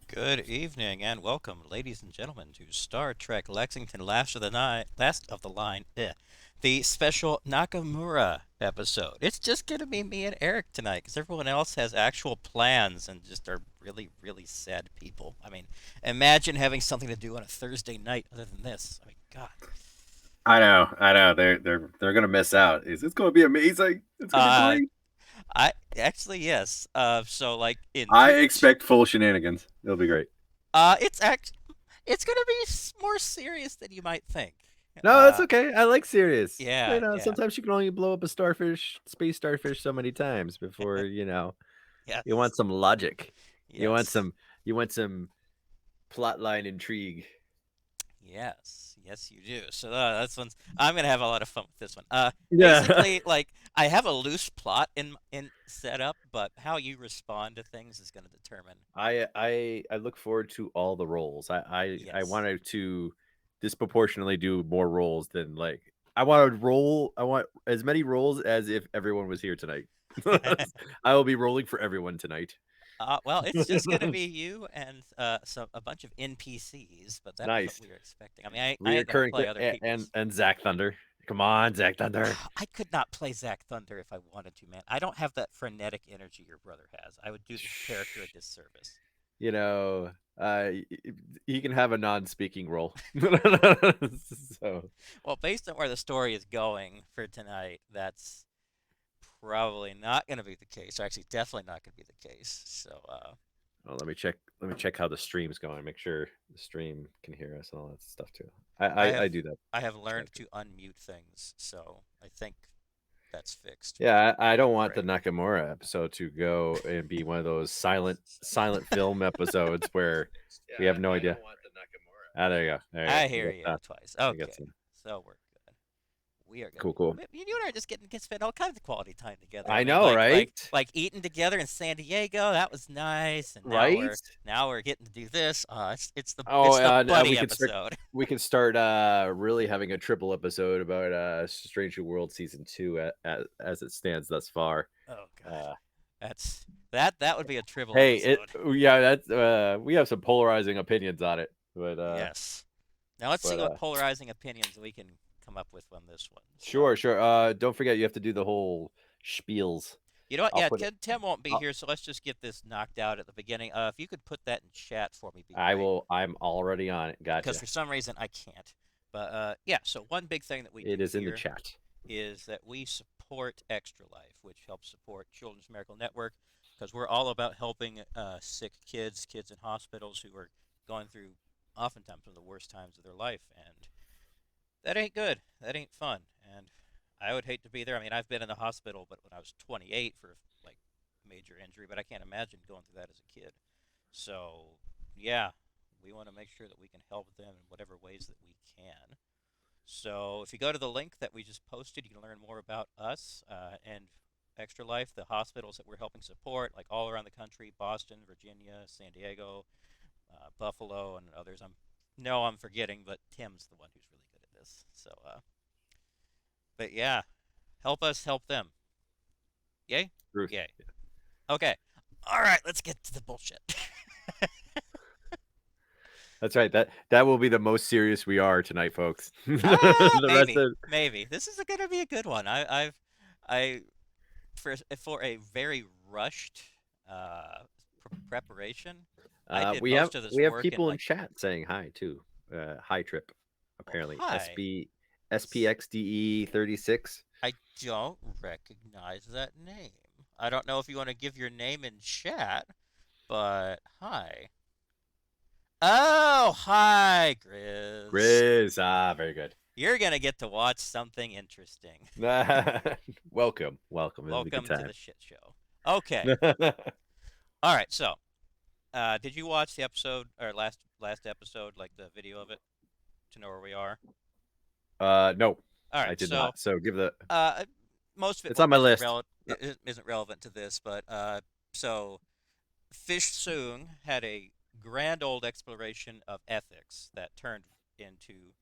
Good evening and welcome, ladies and gentlemen, to Star Trek Lexington Last of the Night, Last of the Line, the special Nakamura episode. It's just gonna be me and Eric tonight because everyone else has actual plans and just are really, really sad people. I mean, imagine having something to do on a Thursday night other than this. I mean, God. I know. They're gonna miss out. It's gonna be amazing. It's gonna be Uh, great. I actually yes. So like in I expect full shenanigans. It'll be great. it's gonna be more serious than you might think. No, that's okay. I like serious. Yeah, yeah, Sometimes you can only blow up a starfish, space starfish, so many times before you yes, want some logic. You want yes. some. You want some plot line intrigue. Yes, you do. So that's one. I'm gonna have a lot of fun with this one. Yeah, Basically, like I have a loose plot in setup, but how you respond to things is gonna determine. I look forward to all the roles. I Yes. wanted to disproportionately do more roles than like I want to roll. I want as many roles as if everyone was here tonight. I will be rolling for everyone tonight. Well, it's just gonna be you and a bunch of NPCs, but that was what Nice. we were expecting. I mean, I ain't gonna Reoccurring play other people's. and Zach Thunder. Come on, Zach Thunder. I could not play Zack Thunder if I wanted to, man. I don't have that frenetic energy your brother has. I would do the character a Shh. disservice. You know, he can have a non-speaking role. So, Well, based on where the story is going for tonight, that's probably not going to be the case. Or actually, definitely not going to be the case. So, let me check. Let me check how the stream's going. Make sure the stream can hear us and all that stuff too. I I have do that. I have learned to unmute things, so I think that's fixed. But Yeah, I don't want the great. Nakamura episode to go and be one of those silent film episodes where we have no idea. Ah, there you go. There you go. I hear you twice. We got Okay, some so we're good. We are good. cool. You and I are just getting to spend all kinds of quality time together. I I mean, know, right? like eating together in San Diego. That was nice. And Right? now we're getting to do this. Oh, it's the we buddy could start. episode. We can start really having a triple episode about Stranger World season 2 as it stands thus far. Oh God, Uh, that would be a triple hey, episode. that's we have some polarizing opinions on it, Yes. Now let's see but what polarizing opinions we can come up with on this one. So sure. Don't forget you have to do the whole spiels. you know what? I'll Yeah, put it. Tim won't be I'll, here, so let's just get this knocked out at the beginning. If you could put that in chat for me, be I great. will. I'm already on it. Because Gotcha. for some reason I can't. But yeah, so one big thing that we It do is in the here chat. is that we support support Extra Life, which helps support Children's Miracle Network, because we're all about helping sick kids, kids in hospitals who are going through oftentimes some of the worst times of their life, and that ain't good. That ain't fun, and I would hate to be there. I mean, I've been in the hospital, but when I was 28 for like major injury, but I can't imagine going through that as a kid. So, yeah, we want to make sure that we can help them in whatever ways that we can. So, if you go to the link that we just posted, you can learn more about us and Extra Life, the hospitals that we're helping support, like all around the country: Boston, Virginia, San Diego, Buffalo, and others. I'm forgetting, but Tim's the one who's really good at this. So, but yeah, help us help them. Yay? Truth. Yay. Okay. All right, let's get to the bullshit. That's right. That will be the most serious we are tonight, folks. The rest Maybe, of maybe this is going to be a good one. I for a very rushed preparation, I did we have most of this we have work in people in like, chat saying hi too. Hi Trip, well, apparently hi. SPXDE 36. I don't recognize that name. I don't know if you want to give your name in chat, but hi. Oh, hi, Grizz. Grizz, very good. You're gonna get to watch something interesting. Welcome. This is a Welcome good to the shit show. Okay. time. All right. So, did you watch the episode or last episode, like the video of it, to know where we are? No, All I right. did So, not. So give the. most of it It's on my isn't list. relevant. Isn't relevant to this, but so Fish Soong had a grand old exploration of ethics that turned into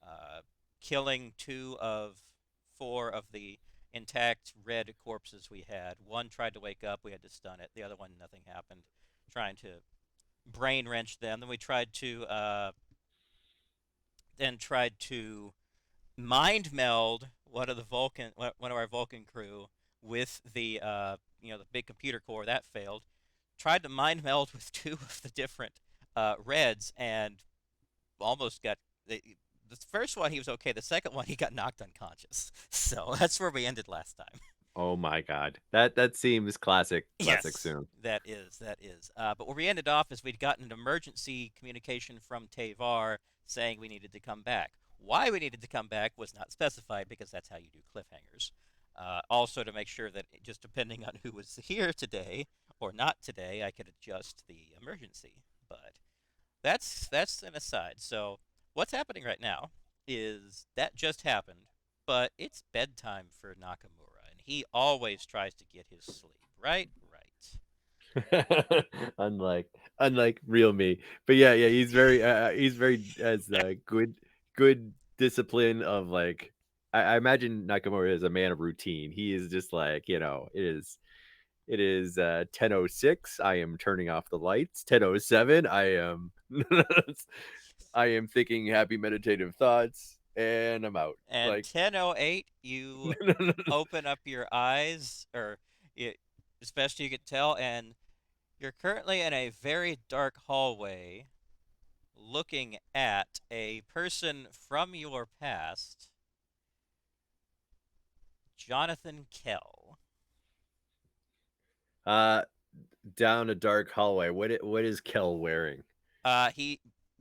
uh, killing 2 of 4 of the intact red corpses we had. One tried to wake up, we had to stun it. The other one, nothing happened. Trying to brain wrench them. Then we tried to mind meld one of our Vulcan crew with the big computer core. That failed. Tried to mind meld with 2 of the different reds, and almost got the first one. He was okay. The second one, he got knocked unconscious. So that's where we ended last time. Oh my god, that seems classic. Classic Yes, soon. that is. But where we ended off is we'd gotten an emergency communication from Tavar saying we needed to come back. Why we needed to come back was not specified, because that's how you do cliffhangers. Also, to make sure that just depending on who was here today or not today, I could adjust the emergency. But that's an aside. So what's happening right now is that just happened, but it's bedtime for Nakamura, and he always tries to get his sleep. Right? Right. unlike real me, but yeah, he's very as good discipline of like. I imagine Nakamura is a man of routine. He is just like it is 10:06. I am turning off the lights. 10:07. I am thinking happy meditative thoughts, and I'm out. And Like 10:08, you open up your eyes, or as best you could tell, and you're currently in a very dark hallway looking at a person from your past, Jonathan Kell. uh down a dark hallway. What is Kel wearing?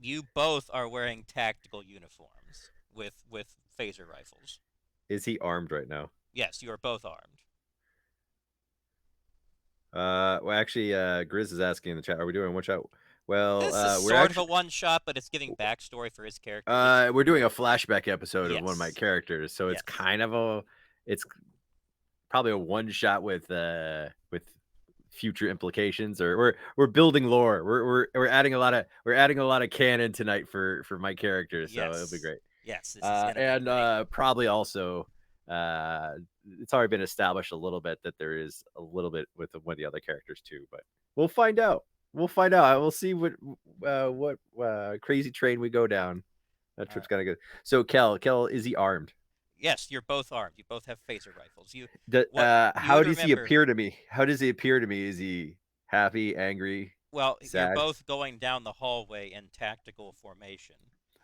You both are wearing tactical uniforms with phaser rifles. Is he armed right now? Yes, you are both armed. Well, actually, Grizz is asking in the chat, are we doing one shot? Well, This is we're sort of a actually one shot, but it's giving backstory for his character. we're doing a flashback episode of one of my Yes. characters, so it's Yes. kind of it's probably a one shot with future implications, or we're building lore. We're adding a lot of canon tonight for my characters, so it'll be Yes. great. Yes, this is gonna be great. Probably also it's already been established a little bit that there is a little bit with one of the other characters too, but we'll find out. We'll see what crazy train we go down. That trip's gonna go. So Kel, is he armed? Yes, you're both armed. You both have phaser rifles. You How would does he remember. appear to me? How does he appear to me? Is he happy, angry, Well, you're sad? both going down the hallway in tactical formation.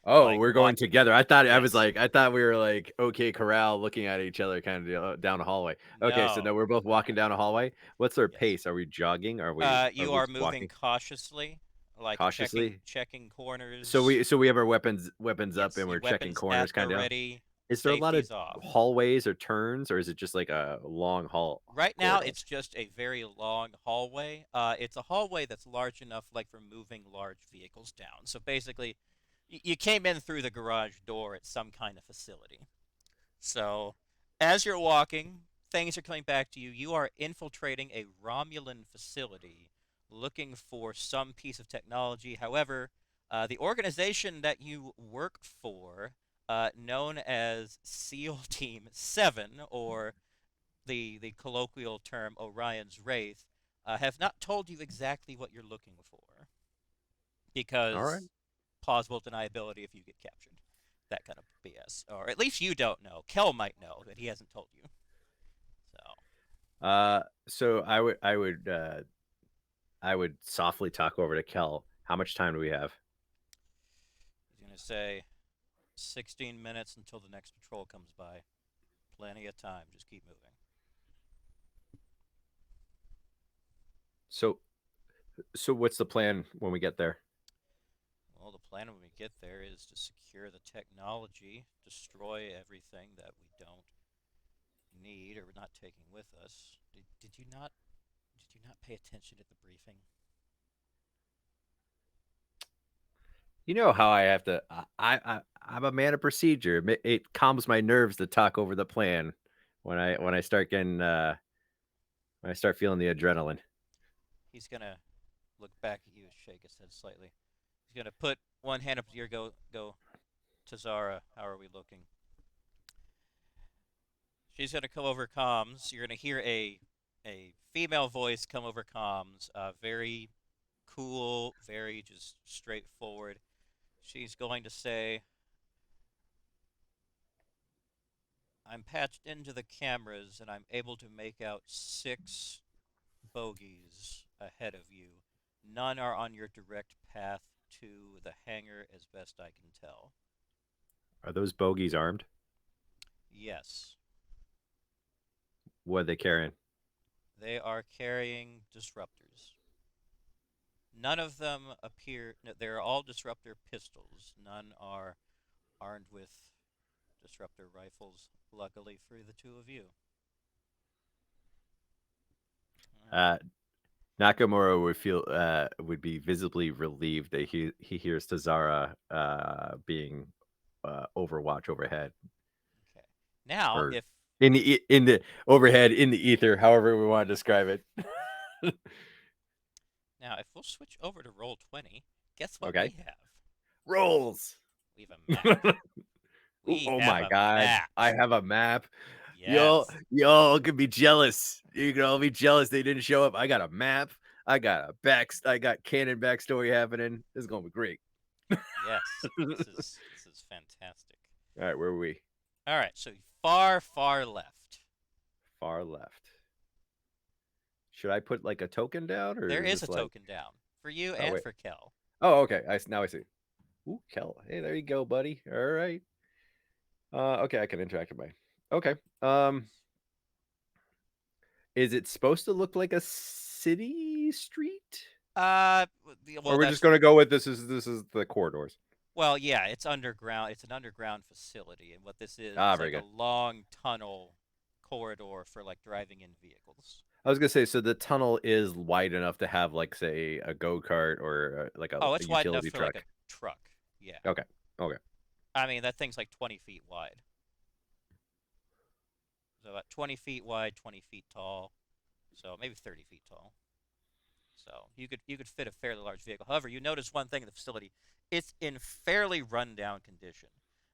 Oh, like we're going walk. together. Yes. I thought we were like OK Corral looking at each other kind of down a hallway. Okay, so now No, we're both walking no. down a hallway. What's our Yes. pace? Are we jogging? Are You we are just moving walking cautiously, like cautiously? checking So corners. we have our weapons up Yes, and your we're checking weapons at corners the kind of. ready, Is there a lot of safety's off. hallways or turns, or is it just like a long hall Right now, corridor? it's just a very long hallway. It's a hallway that's large enough, like for moving large vehicles down. So basically, you came in through the garage door at some kind of facility. So, as you're walking, things are coming back to you. You are infiltrating a Romulan facility looking for some piece of technology. However, the organization that you work for, known as SEAL Team 7, or the colloquial term Orion's Wraith, have not told you exactly what you're looking for All right. because plausible deniability if you get captured. That kind of BS. Or at least you don't know. Kel might know, but he hasn't told you. So So I would softly talk over to Kel. How much time do we have? he's going to say 16 minutes until the next patrol comes by. Plenty of time. Just keep moving. So what's the plan when we get there? Well, the plan when we get there is to secure the technology, destroy everything that we don't need or we're not taking with us. Did you not pay attention at the briefing? You know how I have to. I'm a man of procedure. It calms my nerves to talk over the plan when I start getting when I start feeling the adrenaline. He's gonna look back at you and shake his head slightly. He's gonna put one hand up to your go to Zara. How are we looking? She's gonna come over comms. You're gonna hear a female voice come over comms. Very cool, very just straightforward. She's going to say, "I'm patched into the cameras and I'm able to make out 6 bogies ahead of you. None are on your direct path to the hangar, as best I can tell." Are those bogeys armed? Yes, What are they carrying? they are carrying disruptors. None of them appear. No, they're all disruptor pistols. None are armed with disruptor rifles. Luckily for the two of you. Uh, Nakamura would be visibly relieved that he hears Tazara being Overwatch overhead, Okay. Now, or if in the overhead in the ether, however we want to describe it. now if we'll switch over to roll 20, guess what Okay, we have? rolls. We have a map. Oh, We oh have my a god, map. I have a map. Yes. Y'all could be jealous. You can all be jealous they didn't show up. I got a map. I got canon backstory happening. This is gonna be great. Yes. All This is fantastic. right, where are we? All right. So far, far left. Far left. Should I put like a token down, or There is is a this like? token down for you Oh and wait. for Kel. Oh, okay. Now I see. Ooh, Kel. Hey, there you go, buddy. All right. Okay, I can interact with my. Okay. Is it supposed to look like a city street, Uh, or well, we're just that's gonna go with this is the corridors? well, yeah. It's underground. It's an underground facility, and what this is, Ah, it's very like a good. long tunnel corridor for like driving in vehicles. I was gonna say, so the tunnel is wide enough to have, like, say, a go kart or like Oh, a it's wide enough utility for like a truck. truck. Yeah. Okay. Okay. I mean, that thing's like 20 feet wide. So about 20 feet wide, 20 feet tall. So maybe 30 feet tall. So you could fit a fairly large vehicle. However, you notice one thing in the facility: it's in fairly rundown condition.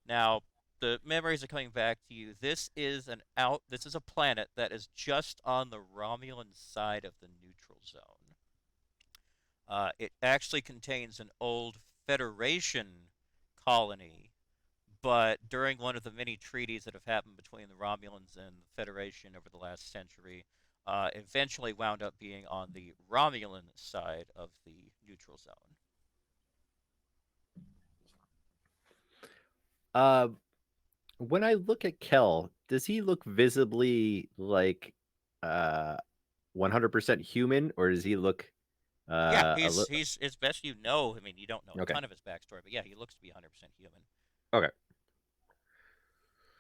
Now, the memories are coming back to you. This is a planet that is just on the Romulan side of the neutral zone. It actually contains an old Federation colony, but during one of the many treaties that have happened between the Romulans and the Federation over the last century, eventually wound up being on the Romulan side of the neutral zone. Uh, when I look at Kel, does he look visibly like uh 100% human, or does he look Yeah, a little? he's as best you know. I mean, you don't know a Okay. ton of his backstory, but yeah, he looks to be 100% human. Okay.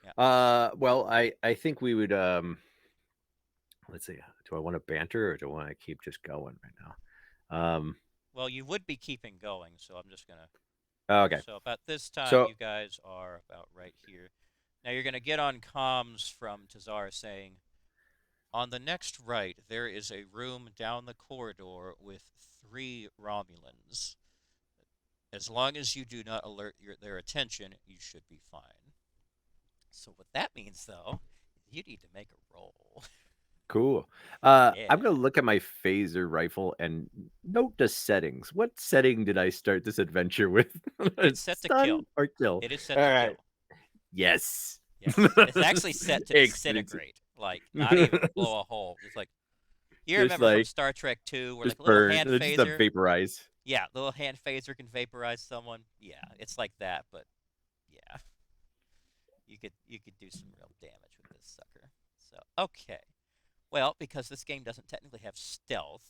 Yeah. Well, I think we would let's see. Do I want to banter or do I want to keep just going right now? Well, you would be keeping going, so I'm just gonna. Okay. So about this time, So you guys are about right here. Now you're gonna get on comms from Tazar saying, on the next right, there is a room down the corridor with 3 Romulans. As long as you do not alert their attention, you should be fine. So what that means, though, you need to make a roll. cool. Yeah. I'm gonna look at my phaser rifle and note the settings. What setting did I start this adventure with? It's set to Stun kill. or kill? It is set All to right. kill. Yes. Yes. It's actually set to Excellent. disintegrate. Like, not even blow a hole. It's like, you Just remember from like Star Trek 2 where, like, just a little burn, hand just a phaser? vaporize. Yeah, the little hand phaser can vaporize someone. Yeah, it's like that, but yeah. You could do some real damage with this sucker. So, okay. Well, because this game doesn't technically have stealth,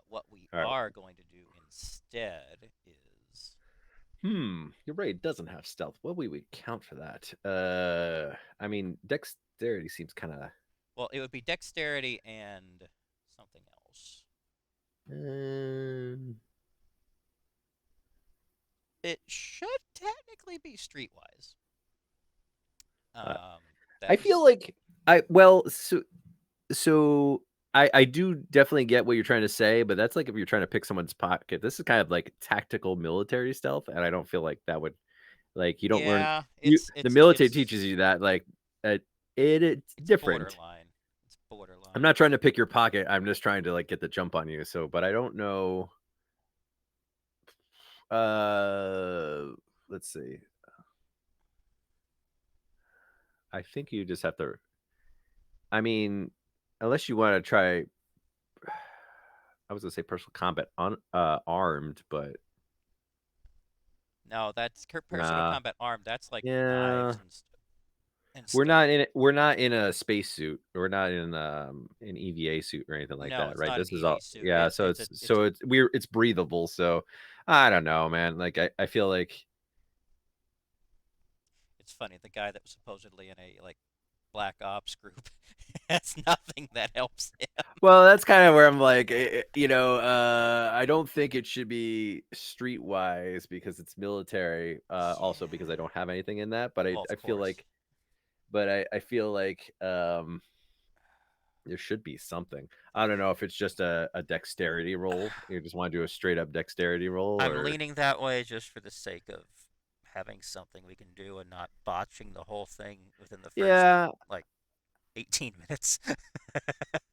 what we All right. are going to do instead is, You're right. It doesn't have stealth. What we would count for that? I mean, dexterity seems kind of. well, it would be dexterity and something else. Um, It should technically be streetwise. uh, Um, I feel that's like so I do definitely get what you're trying to say, but that's like if you're trying to pick someone's pocket. This is kind of like tactical military stealth, and I don't feel like that would like you don't learn yeah. you It's the it's military it's teaches you that like uh, it's it's different. borderline. It's I'm borderline. not trying to pick your pocket. I'm just trying to like get the jump on you. So, but I don't know. Let's see. I think you just have to. I mean, unless you want to try. I was gonna say personal combat on armed, but No, that's personal nah. combat armed. That's like Yeah, knives and stuff. we're not in a space suit. We're not in an EVA suit or anything like No, that, it's right? not an This is EV all suit. yeah. It's breathable. So I don't know, man. Like I feel like it's funny. The guy that was supposedly in a like black ops group has nothing that helps him. well, that's kind of where I'm like, I don't think it should be streetwise because it's military. Also because I Yeah. don't have anything in that, but Well, of I feel course. like, I feel like there should be something. I don't know if it's just a dexterity roll. You just want to do a straight up dexterity roll, I'm or leaning that way just for the sake of having something we can do and not botching the whole thing within the first yeah, like 18 minutes.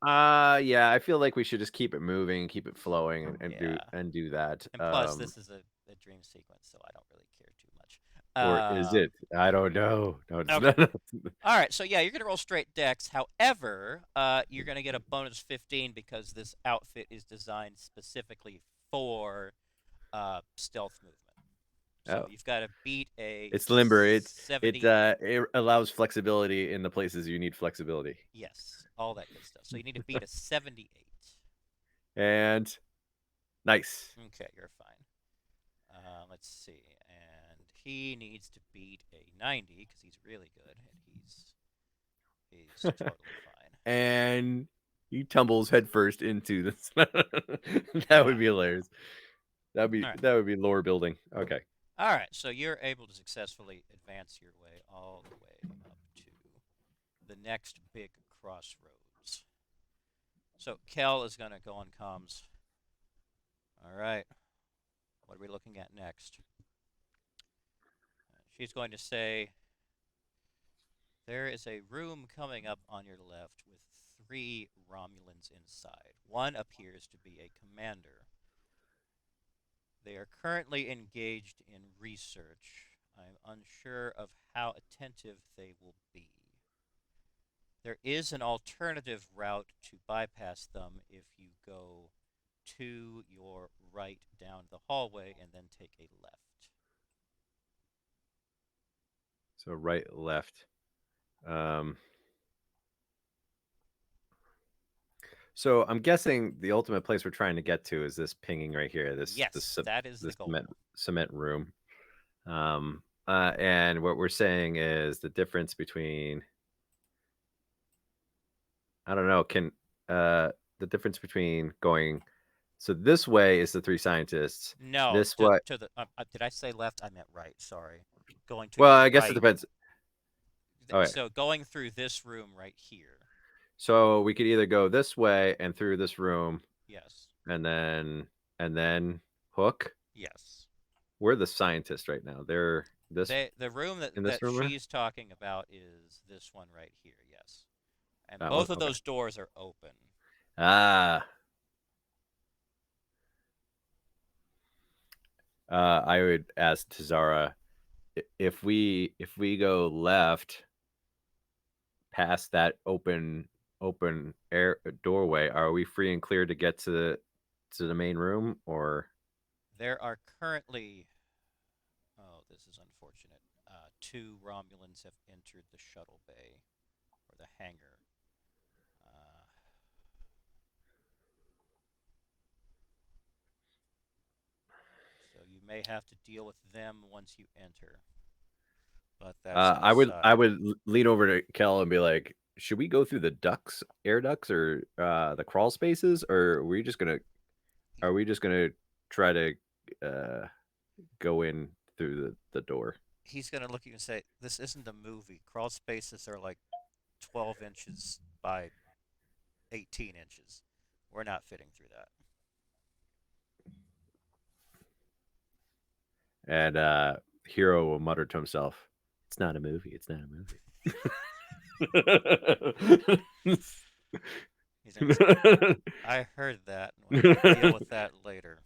yeah. I feel like we should just keep it moving, keep it flowing, Yeah. and do that. And plus, this is a dream sequence, so I don't really care too much. Or is it? I don't know. No, it's Okay. not. All right, so yeah, you're gonna roll straight dex. However, you're gonna get a bonus 15 because this outfit is designed specifically for stealth movement. So Oh, you've got to beat a it's limber. 78. It allows flexibility in the places you need flexibility. Yes, all that good stuff. So you need to beat a 78. And nice. Okay, you're fine. Let's see, and he needs to beat a 90 because he's really good, and he's totally fine. And he tumbles headfirst into this. That Yeah. would be hilarious. All right. That would be lore building. Okay. All right, so you're able to successfully advance your way all the way up to the next big crossroads. So Kel is going to go on comms. All right, what are we looking at next? She's going to say, there is a room coming up on your left with 3 Romulans inside. One appears to be a commander. They are currently engaged in research. I'm unsure of how attentive they will be. There is an alternative route to bypass them if you go to your right down the hallway and then take a left. So right, left. So I'm guessing the ultimate place we're trying to get to is this pinging right here. Yes, that is the This goal. cement room. And what we're saying is the difference between, I don't know, the difference between going, so this way is the three scientists. No, This way, to the. Did I say left? I meant right. Sorry. Going to well, your I guess it right. depends. Okay, So going through this room right here. so we could either go this way and through this room, Yes. and then hook. Yes. We're the scientists right now. They're The room in that this room. she's talking about is this one right here. Yes. And That one. both of Okay. those doors are open. Ah. I would ask Tazara, if we go left past that open air doorway, are we free and clear to get to the main room, or There are currently. Oh, this is unfortunate. Two Romulans have entered the shuttle bay or the hangar. Uh, so you may have to deal with them once you enter. But that's an aside. I would lean over to Kel and be like, should we go through the air ducts, or the crawl spaces, or are we just gonna try to uh, go in through the door? He's going to look at you and say, "This isn't a movie. Crawl spaces are like 12 inches by 18 inches. We're not fitting through that." And Hero will mutter to himself, "It's not a movie. It's not a movie." He's going to say, "I heard that, and we'll deal with that later."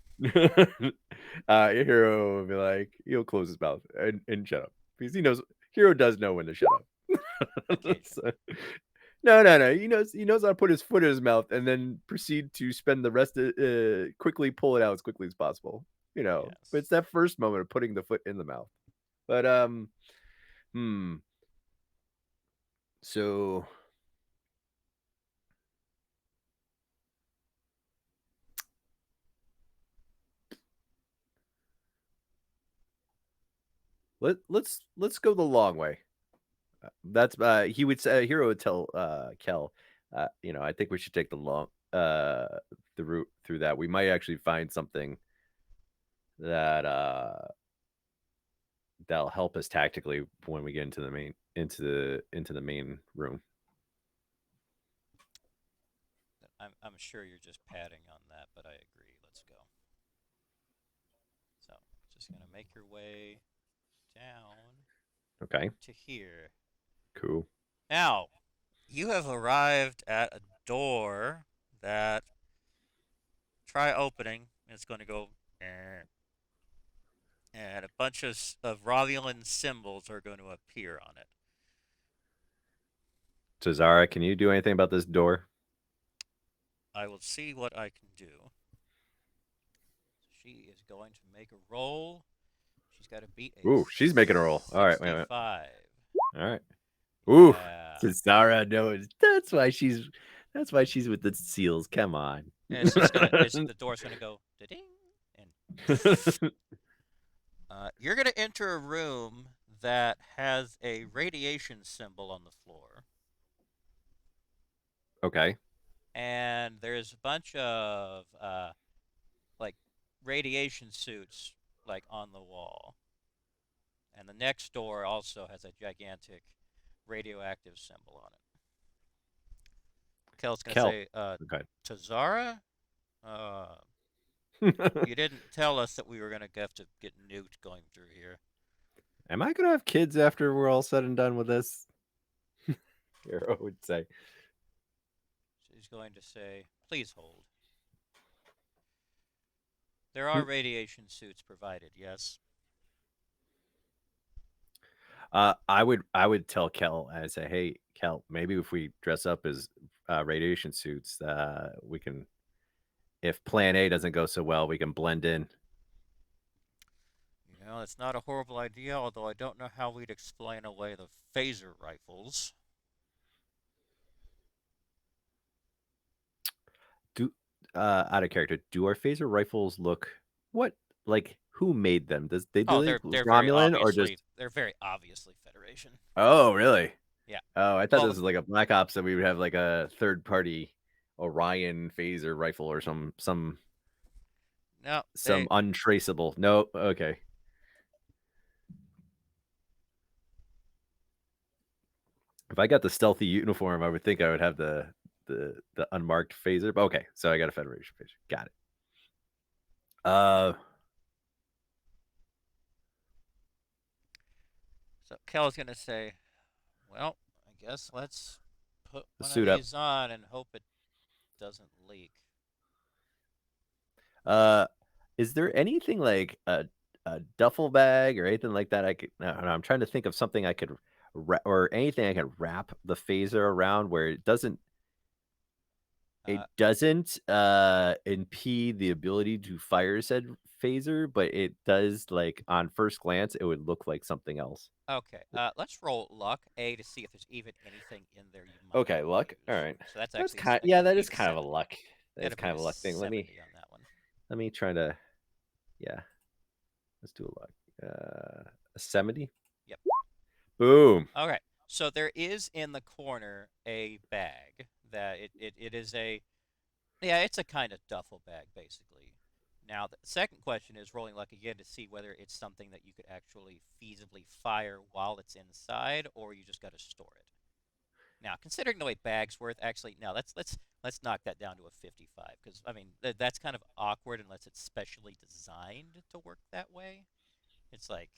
Hero will be like, he'll close his mouth and shut up, because he knows, Hero does know when to shut up. So, no. He knows how to put his foot in his mouth and then proceed to spend the rest of quickly pull it out as quickly as possible. But Yes. it's that first moment of putting the foot in the mouth. But so let's go the long way. That's he would say, Hero would tell Kel, I think we should take the route through that. We might actually find something that that'll help us tactically when we get into the main room. I'm sure you're just padding on that, but I agree. Let's go. So, just going to make your way down Okay, to here. cool. Now, you have arrived at a door that try opening. It's going to go, and a bunch of Romulan symbols are going to appear on it. Tazara, can you do anything about this door? I will see what I can do. She is going to make a roll. She's got to beat a. Ooh, she's making a roll. All right, wait a minute. 65. All right. Ooh, Yeah. Tazara knows. That's why she's with the seals. Come on. And she's gonna. The door's gonna go da-ding, and you're gonna enter a room that has a radiation symbol on the floor, Okay. and there's a bunch of like radiation suits like on the wall, and the next door also has a gigantic radioactive symbol on it. Kel's gonna Kel. say, Okay. Tazara, you didn't tell us that we were gonna have to get nuked going through here. Am I gonna have kids after we're all said and done with this? Hero would say. She's going to say, please hold. There are radiation suits provided, yes? I would tell Kel, and say, hey, Kel, maybe if we dress up as radiation suits, we can. If Plan A doesn't go so well, we can blend in. Well, it's not a horrible idea, although I don't know how we'd explain away the phaser rifles. Do out of character, do our phaser rifles look what like who made them? Does they Oh, do they they're very Romulan or obviously just they're very obviously Federation. Oh, really? Yeah. Oh, I thought this Well, was like a Black Ops that we would have like a third party Orion phaser rifle or no, some untraceable. No, okay. If I got the stealthy uniform, I would think I would have the unmarked phaser. But okay, so I got a Federation phaser. Got it. Uh, so Kel's gonna say, well, I guess let's put one of suit up. these on and hope it doesn't leak. Uh, is there anything like a duffel bag or anything like that? I could. No, I'm trying to think of something I could, or anything I could wrap the phaser around where it Uh, doesn't impede the ability to fire said phaser, but it does like on first glance it would look like something else. okay. Let's roll luck to see if there's even anything in there you might Okay, want to luck. All use. right. So that's That's actually kind you yeah, that is beat kind of a 70. luck. Got That's to kind beat of a a luck thing. 70 on that one. Let me try to yeah. Let's do a luck. A 70. Yep. Boom. Okay. So there is in the corner a bag that it is a yeah, it's a kind of duffel bag basically. Now the second question is rolling luck again to see whether it's something that you could actually feasibly fire while it's inside, or you just got to store it. Now, considering the way bags worth, actually, no, let's knock that down to a 55 because I mean that's kind of awkward unless it's specially designed to work that way. It's like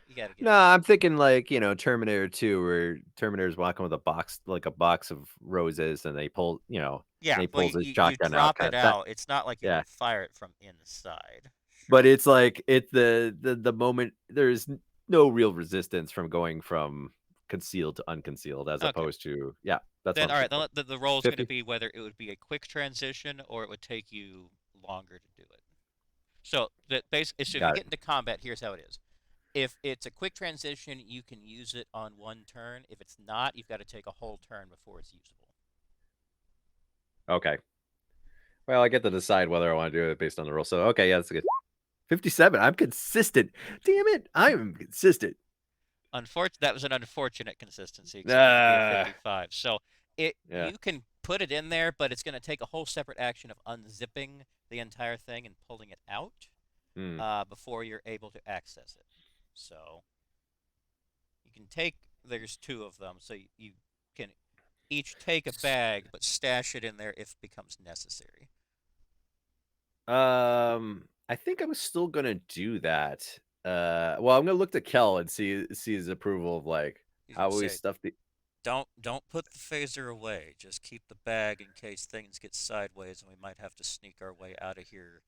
you got to get No, I'm thinking like, Terminator 2 where Terminator's walking with a box like a box of roses and they pull, and yeah. he Well, pulls his you shotgun out drop kind it of that. out. It's not like you Yeah. can fire it from inside. But Sure. it's like it's the moment there's no real resistance from going from concealed to unconcealed as Okay. opposed to yeah, that's what Then I'm all right. thinking. The roll is going to 50. be whether it would be a quick transition or it would take you longer to do it. So that basically, so if you Got get it. into combat, here's how it is. If it's a quick transition, you can use it on one turn. If it's not, you've got to take a whole turn before it's usable. Okay. Well, I get to decide whether I want to do it based on the roll. So okay, yeah, that's good. 57. I'm consistent. Damn it. I'm consistent. That was an unfortunate consistency because it wanted to be a Ah, 55. So yeah. you can put it in there, but it's going to take a whole separate action of unzipping the entire thing and pulling it out Hmm. before you're able to access it. So you can take. There's two of them, so you can each take a bag, but stash it in there if it becomes necessary. I think I was still gonna do that. Well, I'm gonna look to Kel and see his approval of like He's going how to we say, stuff the. don't put the phaser away. Just keep the bag in case things get sideways and we might have to sneak our way out of here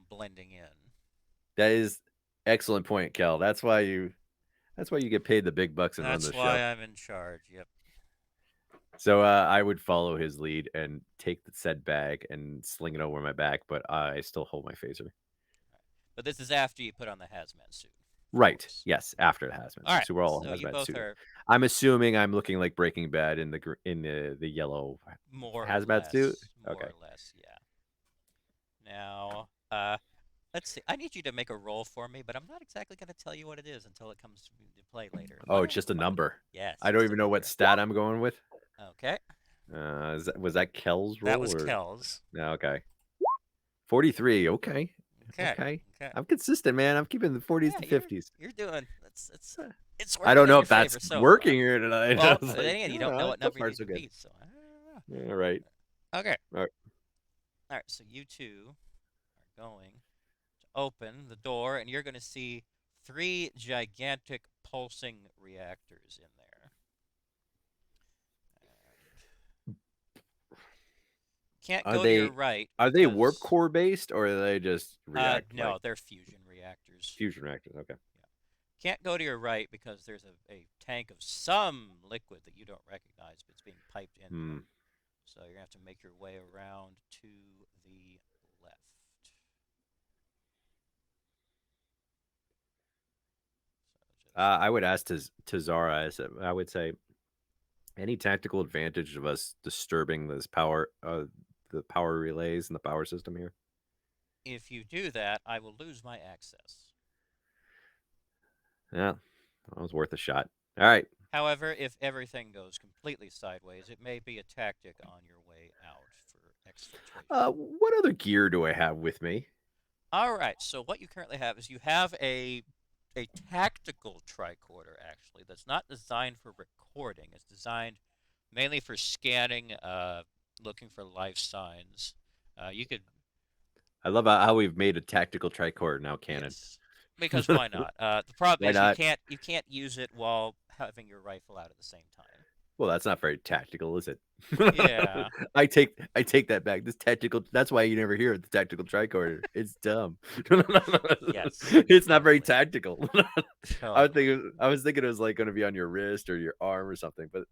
blending in. That is excellent point, Kel. That's why you get paid the big bucks and run That's the why show. I'm in charge. Yep. So I would follow his lead and take the said bag and sling it over my back, but I still hold my phaser. But this is after you put on the hazmat suit, of Right. course. Yes. After the hazmat All suit. right. So we're all So you hazmat both suit. are I'm assuming I'm looking like Breaking Bad in the yellow more or hazmat suit. less, Okay. yeah. Now, let's see. I need you to make a roll for me, but I'm not exactly going to tell you what it is until it comes to play later. Oh, it's just a number. Yes, I don't just a even know what number. stat I'm going with. Okay. Was that Kel's That roll was or Kel's. no? Okay, 43. Okay, Okay. okay. Okay. I'm consistent, man. I'm keeping the 40s Yeah, to 50s. you're doing. It's I working don't in know your if that's favor so working far. here tonight. I Well, was then like, again, you don't know what so number you far need so to good. beat, so I don't know. All right. Okay. All right. All right. So you two are going to open the door, and you're going to see three gigantic pulsing reactors in there. Can't Are go to your they right are they warp because core based or do they just react like no, they're fusion reactors. fusion reactors? Okay. Yeah. Can't go to your right because there's a tank of some liquid that you don't recognize, but it's being piped in Hmm. there. So you're gonna have to make your way around to the left. I would ask to Zara. I would say any tactical advantage of us disturbing the power relays and the power system here. If you do that, I will lose my access. Yeah, that was worth a shot. All right. However, if everything goes completely sideways, it may be a tactic on your way out for exfiltration. What other gear do I have with me? All right, so what you currently have is you have a tactical tricorder actually that's not designed for recording. It's designed mainly for scanning, looking for life signs. You could I love how we've made a tactical tricorder now canon. yes, because why not? The problem Why is not? you can't use it while having your rifle out at the same time. Well, that's not very tactical, is it? Yeah. I take that back. This tactical. That's why you never hear of the tactical tricorder. It's dumb. Yes. It's not very Totally. tactical. Totally. I was thinking it was like going to be on your wrist or your arm or something, but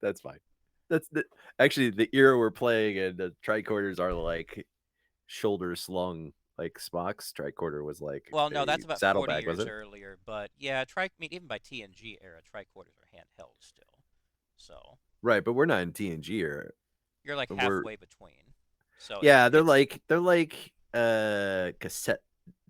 that's fine. That's the actually the era we're playing, and the tricorders are like shoulder slung like Spock's tricorder was like Well, no, a that's about 40 saddlebag, was years it? earlier, but yeah, I mean, even by TNG era, tricorders are handheld still. So Right, but we're not in TNG era. you're like We're halfway between. So Yeah, it's they're like cassette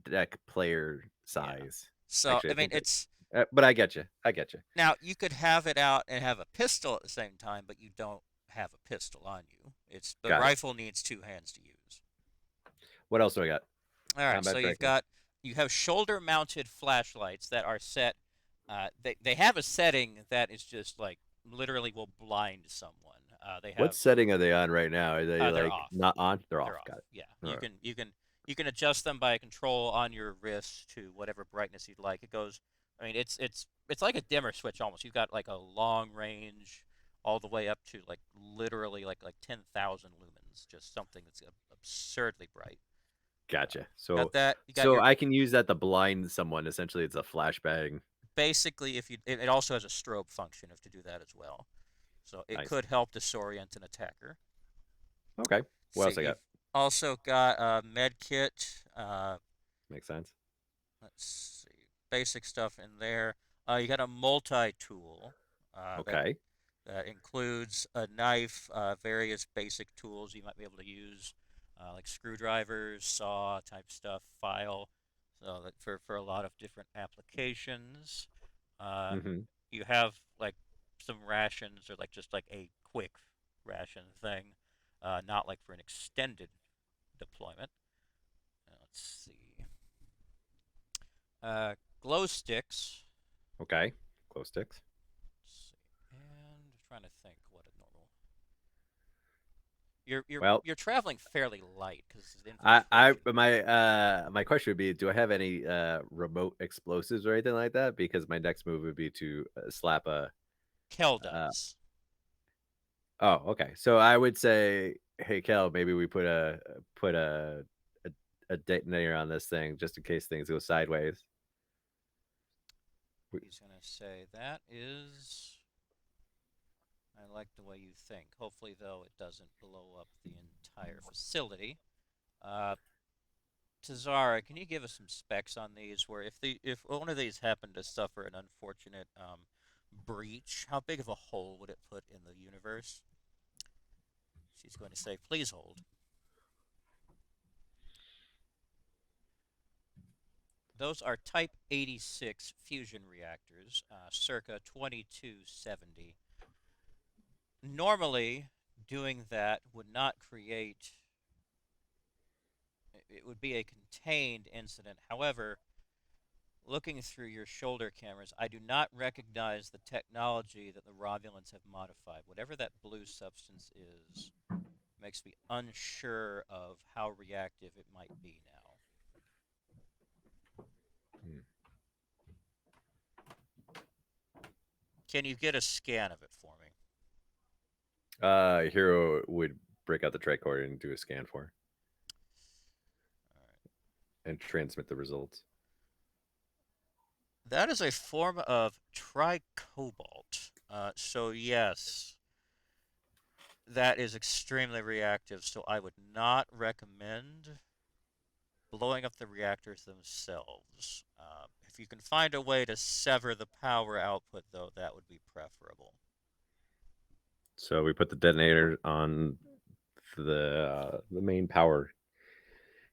deck player yeah. size. So Actually, I I mean, think that. it's But I get you. I get you. now you could have it out and have a pistol at the same time, but you don't have a pistol on you. It's the Got it. rifle needs two hands to use. What else do I got? All right, so Combat tracking. you have shoulder-mounted flashlights that are set. They have a setting that is just like literally will blind someone. They What have setting are they on right now? Are they they're like off. not on? They're off. They're off. Got it. Yeah, All right. you can adjust them by a control on your wrist to whatever brightness you'd like. It goes. I mean, it's like a dimmer switch almost. You've got like a long range all the way up to like literally like 10,000 lumens. Just something that's absurdly bright. Gotcha. Got that? You got So your I can use that to blind someone. Essentially, it's a flashbang. basically if you it also has a strobe function if to do that as well. So it Nice. could help disorient an attacker. Okay. What See, else I you've got? also got a med kit. Makes sense. Let's see, basic stuff in there. You got a multi-tool Okay. that includes a knife, various basic tools you might be able to use, like screwdrivers, saw type stuff, file, so that for a lot of different applications. Uh, Mm-hmm. you have like some rations or like just like a quick ration thing, not like for an extended deployment. Let's see. Glow sticks. Okay. Glow sticks. Let's see. And trying to think what a normal. You're Well, you're traveling fairly light because it's I infiltration. my question would be, do I have any remote explosives or anything like that? Because my next move would be to slap a. Kel Uh, does. oh, okay. So I would say, hey, Kel, maybe we put a, a detonator on this thing just in case things go sideways. He's gonna say that is. I like the way you think. Hopefully, though, it doesn't blow up the entire facility. Uh, Tazara, can you give us some specs on these? Where if one of these happened to suffer an unfortunate breach, how big of a hole would it put in the universe? She's going to say, please hold. Those are Type 86 fusion reactors, circa 2270. Normally, doing that would not create. It would be a contained incident. However, looking through your shoulder cameras, I do not recognize the technology that the Romulans have modified. Whatever that blue substance is, makes me unsure of how reactive it might be now. Hmm. Can you get a scan of it for me? Hero would break out the tricorder and do a scan for her All right. and transmit the results. That is a form of tricobalt. So yes, that is extremely reactive. So I would not recommend blowing up the reactors themselves. If you can find a way to sever the power output, though, that would be preferable. So we put the detonator on the main power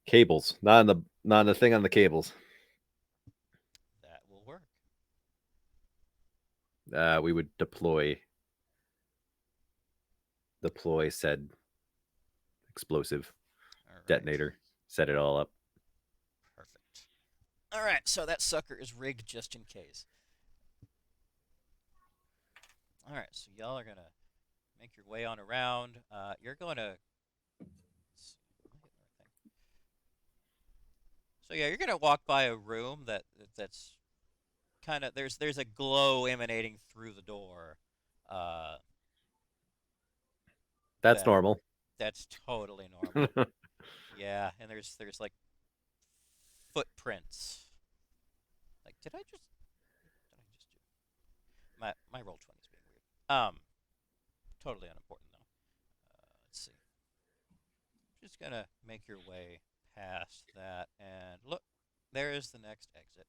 cables, not on the thing on the cables. That will work. We would deploy said explosive All right. detonator, set it all up. Perfect. All right, so that sucker is rigged just in case. All right, so y'all are gonna make your way on around. You're going to. So yeah, you're gonna walk by a room that's kind of there's a glow emanating through the door. Uh, That's that normal. that's totally normal. Yeah, and there's like footprints. Like, did I just do my roll 20 is being weird. Totally unimportant though. Let's see. Just gonna make your way past that, and look, there is the next exit.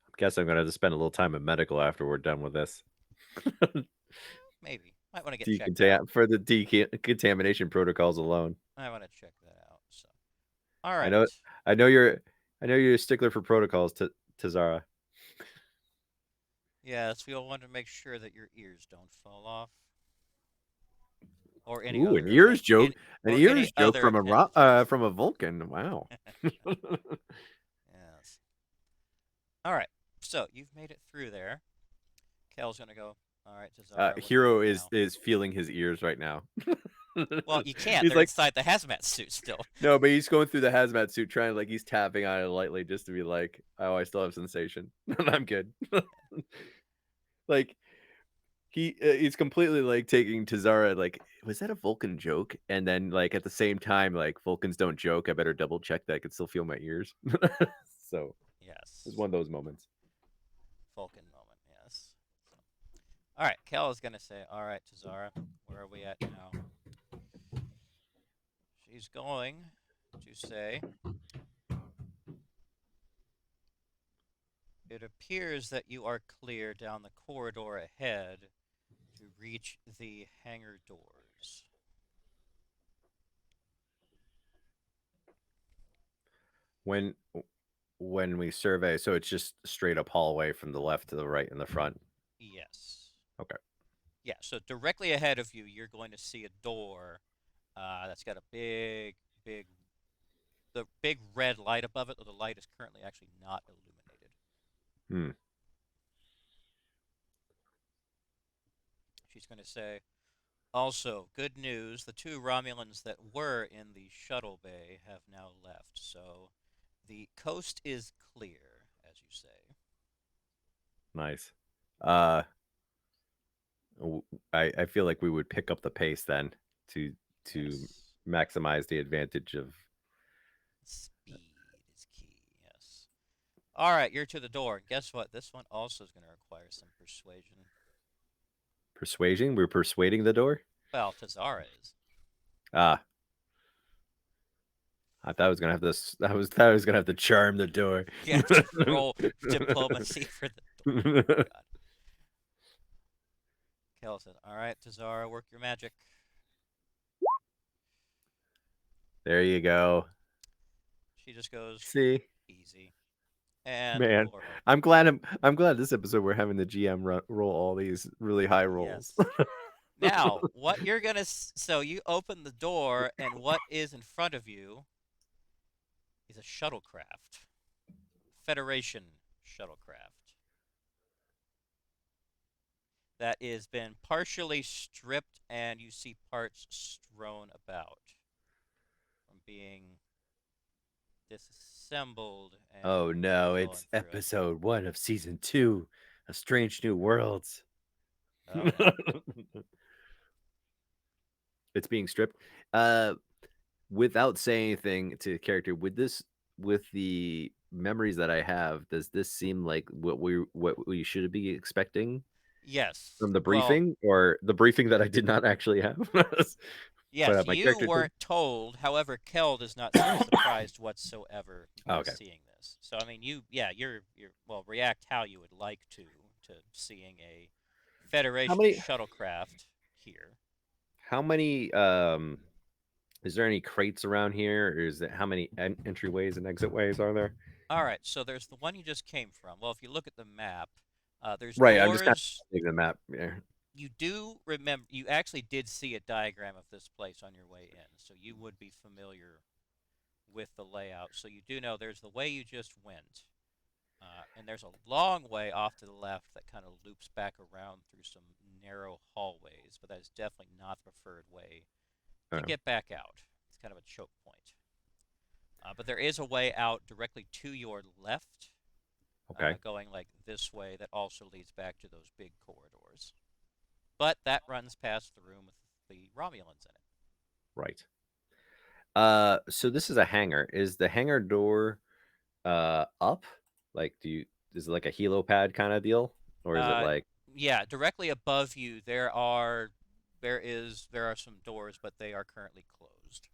I guess I'm gonna have to spend a little time in medical after we're done with this. Maybe might want to get checked out. For the decontamination protocols alone. I want to check that out. So, all right. I know you're a stickler for protocols, Tazara. Yes, we all want to make sure that your ears don't fall off. Or any Ooh, other an ears joke. An or ears any joke other from appendages. from a Vulcan. Wow. Yes. All right. So you've made it through there. Kel's gonna go. All right, Tazara. Hero is feeling his ears right now. Well, you can't. He's They're like, inside the hazmat suit still. no, but he's going through the hazmat suit, trying like he's tapping on it lightly just to be like, oh, I still have sensation. I'm good. Like he's completely like taking Tazara like, was that a Vulcan joke? And then like at the same time, like Vulcans don't joke. I better double check that I can still feel my ears. So Yes. it's one of those moments. Vulcan moment. Yes. So. All right. Kel is gonna say, "All right, Tazara, where are we at now?" She's going to say, "It appears that you are clear down the corridor ahead to reach the hangar doors." When we survey, so it's just straight up hallway from the left to the right and the front. Yes. Okay. Yeah. So directly ahead of you, you're going to see a door that's got a big red light above it. Though the light is currently actually not illuminated. She's going to say, also, good news, the 2 Romulans that were in the shuttle bay have now left, so the coast is clear, as you say. Nice. I feel like we would pick up the pace then to Yes. maximize the advantage of Speed is key, yes. All right, you're to the door. And guess what? This one also is going to require some persuasion. persuasion. We're persuading the door. Well, Tazara is. Ah, I thought I was gonna have this. I thought I was gonna have to charm the door. You have to roll diplomacy for the door. Oh, God. Kel says, all right, Tazara, work your magic. There you go. She just goes, see, easy. And man, I'm glad this episode we're having the GM roll all these really high rolls. Yes. Now, what you're gonna so you open the door, and what is in front of you is a shuttlecraft, Federation shuttlecraft that has been partially stripped, and you see parts strewn about from being disassembled. And Oh no, it's episode 1 of season 2, A Strange New Worlds. Oh, no. It's being stripped. Without saying anything to the character, with the memories that I have, does this seem like what we should be expecting? Yes. From the briefing, or the briefing that I did not actually have? Yes, you weren't told. However, Kel does not seem surprised whatsoever by seeing this. this. So I mean, you're well, react how you would like to seeing a How Federation many? shuttlecraft here. How many? Is there any crates around here, or is it how many entryways and exitways are there? All right, so there's the one you just came from. Well, if you look at the map, there's Right. I'm just kind doors. of taking the map. Yeah. You do remember you actually did see a diagram of this place on your way in, so you would be familiar with the layout. So you do know there's the way you just went, and there's a long way off to the left that kind of loops back around through some narrow hallways, but that is definitely not the preferred way to Oh, get back out. It's kind of a choke point. But there is a way out directly to your left, okay. going like this way, that also leads back to those big corridors. But that runs past the room with the Romulans in it. Right. So this is a hangar. Is the hangar door up? Like, is it like a helipad kind of deal, or is it Uh, like yeah, directly above you there are some doors, but they are currently closed.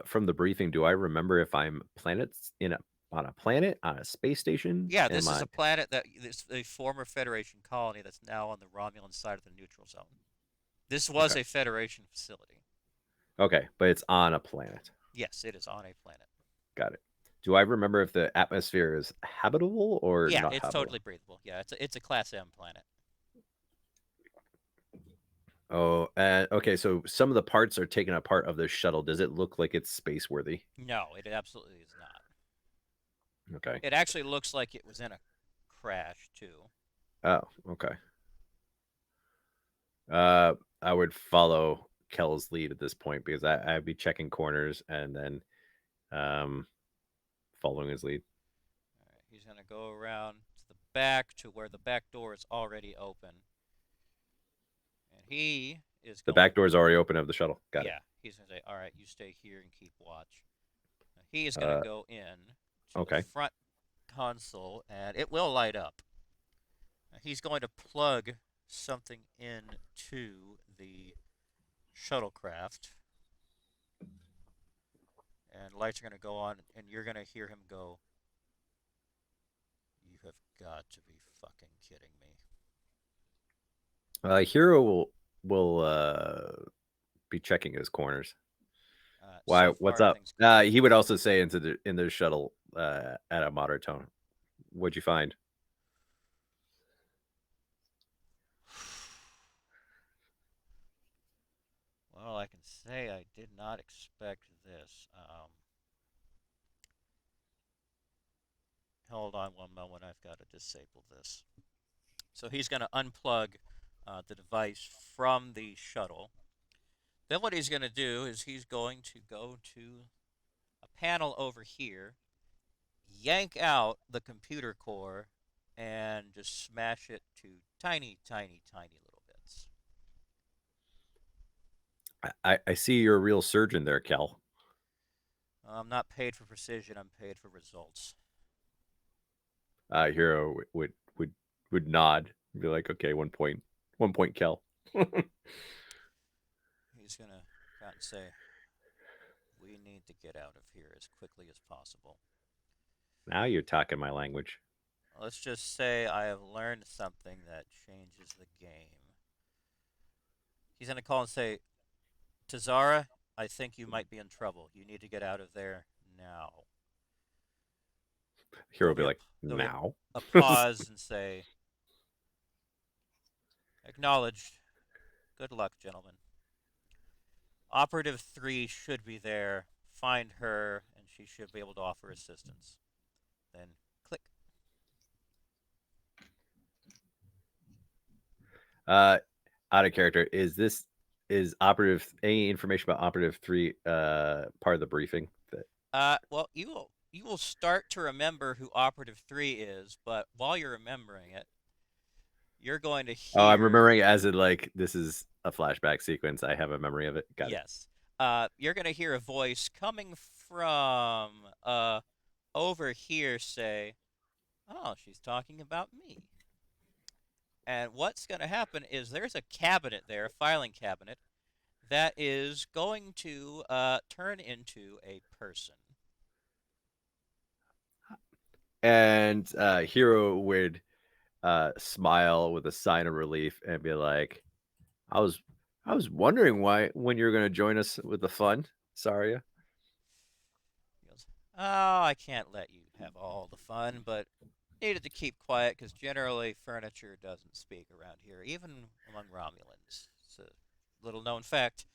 from the briefing? Do I remember if I'm planets on a planet on a space station? Yeah, Am this is I a planet that is a former Federation colony that's now on the Romulan side of the neutral zone. This was okay? a Federation facility. Okay, but it's on a planet. Yes, it is on a planet. Got it. Do I remember if the atmosphere is habitable or Yeah, not it's habitable? totally breathable. Yeah, it's a Class M planet. Oh, okay. So some of the parts are taken apart of the shuttle. Does it look like it's space worthy? No, it absolutely is not. Okay. It actually looks like it was in a crash too. Oh, okay. I would follow Kell's lead at this point because I'd be checking corners and then um, following his lead. All right, he's gonna go around to the back to where the back door is already open, and he is The going. back door is already open of the shuttle. Got it. Yeah, he's gonna say, "All right, you stay here and keep watch." Now, he is gonna Uh, go in to the okay. front console, and it will light up. Now, he's going to plug something into the shuttlecraft, and lights are gonna go on, and you're gonna hear him go, "You have got to be fucking kidding me." Hero will be checking his corners. Why? So What's far, up? everything's good. He would also say in the shuttle at a moderate tone. What'd you find? Well, I can say I did not expect this. Hold on one moment. I've got to disable this. So he's going to unplug the device from the shuttle. Then what he's going to do is he's going to go to a panel over here, yank out the computer core, and just smash it to tiny, tiny, tiny little bits. I see you're a real surgeon there, Kel. I'm not paid for precision. I'm paid for results. Hero would nod, and be like, okay, 1 point, Kel. He's going to come out and say, "We need to get out of here as quickly as possible." Now you're talking my language. Let's just say I have learned something that changes the game. He's going to call and say, "Tazara, I think you might be in trouble. You need to get out of there now." Hero There'll will be be a, like, there'll be now. a pause and say, "Acknowledged. Good luck, gentlemen. Operative 3 should be there. Find her, and she should be able to offer assistance." Then click. Out of character, is operative any information about operative 3 part of the briefing? Well, you will start to remember who Operative 3 is, but while you're remembering it, you're going to Oh, I'm hear. remembering as in like this is a flashback sequence. I have a memory of it. Got it. Yes. You're going to hear a voice coming from over here say, "Oh, she's talking about me." And what's going to happen is there's a cabinet there, a filing cabinet, that is going to turn into a person. And Hero would smile with a sign of relief and be like, I was I was wondering why when you're gonna join us with the fun, Saria. He goes, "Oh, I can't let you have all the fun, but needed to keep quiet because generally furniture doesn't speak around here, even among Romulans. It's a little known fact.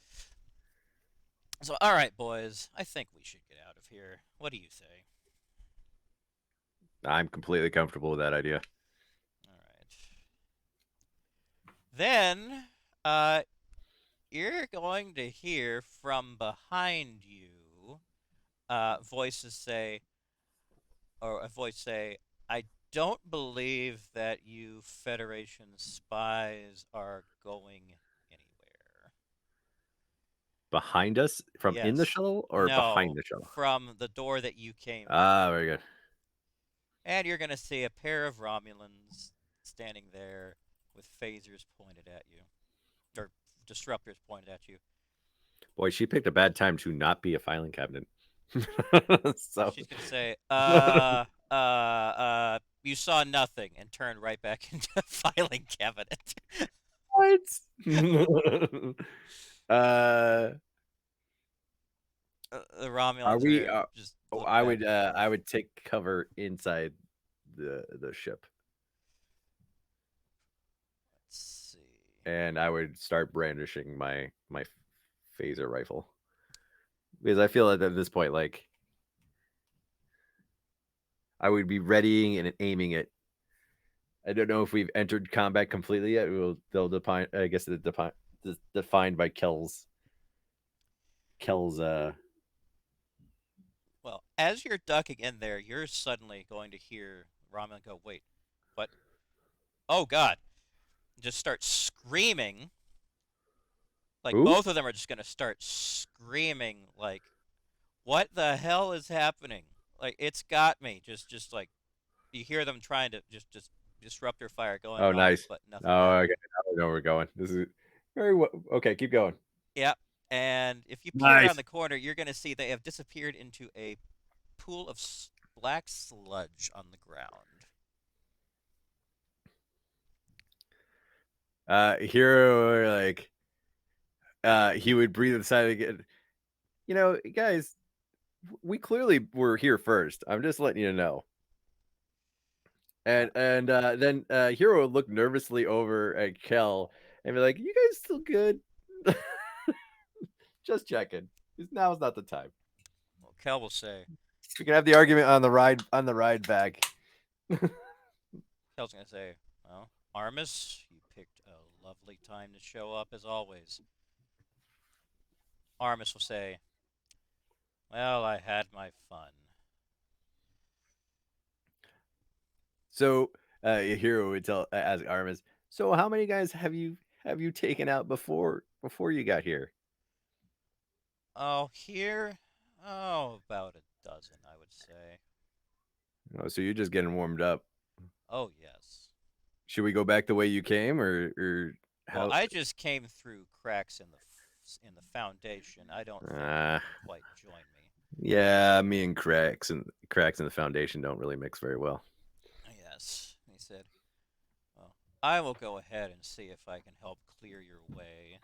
So, all right, boys, I think we should get out of here. What do you say?" I'm completely comfortable with that idea. All right. Then, uh, you're going to hear from behind you, voices say, or a voice say, "I don't believe that you Federation spies are going anywhere." Behind us from in the Yes. shuttle or behind No, the shuttle? from the door that you came Ah, through. very good. And you're going to see a pair of Romulans standing there with phasers pointed at you, or disruptors pointed at you. Boy, she picked a bad time to not be a filing cabinet. So She's going to say, you saw nothing, and turn right back into a filing cabinet. what? uh The are Romulans we are just oh, looking back and I forth. would take cover inside the ship, Let's see. and I would start brandishing my phaser rifle because I feel that at this point, like I would be readying and aiming it. I don't know if we've entered combat completely yet. They'll define. I guess it's defined by Kell's. Well, as you're ducking in there, you're suddenly going to hear Romulan go, "Wait, what? Oh, God." Just start screaming. Like, Who? both of them are just going to start screaming, like, "What the hell is happening?" Like, it's got me. Just like, you hear them trying to just disruptor fire going Oh, off, nice. but nothing Oh, okay. happening. I know where we're going. This is very well. Okay, keep going. Yep. And if you peer around Nice. the corner, you're going to see they have disappeared into a pool of black sludge on the ground. Hero like he would breathe inside again. You know, guys, we clearly were here first. I'm just letting you know. Uh, And then Hero would look nervously over at Kel and be like, "You guys still good?" Just checking. 'Cause now's not the time. well, Kel will say, We can have the argument on the ride back. Kel's going to say, "Well, Armis, you picked a lovely time to show up as always." Armis will say, "Well, I had my fun." So Hero would tell ask Armis, "So how many guys have you taken out before you got here?" Oh, here? Oh, about a dozen, I would say. Oh, so you're just getting warmed up. Oh, yes. Should we go back the way you came, or Well, how? I just came through cracks in the foundation. I don't think you Uh, can quite join me. yeah, me and cracks in the foundation don't really mix very well. Yes, he said. Well, I will go ahead and see if I can help clear your way.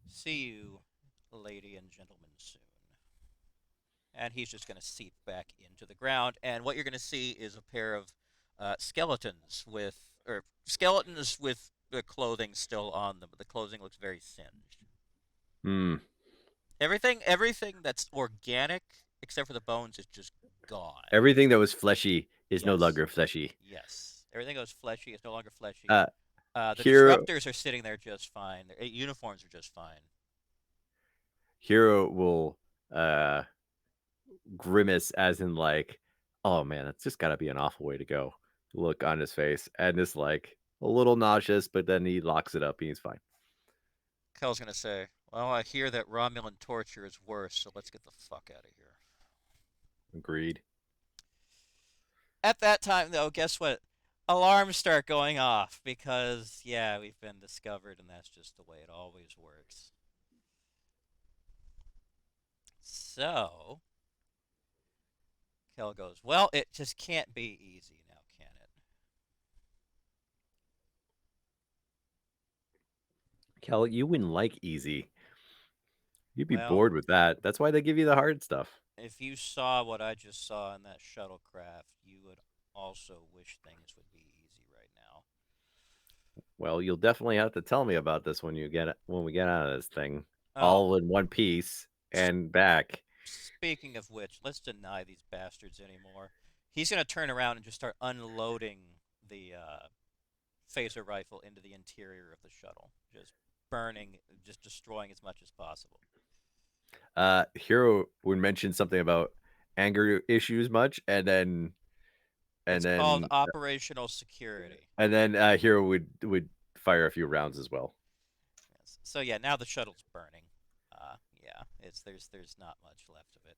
See you, lady and gentlemen, soon. And he's just going to seep back into the ground. And what you're going to see is a pair of skeletons with the clothing still on them. But the clothing looks very singed. Hmm. Everything that's organic except for the bones is just gone. Everything that was fleshy is no Yes, longer fleshy. yes. Everything that was fleshy is no longer fleshy. Uh, The Hero disruptors are sitting there just fine. Their uniforms are just fine. Hero will uh grimace as in like, oh man, that's just gotta be an awful way to go. Look on his face, and it's like a little nauseous, but then he locks it up and he's fine. Kel's gonna say, "Well, I hear that Romulan torture is worse, so let's get the fuck out of here." Agreed. At that time, though, guess what? Alarms start going off because, yeah, we've been discovered, and that's just the way it always works. So, Kel goes, well, it just can't be easy now, can it? Kel, you wouldn't like easy. You'd be Well, bored with that. That's why they give you the hard stuff. if you saw what I just saw in that shuttlecraft, you would also wish things would be easy right now. Well, you'll definitely have to tell me about this when we get out of this thing, Oh, all in one piece and back. speaking of which, let's deny these bastards anymore. He's going to turn around and just start unloading the phaser rifle into the interior of the shuttle, just burning, just destroying as much as possible. Hero would mention something about anger issues much, and then and It's called then operational security. Hero would fire a few rounds as well. Yes. So yeah, now the shuttle's burning. Yeah, it's there's not much left of it.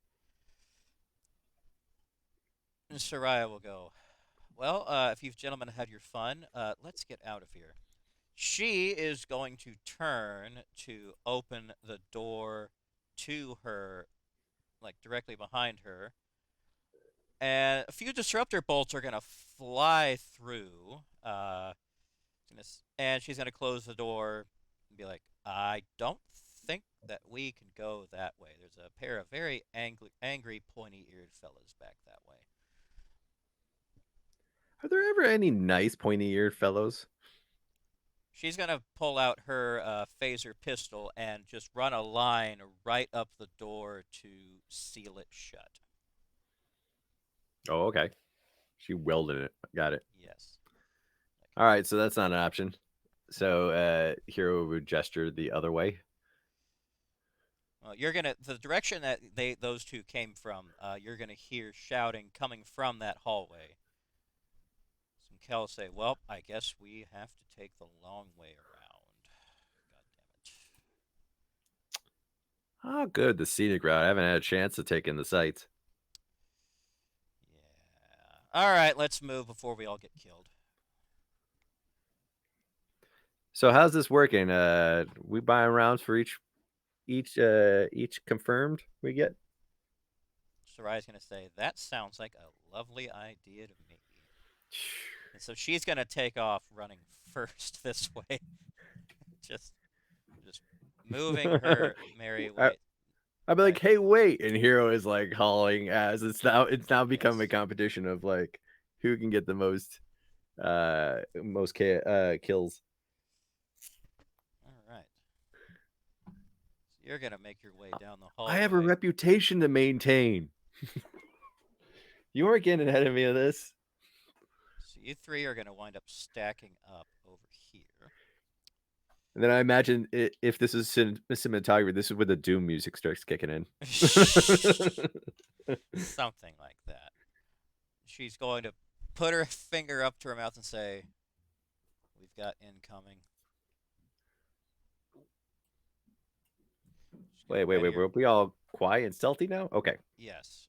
And Soraya will go. Well, if you gentlemen had your fun, let's get out of here. She is going to turn to open the door to her, like directly behind her, and a few disruptor bolts are gonna fly through. And she's gonna close the door and be like, "I don't think that we can go that way. There's a pair of very angry, pointy-eared fellas back that way." Are there ever any nice pointy-eared fellows? She's gonna pull out her phaser pistol and just run a line right up the door to seal it shut. Oh, okay. She welded it. Got it. Yes. All right, so that's not an option. So Hero would gesture the other way. Well, you're gonna the direction that those two came from. You're gonna hear shouting coming from that hallway. Some Kel say, "Well, I guess we have to take the long way around." God damn it! Oh, good. The scenic route. I haven't had a chance to take in the sights. Yeah. All right, let's move before we all get killed. So how's this working? We buying rounds for each confirmed we get? Sarai's gonna say, "That sounds like a lovely idea to me." And so she's gonna take off running first this way, just just moving her merry I, way. I'd be like, Right. hey, wait, and Hero is like hauling as it's now become a Yes. competition of like who can get the most kills. All right. So you're gonna make your way down the I have a hallway. reputation to maintain. You weren't getting ahead of me of this. So you three are gonna wind up stacking up over here. And then I imagine if this is cinematography, this is where the Doom music starts kicking in. Something like that. She's going to put her finger up to her mouth and say, "We've got incoming." She's gonna Wait. ready her. Were we all quiet and stealthy now? Okay. Yes.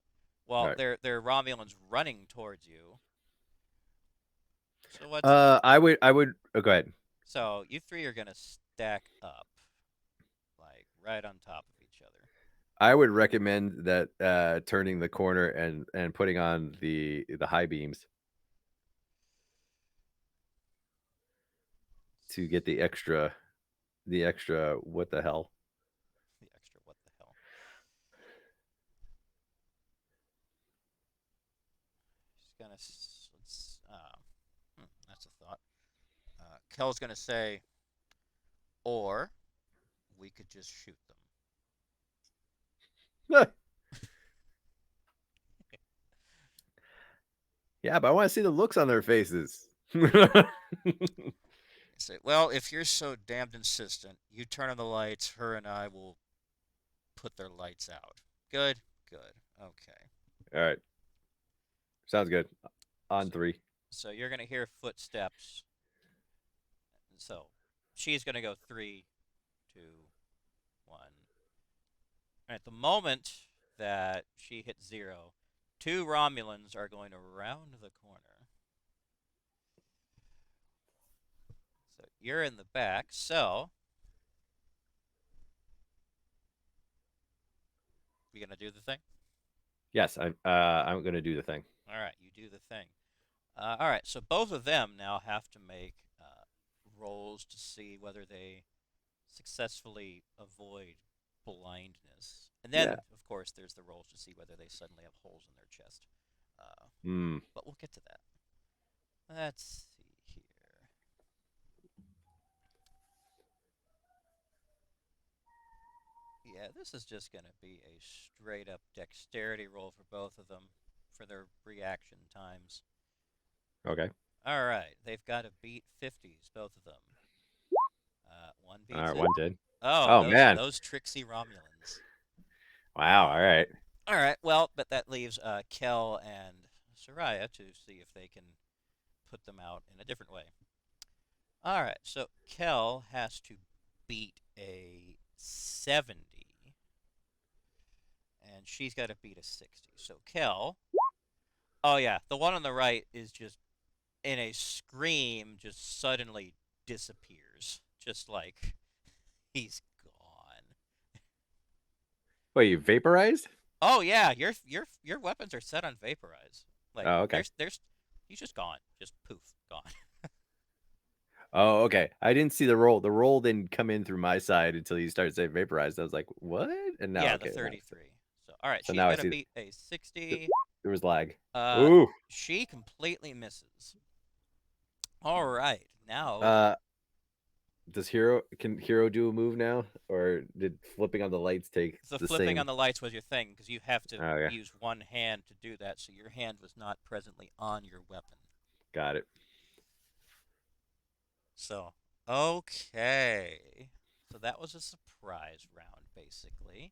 All Well, right. they're Romulans running towards you. So what's I would. Oh, go ahead. so you three are gonna stack up, like right on top of each other. I would recommend that turning the corner and putting on the high beams to get the extra what the hell. The extra what the hell? She's gonna let's that's a thought. Kel's gonna say, or we could just shoot them. Yeah, but I want to see the looks on their faces. Say, well, if you're so damned insistent, you turn on the lights. Her and I will put their lights out. Good, good. Okay. All right. Sounds good. On So, three. so you're gonna hear footsteps. So she's gonna go 3, 2, 1. And at the moment that she hits 0, 2 Romulans are going to round the corner. So you're in the back. So we gonna do the thing? Yes, I'm gonna do the thing. All right, you do the thing. All right, so both of them now have to make rolls to see whether they successfully avoid blindness. And Yeah. then, of course, there's the rolls to see whether they suddenly have holes in their chest. Uh, Hmm. but we'll get to that. Let's see here. Yeah, this is just going to be a straight up dexterity roll for both of them for their reaction times. Okay. All right, they've got to beat 50s, both of them. One All beats right. it. One did. Oh, Oh those man. those tricksy Romulans. Wow. All right. All right, well, but that leaves Kel and Soraya to see if they can put them out in a different way. All right, so Kel has to beat a 70, and she's got to beat a 60. So Kel, oh yeah, the one on the right is just in a scream, just suddenly disappears, just like he's gone. Wait, you vaporized? Oh yeah, your weapons are set on vaporize. Like Oh, okay. there's he's just gone, just poof, gone. Oh, okay. I didn't see the roll. The roll didn't come in through my side until you started saying vaporized. I was like, what? And now, Yeah, the okay. 33. So all right, So she's now I got to see beat a 60. there was lag. Uh, Ooh. she completely misses. All right, now Uh, can Hero do a move now, or did flipping on the lights take the the flipping same? on the lights was your thing because you have to Oh yeah, use one hand to do that. So your hand was not presently on your weapon. got it. So okay, so that was a surprise round, basically.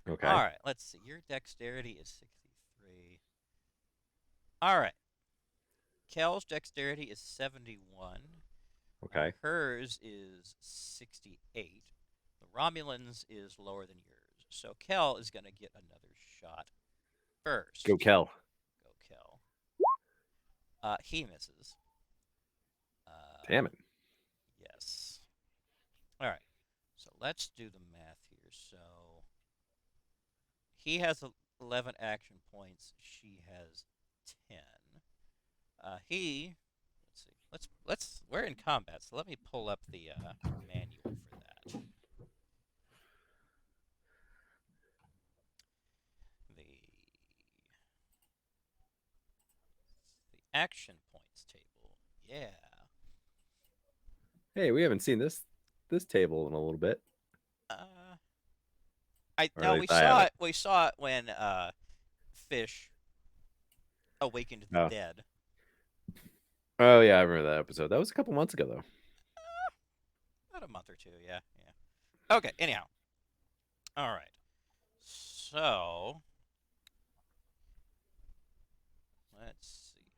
Okay. All right, let's see. Your dexterity is 63. All right. Kel's dexterity is 71. Okay. Hers is 68. The Romulans is lower than yours. So Kel is going to get another shot Go first. Kel. Go Kel. He misses. Damn it. Yes. All right. So let's do the math here. So he has 11 action points. She has 10. He let's see. We're in combat, so let me pull up the manual for that. The action points table. Yeah. Hey, we haven't seen this table in a little bit, Uh, I or at no, we least I saw haven't. it. We saw it when Fish awakened the Oh. dead. Oh yeah, I remember that episode. That was a couple months ago though. About a month or two. Yeah, yeah. Okay. Anyhow. All right. So let's see here.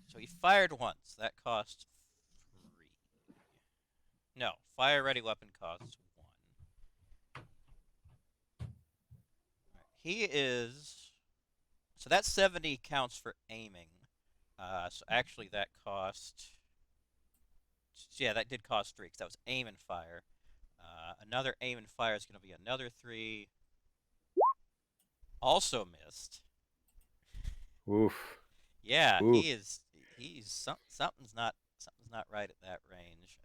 So he fired once. That cost 3. No, fire ready weapon costs 1. Right. He is. So that 70 counts for aiming. So actually, that cost. Yeah, that did cost 3 because that was aim and fire. Another aim and fire is going to be another 3. Also missed. Oof. Yeah, Oof. something's not right at that range.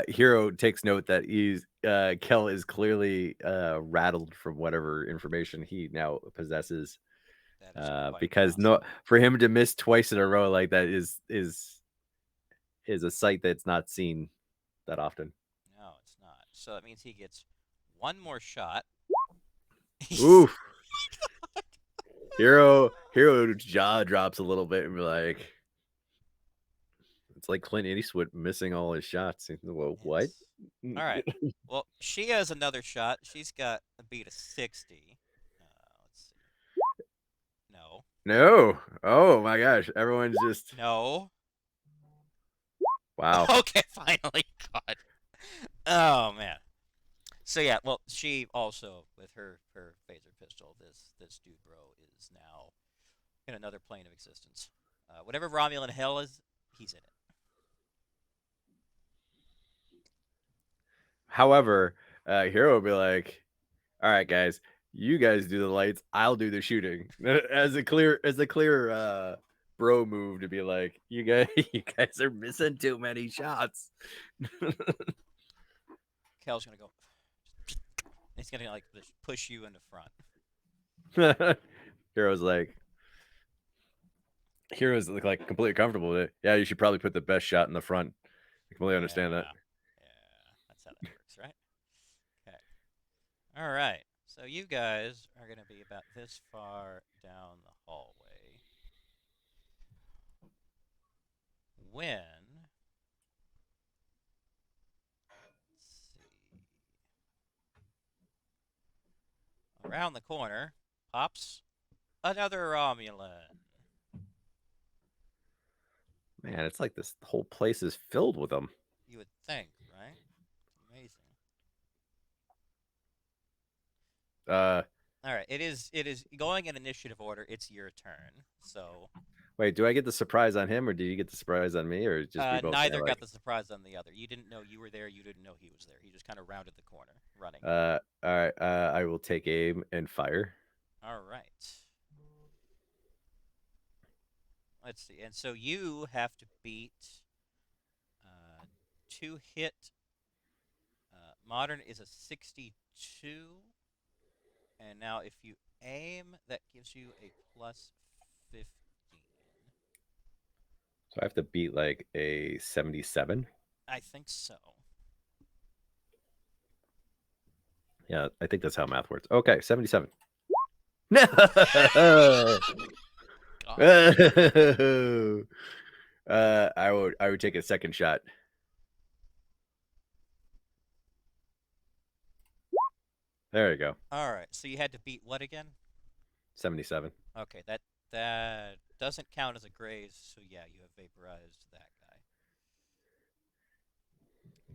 Hero takes note that Kel is clearly rattled from whatever information he now possesses. That is quite Because no, possible. for him to miss twice in a row like that is a sight that's not seen that often. No, it's not. So that means he gets one more shot. Oof. Hero jaw drops a little bit and be like, it's like Clint Eastwood missing all his shots. Well, what? Yes. All right. Well, she has another shot. She's got a beat of 60. Let's see. No. No. Oh my gosh. Everyone's just No. wow. Okay, finally. God. Oh man. So yeah, well, she also with her phaser pistol, this dude bro is now in another plane of existence. Whatever Romulan hell is, he's in it. However, Hero will be like, all right, guys, You guys do the lights. I'll do the shooting. As a clear bro move to be like, you guys are missing too many shots. Kel's gonna go. He's gonna like just push you in the front. Heroes look like completely comfortable with it. Yeah, you should probably put the best shot in the front. I completely understand that. Yeah, that's how that works, right? Okay. All right. So you guys are gonna be about this far down the hallway when. Let's see. Around the corner pops another Romulan. Man, it's like this whole place is filled with them. You would think, right? Amazing. All right. It is going in initiative order. It's your turn. So Wait, do I get the surprise on him, or did you get the surprise on me, or just we both neither kinda got the surprise on the other. You didn't know you were there. You didn't know he was there. He just kind of rounded the corner, running. all right. I will take aim and fire. All right. Let's see. And so you have to beat 2 hit. Modern is a 62. And now if you aim, that gives you a plus 15. So I have to beat like a 77. I think so. Yeah, I think that's how math works. Okay, 77. No. I would take a second shot. There you go. All right. So you had to beat what again? 77. Okay, that doesn't count as a graze. So yeah, you have vaporized that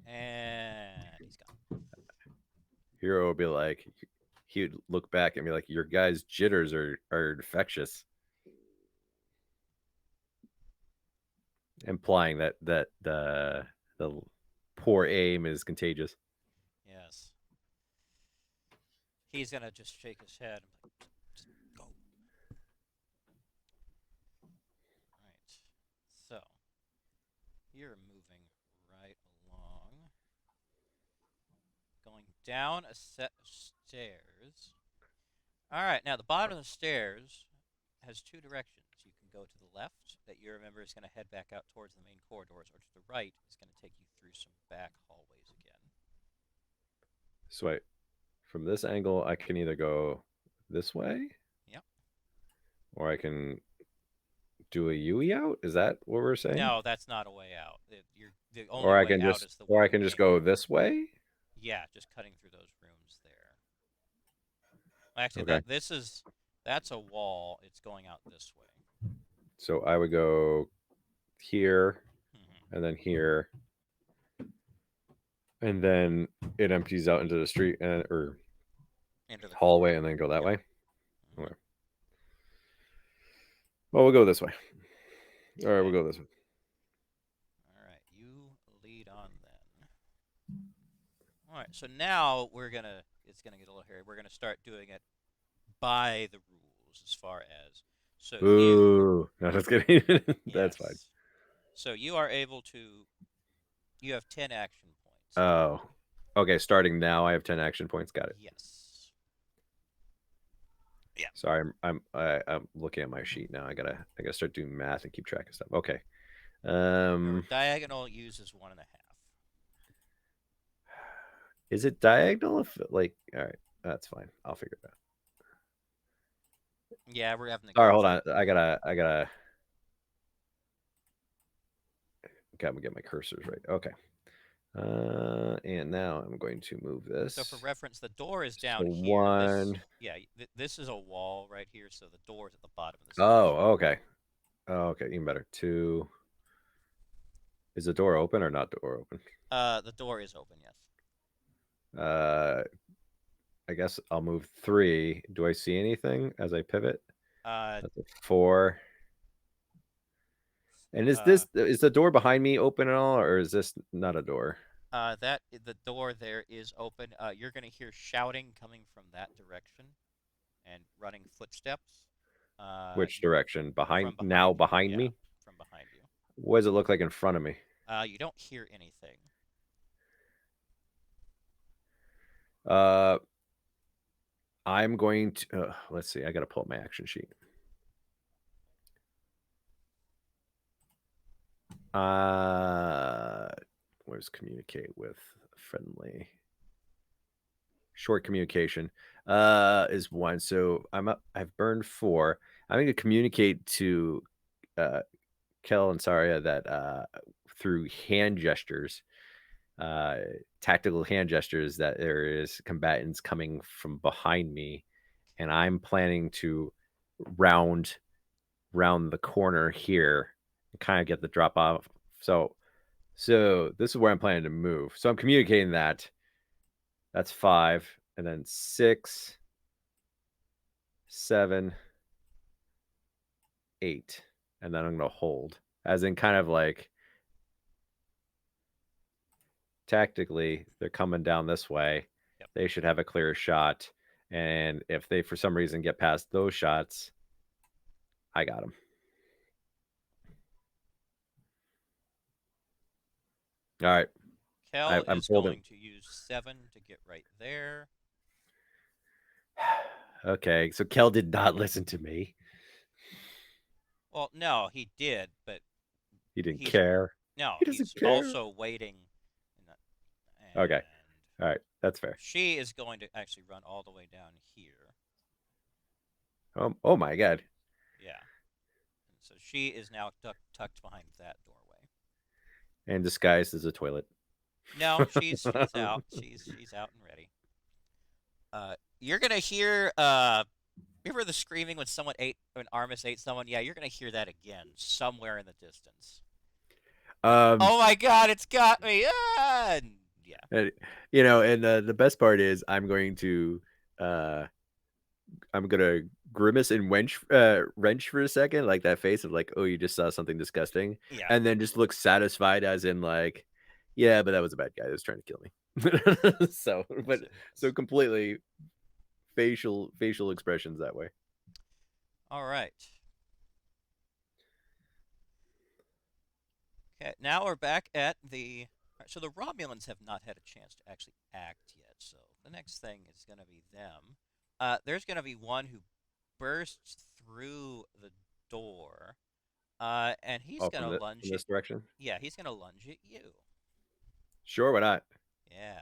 guy. And he's gone. Hero will be like, he would look back and be like, your guy's jitters are infectious. Implying that the poor aim is contagious. Yes. He's gonna just shake his head and be like, just go. Right. So you're moving right along. Going down a set of stairs. Alright, now the bottom of the stairs has 2 directions. You can go to the left, that you remember is going to head back out towards the main corridors, or to the right is going to take you through some back hallways again. So wait, from this angle, I can either go this way. Yep. Or I can do a Yui out. Is that what we're saying? No, that's not a way out. The only Or I way can out just, is the or way I can just go this way. Yeah, just cutting through those rooms there. Actually, Okay. that's a wall. It's going out this way. So I would go here, and then here, and then it empties out into the street or into the hallway, and then go that way. Okay. Well, we'll go this way. All right, we'll go this way. All right, you lead on then. All right, so now it's gonna get a little hairy. We're gonna start doing it by the rules as far as Ooh, no, just kidding. That's fine. So you are able to. You have 10 action points. Oh, okay. Starting now, I have 10 action points. Got it. Yes. Yeah. Sorry, I'm looking at my sheet now. I gotta start doing math and keep track of stuff. Okay. Diagonal uses 1.5. Is it diagonal? If all right, that's fine. I'll figure it out. Yeah, we're having. All right, hold on. I gotta get my cursors right. Okay. And now I'm going to move this. So for reference, the door is down here. One. This is a wall right here, so the door is at the bottom of the stairs. Oh, okay. Oh, okay, even better. 2. Is the door open or not door open? The door is open, yes. I guess I'll move 3. Do I see anything as I pivot? That's a 4. And is the door behind me open at all, or is this not a door? The door there is open. You're gonna hear shouting coming from that direction. and running footsteps. Which You direction? from behind you. Behind Yeah, me? from behind you. What does it look like in front of me? You don't hear anything. Uh, I'm going to. Let's see. I got to pull up my action sheet. Where's communicate with friendly? Short communication is one. So I'm up. I've burned 4. I'm going to communicate to uh, Kel and Saria that through hand gestures, uh, tactical hand gestures, that there is combatants coming from behind me, and I'm planning to round round the corner here and kind of get the drop off. So this is where I'm planning to move. So I'm communicating that. That's 5, and then 6, 7, 8, and then I'm gonna hold, as in kind of like tactically they're coming down this way. Yep. They should have a clear shot, and if they for some reason get past those shots, I got them. All right, Kel I'm is holding. going to use 7 to get right there. Okay, so Kel did not listen to me. Well, no, he did, but He didn't he's care. no, He doesn't he's care. also waiting. And Okay, all right, that's fair. she is going to actually run all the way down here. Oh my god. Yeah. And so she is now tucked behind that doorway. And disguised as a toilet. No, she's out. She's out and ready. You're gonna hear remember the screaming when Armis ate someone? Yeah, you're gonna hear that again somewhere in the distance. Oh my god, it's got me! Ah! And, yeah. And, and the best part is I'm gonna grimace and wrench for a second, like that face of like, oh, you just saw something disgusting, Yeah. and then just look satisfied, as in like, yeah, but that was a bad guy that was trying to kill me. So completely facial expressions that way. All right. Okay, now we're back at the. So the Romulans have not had a chance to actually act yet. So the next thing is going to be them. There's going to be one who bursts through the door, and he's going to lunge from this direction. Yeah, he's going to lunge at you. Sure, why not? Yeah.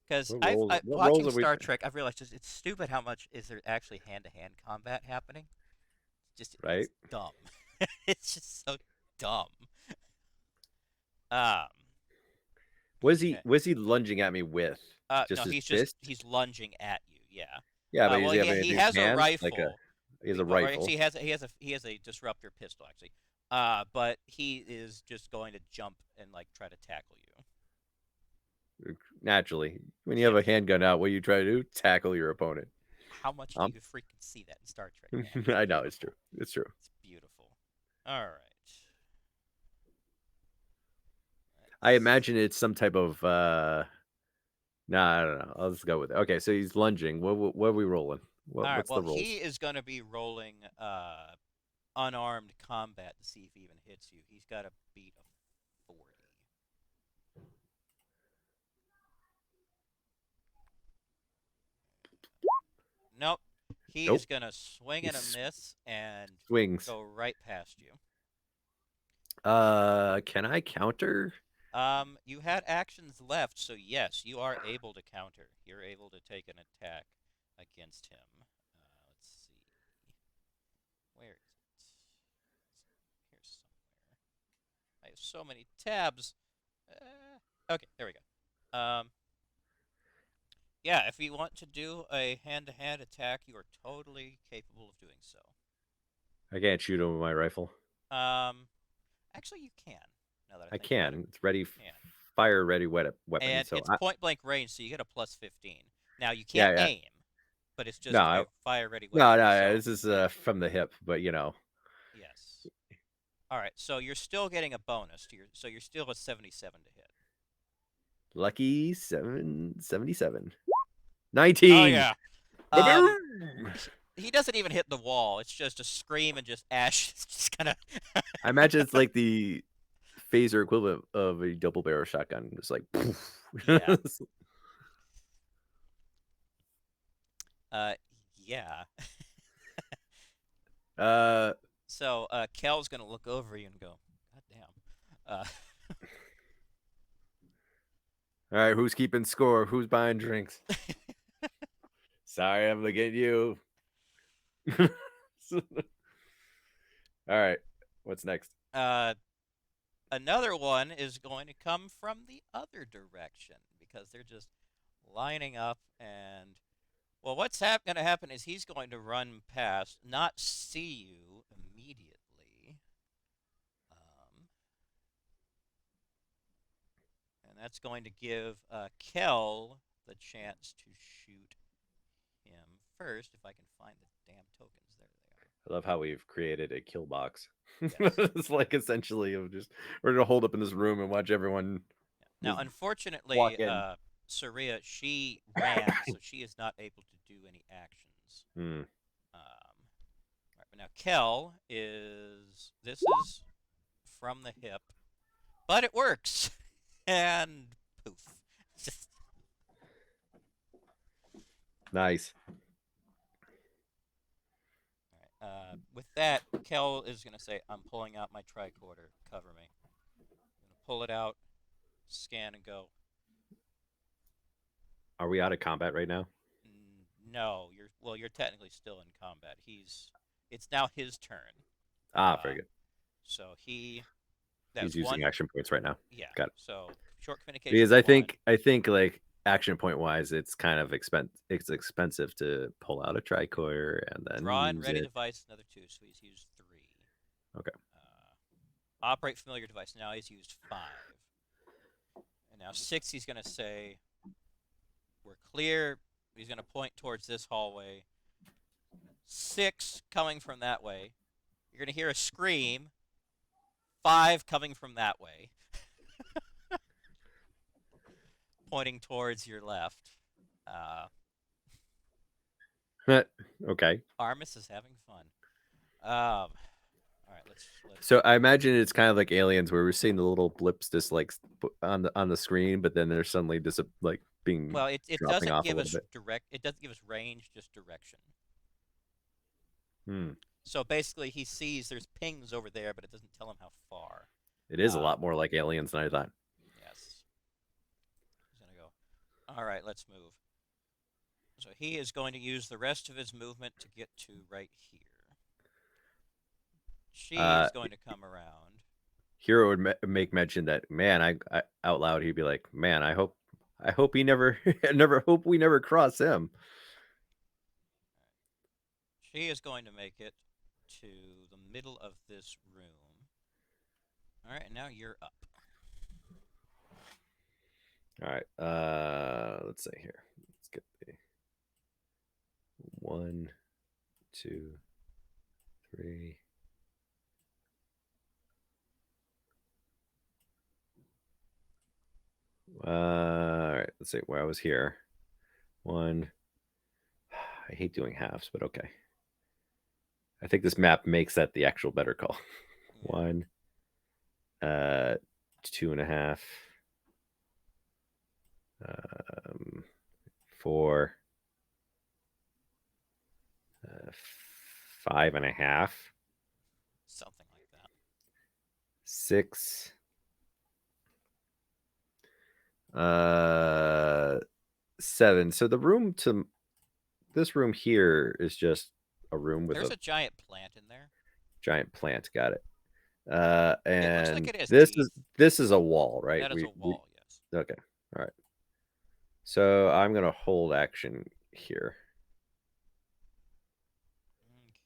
Because what watching roles are we? Star Trek, I've realized it's stupid how much is there actually hand-to-hand combat happening. Right? It's dumb. It's just so dumb. Um. Was he lunging at me with? No, his fist? he's lunging at you. Yeah. Yeah, but Well, he has a rifle. He has a rifle. Actually, he has a disruptor pistol actually. But he is just going to jump and like try to tackle you. Naturally, when you have a handgun out, what you try to do? Tackle your opponent. How much do you freaking see that in Star Trek? Man? I know, it's true. It's true. It's beautiful. All right. I imagine it's some type of I don't know. I'll just go with it. Okay, so he's lunging. What are we rolling? All right. What's Well, the roll? he is going to be rolling unarmed combat to see if he even hits you. He's got a beat of 40. Nope. He is going to swing and a miss and swings. go right past you. Can I counter? You had actions left, so yes, you are able to counter. You're able to take an attack against him. Let's see. Where is it? Here's somewhere. I have so many tabs. Okay, there we go. Yeah, if you want to do a hand-to-hand attack, you are totally capable of doing so. I can't shoot him with my rifle. Actually, you can. Now that I can. It. It's ready. Fire ready weapon. And so it's point blank range, so you get a plus 15. Now you can't aim, but it's just a fire ready weapon. No, this is from the hip, but Yes. All right, so you're still getting a bonus to so you're still at 77 to hit. Lucky 77. 19. Oh yeah. Um, he doesn't even hit the wall. It's just a scream and just ash. Just kind of. I imagine it's like the phaser equivalent of a double barrel shotgun. It's like, Yeah. Uh, yeah. So Kel's gonna look over you and go, "God damn." All right, who's keeping score? Who's buying drinks? Sorry, I'm looking at you. All right, what's next? Another one is going to come from the other direction because they're just lining up and well, what's going to happen is he's going to run past, not see you immediately, and that's going to give Kel the chance to shoot him first. If I can find the damn tokens, there they are. I love how we've created a kill box. Yes. It's like essentially of just we're gonna hold up in this room and watch everyone. Now, just unfortunately, walk in. Saria, she ran, so she is not able to do any actions. Hmm. Right, but now Kel is. This is from the hip, but it works, and poof. Just Nice. all right. With that, Kel is gonna say, "I'm pulling out my tricorder. Cover me." I'm gonna pull it out, scan, and go. Are we out of combat right now? No, you're technically still in combat. It's now his turn. Very good. So He's that's using one. action points right now. Yeah. Got it. So short communication. Because I think like action point wise, it's kind of it's expensive to pull out a tricorder and then Draw and use ready it. device, another 2, so he's used 3. Okay. Operate familiar device. Now he's used 5. And now 6, he's going to say, we're clear. He's going to point towards this hallway. 6 coming from that way. You're going to hear a scream. 5 coming from that way. Pointing towards your left. Okay. Armis is having fun. All right, let's. So I imagine it's kind of like Aliens, where we're seeing the little blips just like on the screen, but then they're suddenly just like being Well, it dropping doesn't off a give little us bit. It doesn't give us range, just direction. Hmm. So basically, he sees there's pings over there, but it doesn't tell him how far. It is a lot more like Aliens than I thought. Yes. He's gonna go. All right, let's move. So he is going to use the rest of his movement to get to right here. She is going to come around. Hero would make mention that, man, I out loud he'd be like, man, I hope he never hope we never cross him. She is going to make it to the middle of this room. All right, now you're up. All right, let's see here. Let's get the 1, 2, 3. All right, let's see where I was here. 1. I hate doing halves, but okay. I think this map makes that the actual better call. Yeah. 1, 2.5, 4, 5.5, Something like that. 6, 7. So the room to this room here is just a room with There's a giant plant in there. giant plant. Got it. And It looks like it has this is a wall, right? That is a wall, yes. Okay. All right. So I'm gonna hold action here.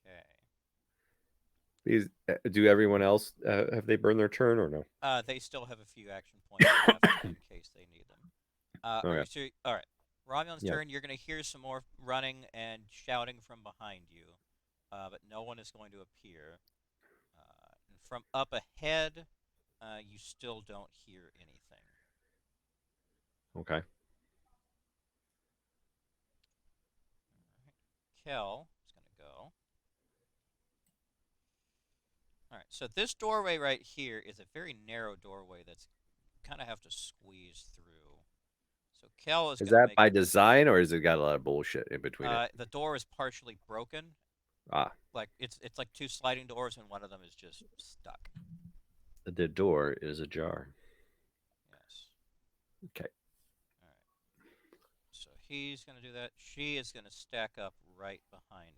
Okay. These do everyone else have they burned their turn or no? They still have a few action points left in case they need them. Okay. All right. Romulan's Yeah. turn. You're going to hear some more running and shouting from behind you, but no one is going to appear. And from up ahead, you still don't hear anything. Okay. Kell is going to go. All right, so this doorway right here is a very narrow doorway that's kind of have to squeeze through. So Kell is Is going to that make by design, or has it got a lot of bullshit in between it? the door is partially broken. Ah, Like it's like two sliding doors, and one of them is just stuck. the door is ajar. Yes. Okay. All right. So he's going to do that. She is going to stack up right behind him.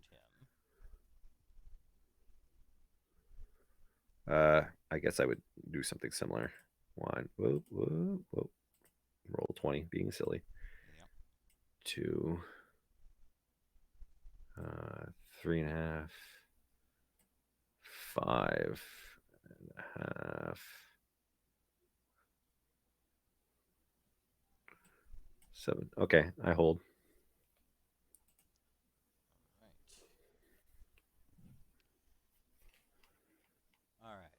I guess I would do something similar. One, whoa, whoa, whoa. Roll 20, being silly. Yep. 2, 3.5, 5.5, 7. Okay, I hold. All right.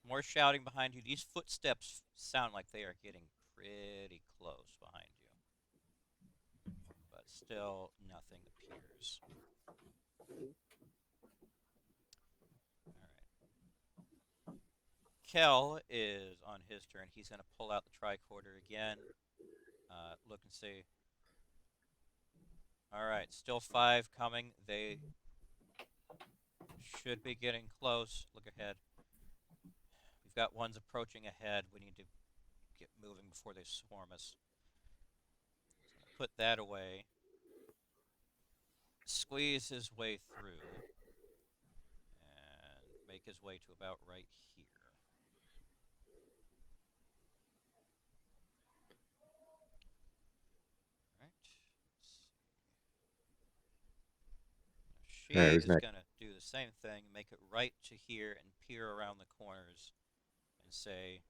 More shouting behind you. These footsteps sound like they are getting pretty close behind you. But still, nothing appears. All right. Kell is on his turn. He's going to pull out the tricorder again. Look and see. All right. Still 5 coming. They should be getting close. Look ahead. We've got ones approaching ahead. We need to get moving before they swarm us. Put that away. Squeeze his way through. And make his way to about right here. Alright. She is going to do the same thing. Make it right to here and peer around the corners. And say,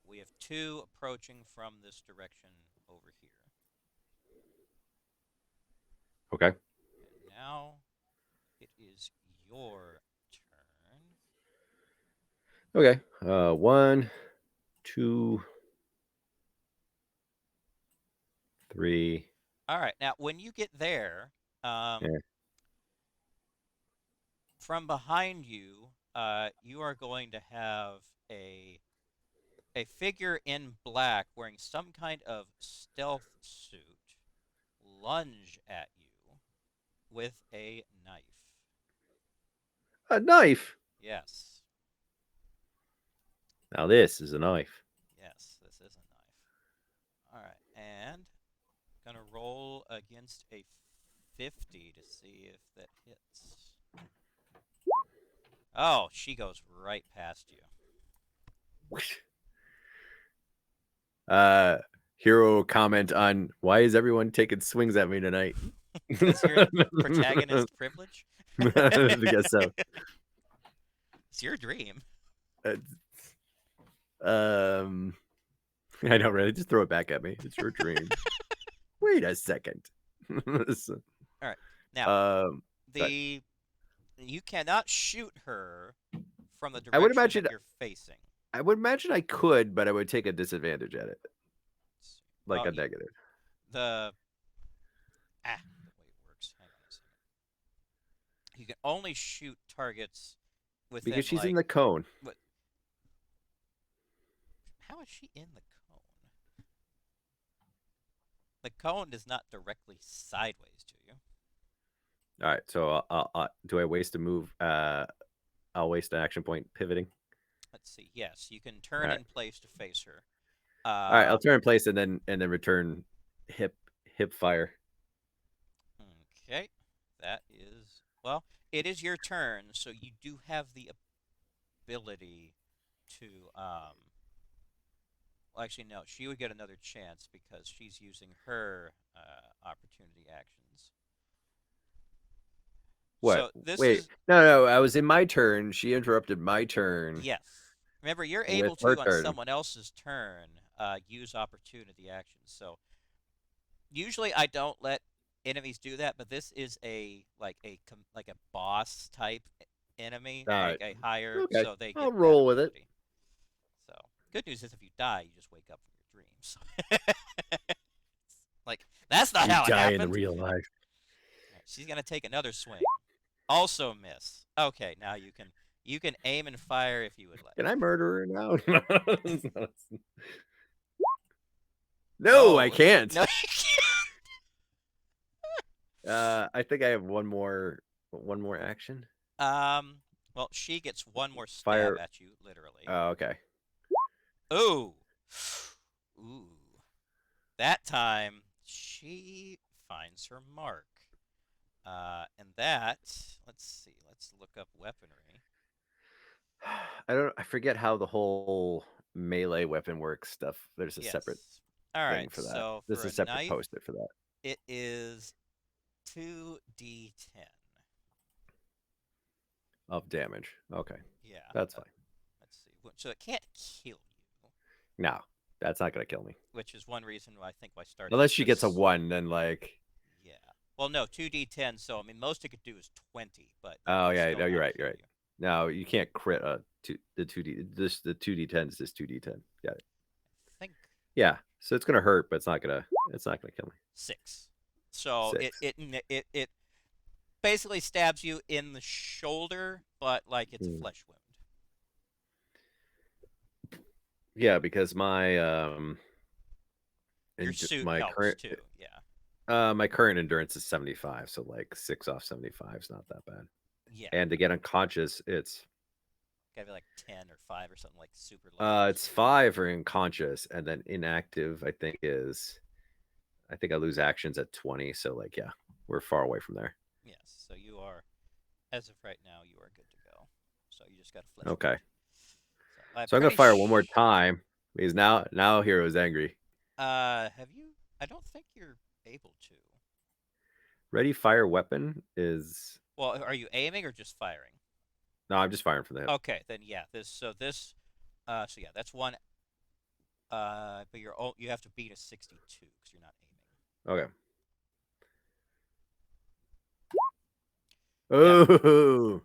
we have 2 approaching from this direction over here. Okay. And now it is your turn. Okay. 1, 2, 3. All right. Now, when you get there, from behind you, you are going to have a figure in black wearing some kind of stealth suit lunge at you with a knife. A knife. Yes. Now this is a knife. Yes, this is a knife. All right, and gonna roll against a 50 to see if that hits. Oh, she goes right past you. Hero comment on why is everyone taking swings at me tonight? Because you're protagonist privilege? I guess so. It's your dream. I don't really just throw it back at me. It's your dream. Wait a second. All right. Now, you cannot shoot her from the direction that you're facing. I would imagine I could, but I would take a disadvantage at it. Like a negative. The way it works. Hang on a second. You can only shoot targets within, because she's in the cone. How is she in the cone? The cone is not directly sideways to you. All right, so do I waste a move? I'll waste an action point pivoting. Let's see. Yes, you can turn in place to face her. All right, I'll turn in place and then return hip fire. Okay, that is it is your turn, so you do have the ability to well, actually, no. She would get another chance because she's using her opportunity actions. What? So this Wait, is... No. I was in my turn. She interrupted my turn. Yes. Remember, you're able to, on someone else's turn, use opportunity actions. So usually I don't let enemies do that, but this is a boss type enemy, like a higher, okay. so they get I'll roll with it. So good news is if you die, you just wake up from your dreams. Like, that's not how it happened. In real life. Right. She's gonna take another swing. Also miss. Okay, now you can aim and fire if you would like. Can I murder her now? No, I No, can't. no, you I think I have one more action. can't. Well, she gets one more stab Fire. at you, literally. Oh, okay. Ooh, ooh. That time she finds her mark. And that, let's see, let's look up weaponry. I forget how the whole melee weapon works stuff. There's a separate Yes. All right. thing for that. So There's for a a separate knife, post-it for that. it is 2d10. Of damage. Okay. Yeah. That's fine. Let's see. So it can't kill you, No, that's not gonna kill me. which is one reason why I think why Star Trek Unless she gets a puts- 1, then like Yeah. Well, no, 2d10. So I mean, most it could do is 20, but oh it yeah, still no, you're not right, you're kill right. No, you can't crit the 2D this the 2d10 is just 2d10. Got it. I think Yeah. So it's gonna hurt, but it's not gonna kill me. 6. So 6. it basically stabs you in the shoulder, but like it's a flesh wound. Yeah, because my Your suit my helps current too. Yeah. my current endurance is 75, so like 6 off 75 is not that bad. Yeah. And to get unconscious, it's Gotta be like 10 or 5 or something like super low. it's 5 for unconscious, and then inactive I think I lose actions at 20, so like yeah, we're far away from there. Yes. So you are, as of right now, you are good to go. So you just got a flesh Okay. wound. So I'm gonna fire one more time because now Hero's angry. Have you? I don't think you're able to. Ready fire weapon is Well, are you aiming or just firing? no, I'm just firing from the hip. Okay, then yeah. So yeah, that's one. But you have to beat a 62 because you're not aiming. Okay. Oh.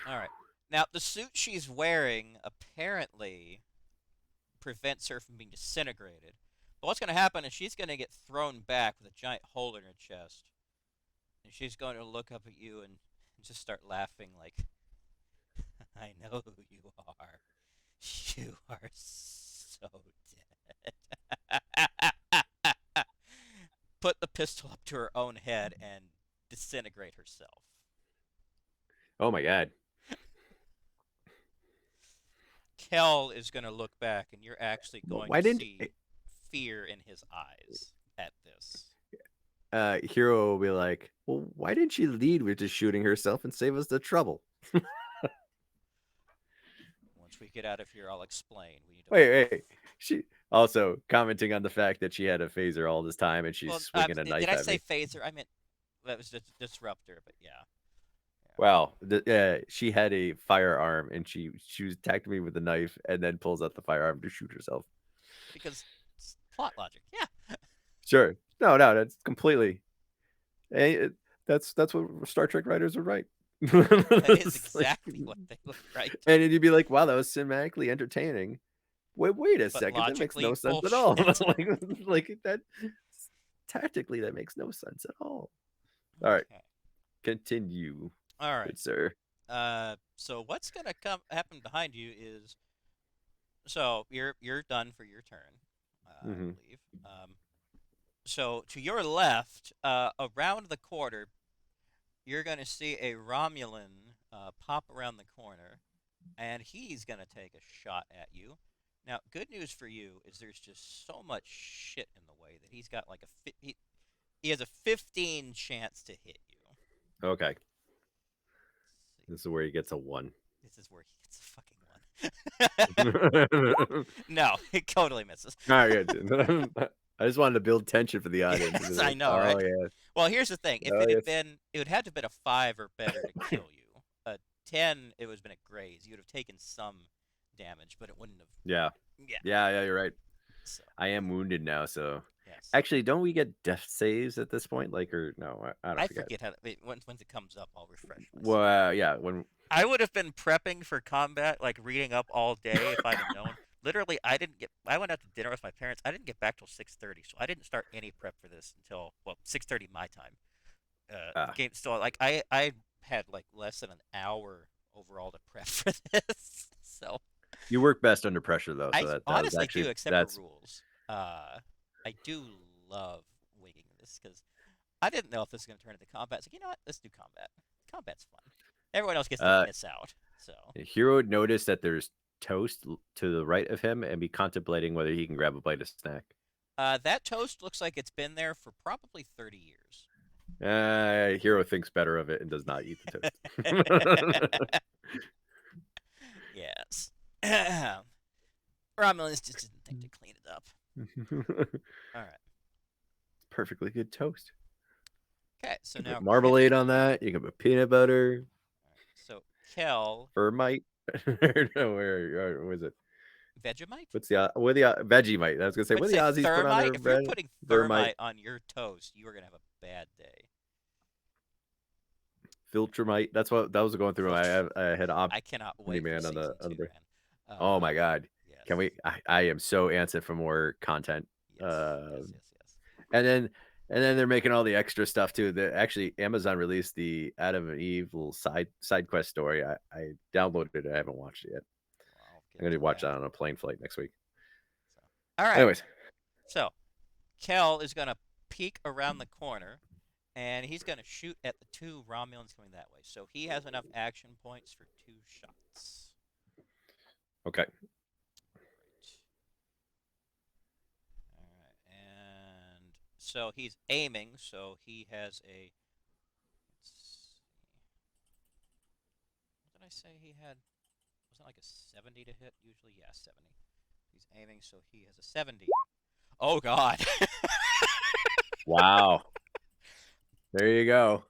All right. Now the suit she's wearing apparently prevents her from being disintegrated. But what's going to happen is she's going to get thrown back with a giant hole in her chest, and she's going to look up at you and just start laughing like, "I know who you are. You are so dead." Put the pistol up to her own head and disintegrate herself. Oh my god. Kell is going to look back, and you're actually going Why to didn't see fear in his eyes at this. Hero will be like, well, why didn't she lead with just shooting herself and save us the trouble? Once we get out of here, I'll explain. We need to Wait. She also commenting on the fact that she had a phaser all this time and she's swinging a knife did I at say me. phaser? I meant that was just disruptor, but yeah. Well, she had a firearm and she was attacking me with a knife and then pulls out the firearm to shoot herself. Because it's plot logic. Yeah. Sure. No, that's completely. That's what Star Trek writers would write. That is exactly what they would write. And you'd be like, wow, that was cinematically entertaining. Wait a But second, that makes no logically sense at all. bullshit. like that tactically, that makes no sense at all. All right, Okay. continue. All right. Good sir. So what's gonna happen behind you is, so you're done for your turn, I believe. So to your left, around the corner, you're gonna see a Romulan pop around the corner, and he's gonna take a shot at you. Now, good news for you is there's just so much shit in the way that he's got like he has a 15 chance to hit you. Okay. This is where he gets a 1. This is where he gets a fucking 1. No, it totally misses. All right, good. I just wanted to build tension for the audience. Yes, I know, right? Yeah. Well, here's the thing. If it had been, it would have to have been a 5 or better to kill you. A 10, it would have been a graze. You would have taken some damage, but it wouldn't have. Yeah. Yeah, you're right. So, I am wounded now, so. yes. Actually, don't we get death saves at this point? Like, or no, I don't forget how. Once it comes up, I'll refresh myself. Well, yeah, when I would have been prepping for combat, like reading up all day if I'd have known. Literally, I went out to dinner with my parents. I didn't get back till 6:30, so I didn't start any prep for this until 6:30 my time. Ah, game still like I had like less than an hour overall to prep for this, so you work best under pressure though, I so that was honestly actually do, except for that's rules. I do love winging this because I didn't know if this was going to turn into combat. So you know what? Let's do combat. Combat's fun. Everyone else gets to uh miss out. So Hero noticed that there's toast to the right of him and be contemplating whether he can grab a bite of snack. that toast looks like it's been there for probably 30 years. Hero thinks better of it and does not eat the toast. Yes. Romulans just didn't think to clean it up. All right. Perfectly good toast. Okay, so You can now put marmalade on that. You can put peanut butter. so Kel, Vermite. No, where was it? Vegemite? What's the Vegemite? I was gonna say Would what you do the say Aussies put on thermite? their If you're bread? putting Vermite, thermite on your toast, you are gonna have a bad day. Filtremite. That's what that was going through. Filter. I had I cannot Omni wait for Man on season the two, break. man. Oh my god. Yes, Can we? I am so antsy for more content. yes, yes, yes, yes. And then they're making all the extra stuff too. Actually Amazon released the Adam and Eve little side quest story. I downloaded it. I haven't watched it yet. Well, I'll I'm get gonna to watch that. that on a plane flight next week. So, all right. Anyways, So Kel is gonna peek around the corner, and he's gonna shoot at the two Romulans coming that way. So he has enough action points for 2 shots. okay. All right, and so he's aiming. So he has a. Let's see. What did I say he had? Wasn't it like a 70 to hit usually? Yeah, 70. He's aiming, so he has a 70. Oh God. Wow. There you go.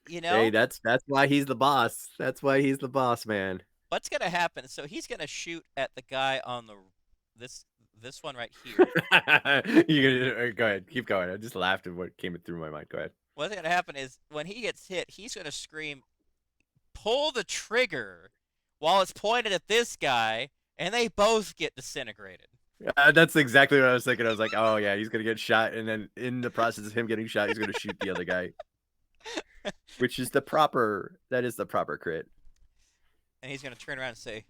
You Hey, know that's why he's the boss. That's why he's the boss, man. what's gonna happen? So he's gonna shoot at the guy on the this this one right here. You gonna go ahead, keep going. I just laughed at what came through my mind. Go ahead. What's gonna happen is when he gets hit, he's gonna scream, "Pull the trigger!" while it's pointed at this guy, and they both get disintegrated. That's exactly what I was thinking. I was like, oh yeah, he's gonna get shot, and then in the process of him getting shot, he's gonna shoot the other guy, which is the proper. That is the proper crit. And he's gonna turn around and say,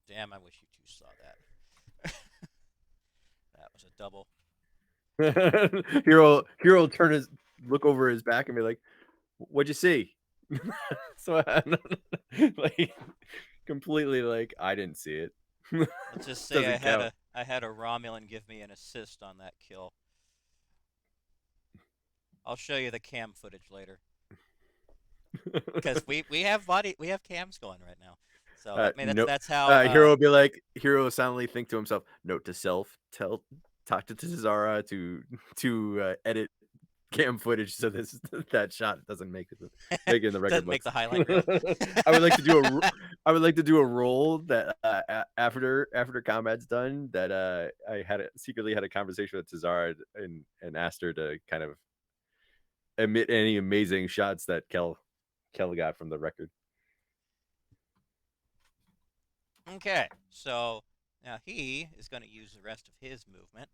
"Damn, I wish you two saw that." That was a double. Hero turn his look over his back and be like, "What'd you see?" So like completely like I didn't see it. Let's just say Doesn't count. I had a Romulan give me an assist on that kill. I'll show you the cam footage later because we have cams going right now. So I mean No, that's how Hero will be like, Hero will silently think to himself, note to self, talk to Cesara to edit cam footage so that shot doesn't make it in the record doesn't make books. the highlight reel. I would like to do a roll that after combat's done that I secretly had a conversation with Cesara and asked her to kind of emit any amazing shots that Kel got from the record. Okay, so now he is going to use the rest of his movement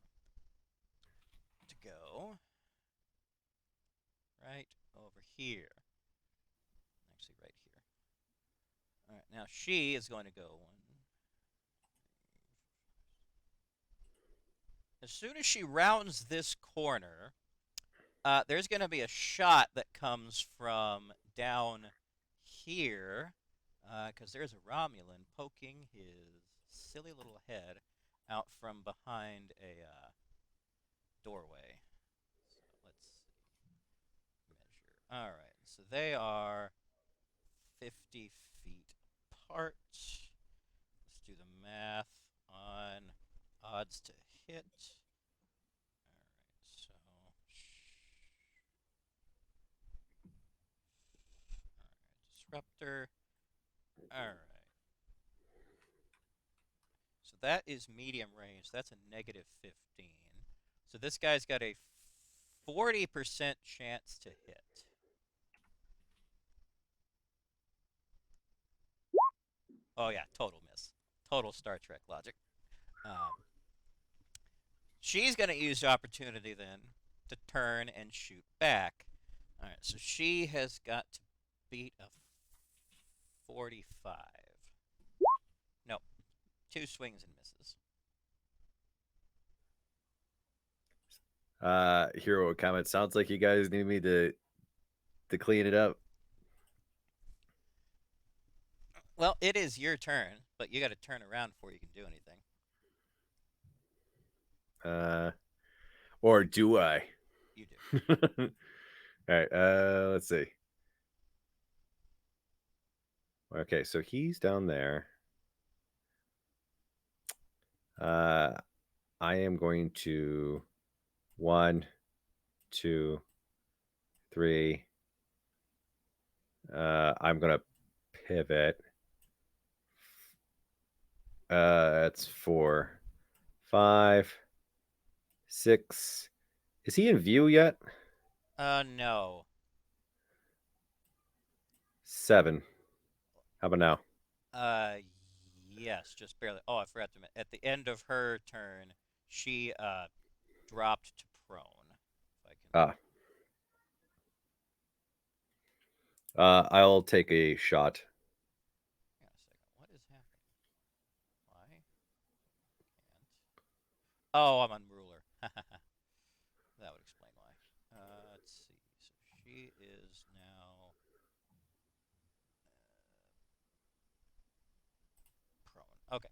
to go right over here. Actually, right here. All right, now she is going to go one. As soon as she rounds this corner, there's going to be a shot that comes from down here, because there's a Romulan poking his silly little head out from behind a doorway. So let's measure. All right, so they are 50 feet apart. Let's do the math on odds to hit. All right, so disruptor. All right. So that is medium range. That's a negative 15. So this guy's got a 40% chance to hit. Oh, yeah, total miss. Total Star Trek logic. She's going to use the opportunity then to turn and shoot back. All right, so she has got to beat a 45. No, two swings and misses. Hero comment. Sounds like you guys need me to clean it up. Well, it is your turn, but you got to turn around before you can do anything. Or do I? You do. All right. Let's see. Okay, so he's down there. I am going to 1, 2, 3. I'm gonna pivot. That's 4, 5, 6. Is he in view yet? No. 7. How about now? Yes, just barely. Oh, I forgot to mention. At the end of her turn, she dropped to prone. If I can. I'll take a shot. Hang on a second. What is happening? Why? Can't. Oh, I'm on ruler. That would explain why. Let's see. So she is now prone. Okay.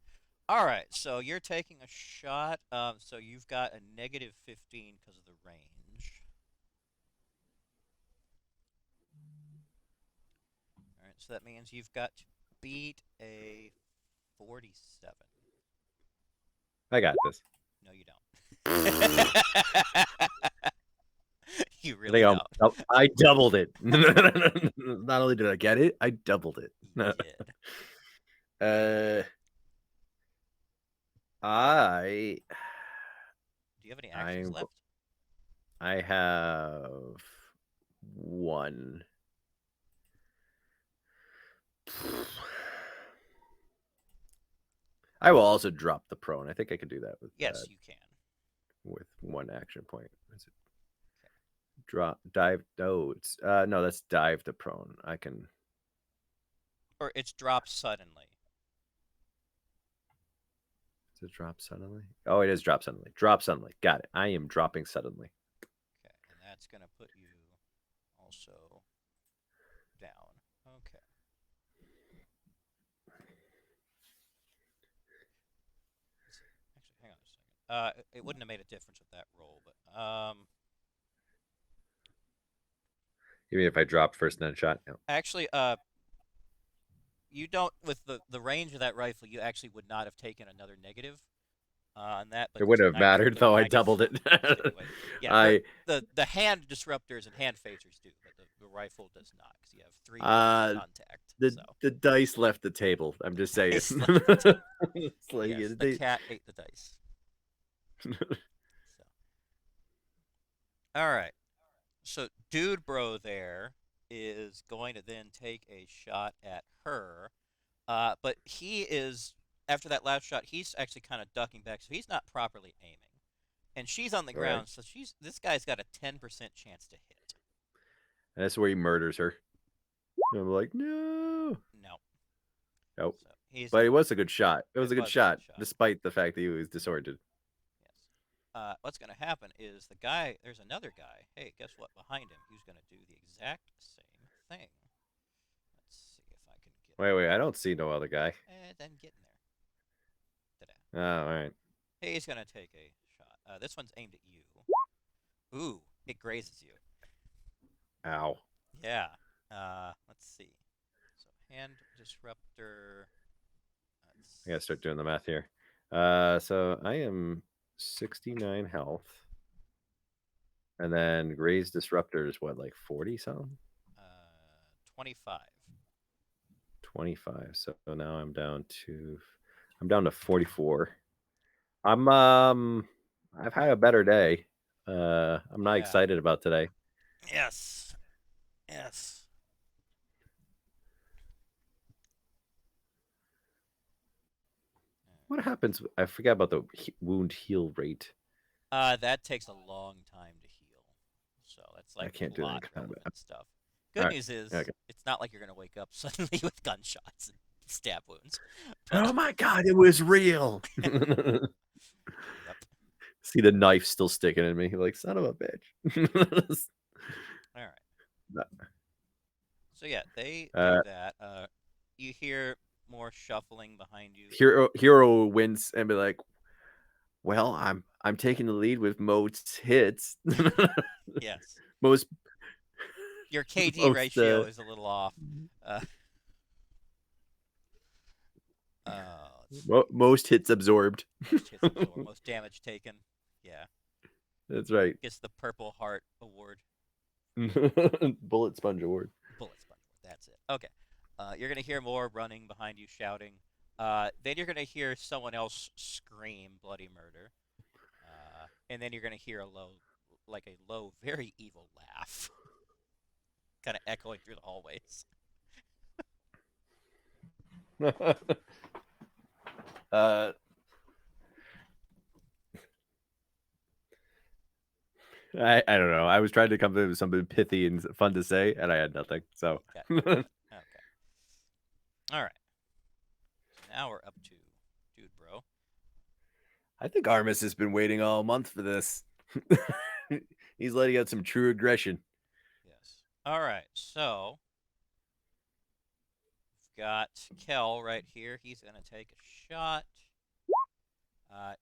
All right. So you're taking a shot. So you've got a negative 15 because of the range. All right. So that means you've got to beat a 47. I got this. No, you don't. You I really think don't. I doubled it. Not only did I get it, I doubled it. You did. Uh, I Do you have any actions left? I have 1. I will also drop the prone. I think I could do that with Yes, you can. with 1 action point. Is it Okay. drop dive? No, it's no, that's dive to prone. I can. Or it's dropped suddenly. Is it drop suddenly? Oh, it is drop suddenly. Drop suddenly. Got it. I am dropping suddenly. Okay, and that's going to put you also down. Okay. Actually, hang on a second. It wouldn't have made a difference with that roll, but Even if I dropped first and then shot. No. actually, you don't with the range of that rifle. You actually would not have taken another negative on that, but It wouldn't have mattered, though I 90 doubled it. anyway. Yeah, the hand disruptors and hand phasers do, but the rifle does not because you have 3 contact. The dice left the table. I'm just saying. Dice left the table. It's like, Yes, the cat ate the dice. So. All right. So Dude Bro there is going to then take a shot at her. But he is, after that last shot, he's actually kind of ducking back, so he's not properly aiming. And she's on the All right. ground, so this guy's got a 10% chance to hit. And that's where he murders her. And I'm like, no. No. Nope. So he's But it was a good shot. It was a good a good shot, shot. despite the fact that he was disoriented. Yes. What's going to happen is there's another guy. Hey, guess what? Behind him, who's going to do the exact same thing. Let's see if I can get. Wait. I don't see no other guy. Then get in there. Oh, all right. He's going to take a shot. This one's aimed at you. Ooh, it grazes you. Ow. Yeah. Let's see. So hand disruptor. I gotta start doing the math here. So I am 69 health. And then Gray's disruptor is what, like 40 something? 25. 25. So now I'm down to 44. I've had a better day. I'm not excited about today. Yes. What happens? I forgot about the wound heal rate. That takes a long time to heal. So that's I like can't do that in plot combat. relevant stuff. All Good right. news is Okay. it's not like you're gonna wake up suddenly with gunshots and stab wounds. But Oh my god, it was real. yep. See the knife still sticking in me. Like, son of a bitch. All right. So yeah, they do uh, that. You hear more shuffling behind you. hero wins and be like, well, I'm taking the lead with most hits. Yes. most Your KD most ratio is a little off. Uh, let's see. most hits absorbed. Most hits absorbed, most damage taken. Yeah. That's right. Gets the Purple Heart Award. Bullet sponge award. Bullet Sponge Award. That's it. Okay. You're going to hear more running behind you, shouting. Then you're going to hear someone else scream bloody murder. And then you're going to hear a low, very evil laugh, kind of echoing through the hallways. uh, I don't know. I was trying to come up with something pithy and fun to say, and I had nothing. So Okay. All right. So now we're up to Dude Bro. I think Armis has been waiting all month for this. He's letting out some true aggression. Yes. All right. So we've got Kell right here. He's going to take a shot.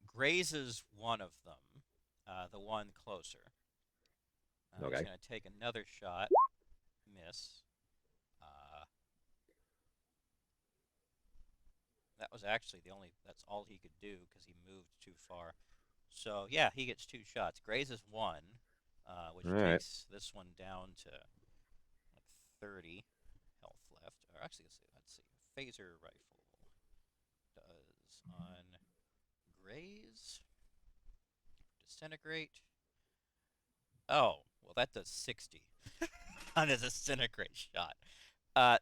Grazes one of them, the one closer. Okay. He's going to take another shot. Miss. That was actually that's all he could do because he moved too far. So, yeah, he gets 2 shots. Grazes one, which All right. takes this one down to like 30 health left. Or actually, let's see. Phaser rifle does on Graze. Disintegrate. Oh, well, that does 60 on a disintegrate shot.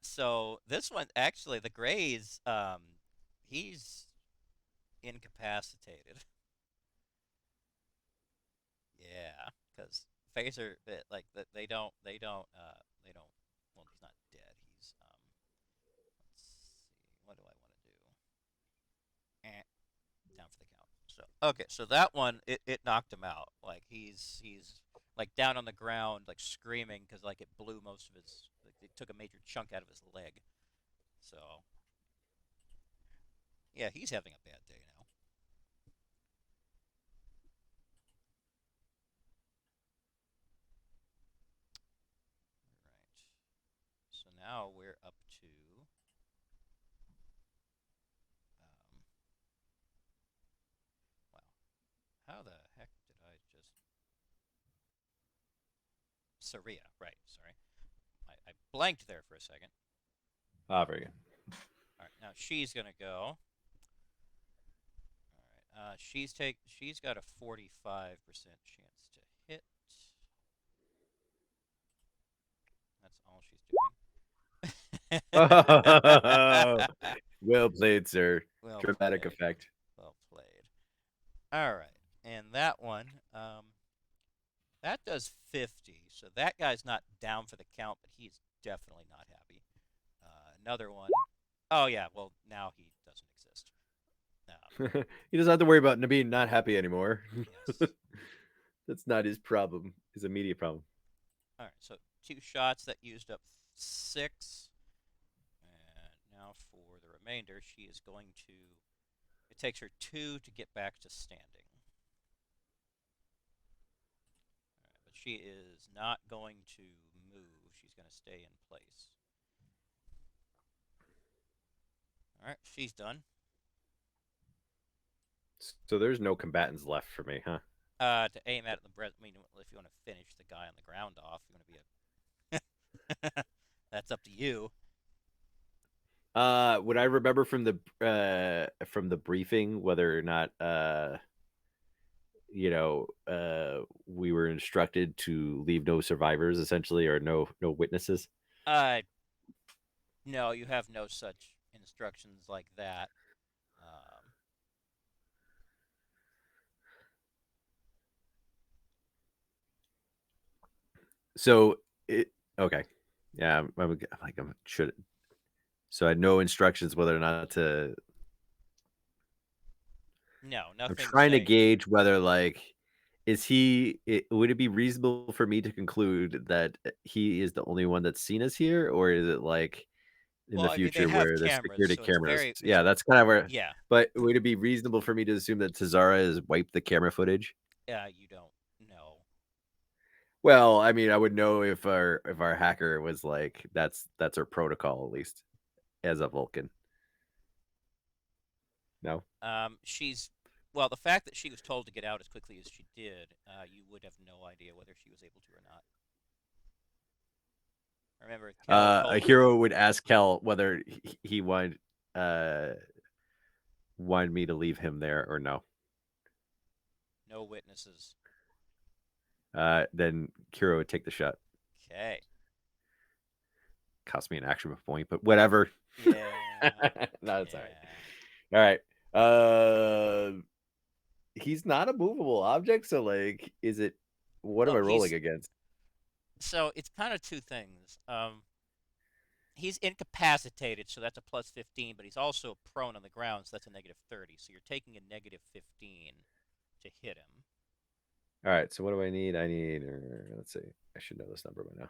So this one, actually, the Graze, he's incapacitated. Yeah, because phaser, they don't. Well, he's not dead. Let's see, what do I want to do? Down for the count. So okay, so that one, it knocked him out. Like he's like down on the ground, like screaming because like it blew most of his, like it took a major chunk out of his leg. So yeah, he's having a bad day now. All right. So now we're up to. Wow. How the heck did I just. Saria, right, sorry. I blanked there for a second. Ah, very good. All right, now she's going to go. All right, she's got a 45% chance to hit. That's all she's doing. Well played, sir. Well Dramatic played. effect. Well played. All right, and that one, that does 50. So that guy's not down for the count, but he's definitely not happy. Another one. Oh yeah, well now he doesn't exist. He doesn't have to worry about being not happy anymore. Yes. That's not his problem. His immediate problem. All right, so 2 shots that used up 6. And now for the remainder, she is going to. It takes her 2 to get back to standing. All right, but she is not going to move. She's going to stay in place. All right, she's done. So there's no combatants left for me, huh? To aim at the breast. I mean, if you want to finish the guy on the ground off, you want to be a. That's up to you. Would I remember from the briefing whether or not we were instructed to leave no survivors essentially, or no witnesses? No, you have no such instructions like that. So it okay. Yeah, I'm like I'm should. So I had no instructions whether or not to. No, I'm nothing trying to saying. gauge whether like would it be reasonable for me to conclude that he is the only one that's seen us here, or is it like in Well, the I mean, they future have where the cameras, security so it's cameras? very, it's Yeah, that's kind of where. yeah, But would it be reasonable for me to assume that Tazara has wiped the camera footage? you don't know. Well, I mean, I would know if our hacker was like that's her protocol at least as a Vulcan. No. She's well, the fact that she was told to get out as quickly as she did, you would have no idea whether she was able to or not. Remember, Kel A told hero would ask Kel whether he uh wanted me to leave him there or no. no witnesses. Then Kiro would take the shot. Okay. Cost me an action point, but whatever. Yeah. No, it's all Yeah. right. All right. He's not a movable object, so like, is it? What am Well, I rolling against? so it's kind of two things. He's incapacitated, so that's a plus 15, but he's also prone on the ground, so that's a negative 30. So you're taking a negative 15 to hit him. All right. So what do I need? I need. Let's see. I should know this number by now.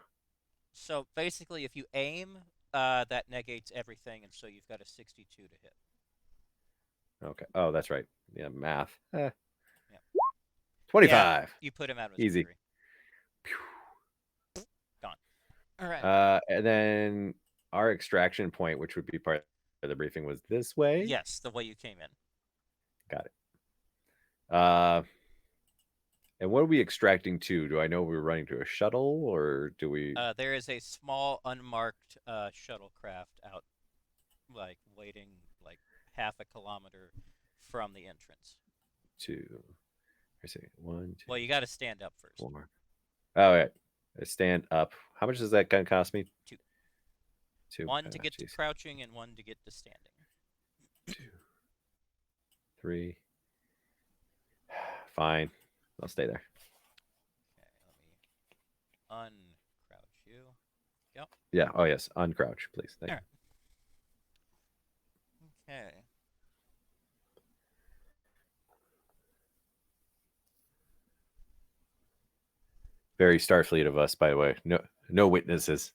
So basically, if you aim, that negates everything, and so you've got a 62 to hit. Okay. Oh, that's right. Yeah, math. Yeah. 25. You put him out of his Easy. misery. Gone. All right. And then our extraction point, which would be part of the briefing, was this way. Yes, the way you came in. Got it. And what are we extracting to? Do I know we're running to a shuttle, or do we? There is a small unmarked shuttlecraft out, like waiting like half a kilometer from the entrance. Two. I see. One, two, Well, you got to stand up first. 4. Oh, yeah. I stand up. How much does that gun cost me? 2. 2. One to get to Geez. crouching and one to get to standing. 2, 3. Fine. I'll stay there. Okay, let me uncrouch you. Yep. Yeah. Oh, yes. Uncrouch, please. Thank you. Okay. Very Starfleet of us, by the way. No witnesses.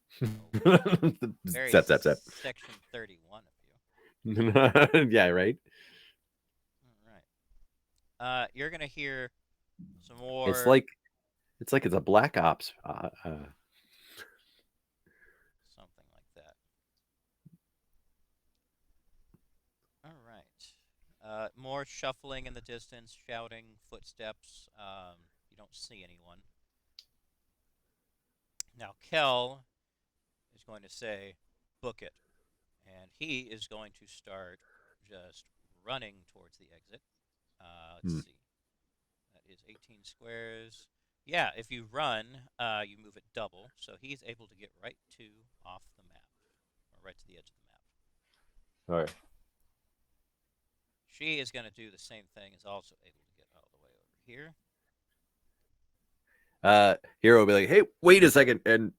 Very Zap. Section 31 of you. Yeah, right. All right. You're gonna hear some more. It's like it's a Black Ops. Something like that. All right. More shuffling in the distance, shouting, footsteps. You don't see anyone. Now, Kell is going to say, book it. And he is going to start just running towards the exit. Let's see. That is 18 squares. Yeah, if you run, you move it double. So he's able to get right to off the map, or right to the edge of the map. All right. She is going to do the same thing, is also able to get all the way over here. Hero will be like, "Hey, wait a second," and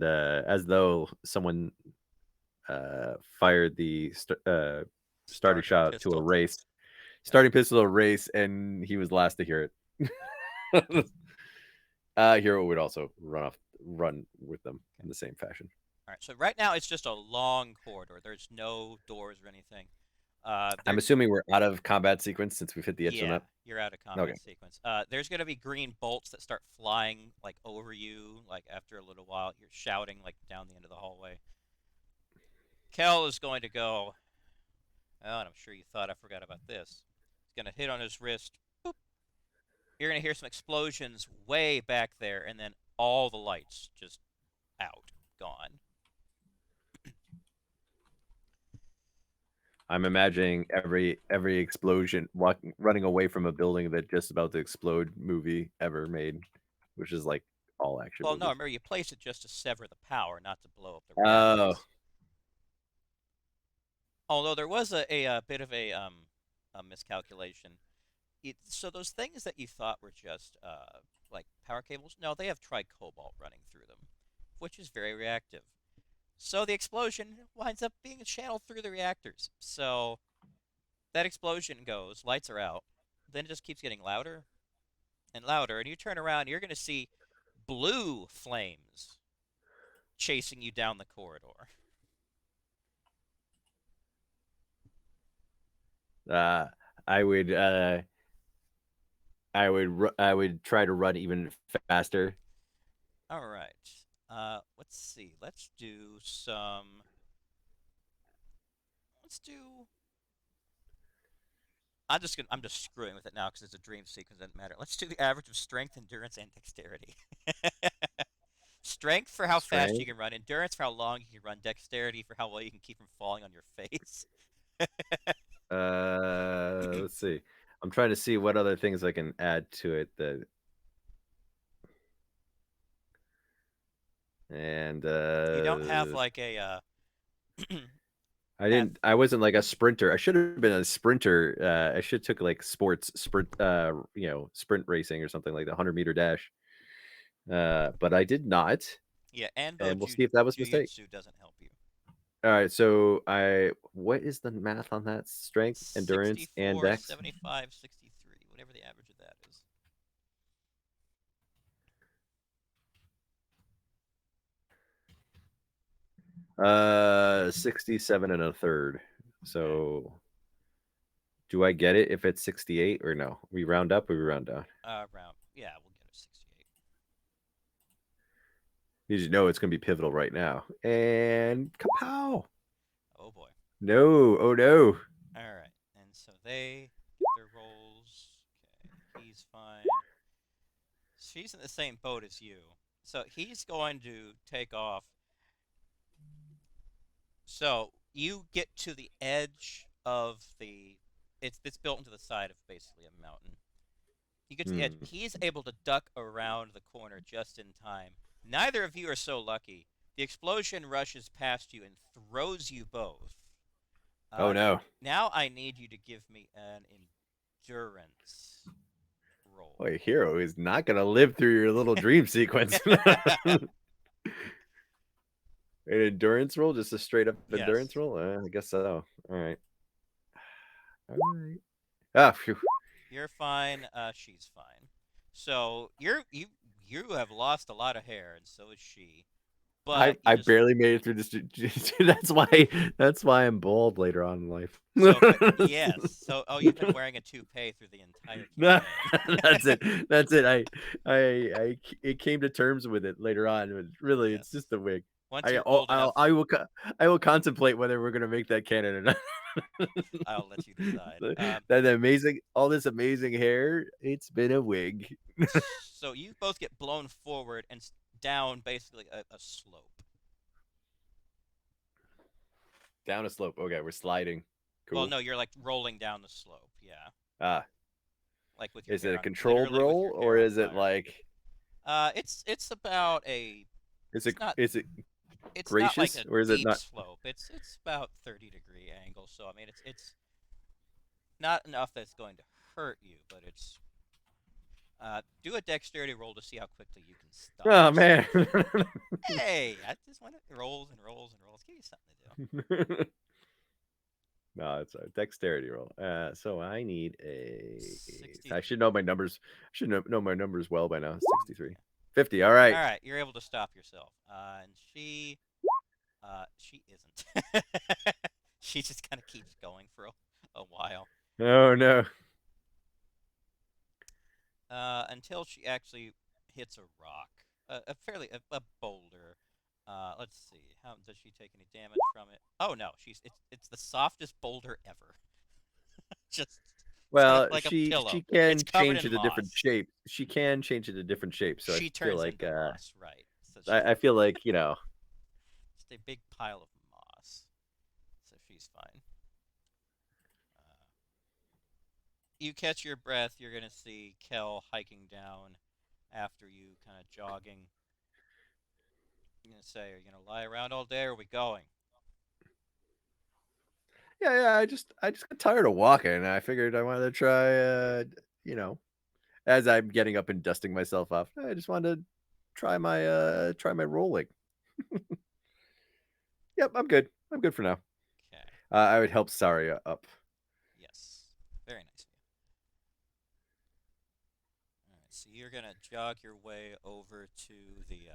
as though someone fired the starting shot pistol. to a race, starting pistol a race, and he was last to hear it. Hero would also run with them in the same fashion. All right, so right now it's just a long corridor. There's no doors or anything. I'm assuming we're out of combat sequence since we've hit the edge of the map. You're out of combat sequence. There's gonna be green bolts that start flying like over you. Like after a little while, you're shouting like down the end of the hallway. Kell is going to go. Oh, and I'm sure you thought I forgot about this. He's gonna hit on his wrist. Boop. You're gonna hear some explosions way back there, and then all the lights just out, gone. I'm imagining every explosion running away from a building that just about to explode movie ever made, which is like all action. Well, movies. no, remember you placed it just to sever the power, not to blow up the Oh. reactors. Although there was a bit of a miscalculation. So those things that you thought were just like power cables? No, they have tricobalt running through them, which is very reactive. So the explosion winds up being channeled through the reactors. So that explosion goes, lights are out, then it just keeps getting louder and louder, and you turn around, and you're going to see blue flames chasing you down the corridor. Uh, I would I would try to run even faster. All right. Let's see. Let's do some. Let's do. I'm just screwing with it now because it's a dream sequence. Doesn't matter. Let's do the average of strength, endurance, and dexterity. Strength for how fast you Strength. can run, endurance for how long you can run, dexterity for how well you can keep from falling on your face. Let's see. I'm trying to see what other things I can add to it that and You don't have like a I math. didn't. I wasn't like a sprinter. I should have been a sprinter. I should have took like sports sprint, sprint racing or something like the 100-meter dash. But I did not, Yeah, Anbo and we'll see if that was a mistake. Jujutsu doesn't help you. All right. So what is the math on that? Strength, endurance, and 64, dex. 75, 63, whatever the average of that is. 67 and a third. Okay. So do I get it if it's 68 or no? We round up or we round down? Yeah, we'll get a 68. You just know it's going to be pivotal right now. And kapow! Oh boy. No, oh no. All right, and so they get their rolls. Okay, he's fine. She's in the same boat as you. So he's going to take off. So you get to the edge of the. It's built into the side of basically a mountain. You get to the edge. Hmm. He's able to duck around the corner just in time. Neither of you are so lucky. The explosion rushes past you and throws you both. Oh no. Now I need you to give me an endurance roll. Boy, hero is not going to live through your little dream sequence. An endurance roll? Just a straight up endurance Yes. roll? I guess so. All right. All right. Ah, phew. You're fine. She's fine. So you have lost a lot of hair, and so is she. But you I just barely made it through this. That's why I'm bald later on in life. so yes. So you've been wearing a toupee through the entire No, campaign. that's it. That's it. It came to terms with it later on. But really, it's Yes. just a wig. Once you're old enough, I will contemplate whether we're gonna make that canon or not. I'll let you decide. That amazing, all this amazing hair. It's been a wig. So you both get blown forward and down basically a slope. Down a slope. Okay, we're sliding. Cool. Well, no, you're like rolling down the slope. Yeah, Ah, like with your is it hair a on, controlled literally with roll your or hair on is it fire. like? It's about a. It's not. Is it It's not like gracious a or is it deep not? slope. It's about 30-degree angle. So I mean, it's not enough that's going to hurt you, but it's. Do a dexterity roll to see how quickly you can stop Oh yourself. man. Hey, I just want to rolls and rolls and rolls. Give you something to do. No, it's a dexterity roll. So I need a. 60. I should know my numbers. I should know my numbers well by now. 63, Yeah. 50. All All right. right, you're able to stop yourself. And she isn't. She just kind of keeps going for a while. Oh no. Until she actually hits a rock, a boulder. Let's see. How does she take any damage from it? Oh no, it's the softest boulder ever. Just Well, like a she pillow. It's can covered change in it to different moss. shapes. She can change it to different shapes. So I She feel turns like into moss, right? So I feel like just a big pile of moss. So she's fine. Uh, you catch your breath. You're gonna see Kel hiking down after you, kind of jogging. You're gonna say, "Are you gonna lie around all day, or are we going?" yeah. I just got tired of walking. I figured I wanted to try you know as I'm getting up and dusting myself off, I just wanted to try my rolling. Yep, I'm good. I'm good for now. Okay. I would help Saria up. Yes. Very nice of you. All right. So you're gonna jog your way over to the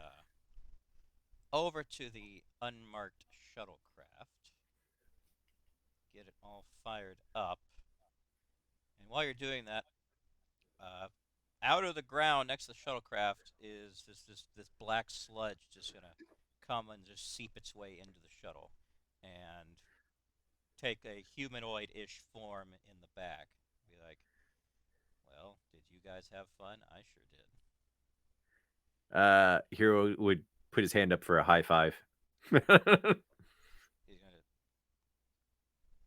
unmarked shuttlecraft. Get it all fired up. And while you're doing that, uh, out of the ground next to the shuttlecraft is this black sludge just gonna come and just seep its way into the shuttle and take a humanoid-ish form in the back. Be like, well, did you guys have fun? I sure did. Hero would put his hand up for a high five. He's gonna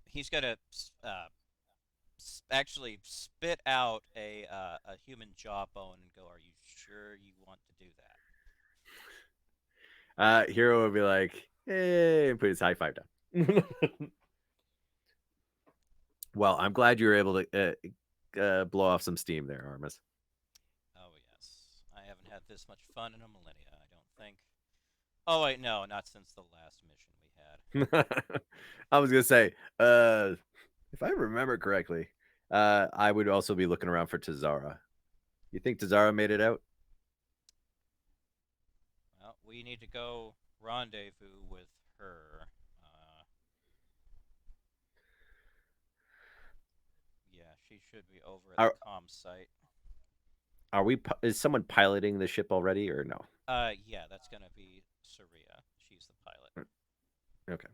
he's gonna actually spit out a human jawbone and go, "Are you sure you want to do that?" Hero would be like, hey, and put his high five down. Well, I'm glad you were able to blow off some steam there, Armus. Oh yes, I haven't had this much fun in a millennia. I don't think. Oh wait, no, not since the last mission we had. I was gonna say, if I remember correctly, I would also be looking around for Tazara. You think Tazara made it out? Well, we need to go rendezvous with her. Yeah, she should be over at the Are comm site. are we? Is someone piloting the ship already, or no? Yeah, that's gonna be Saria. She's the pilot. Okay.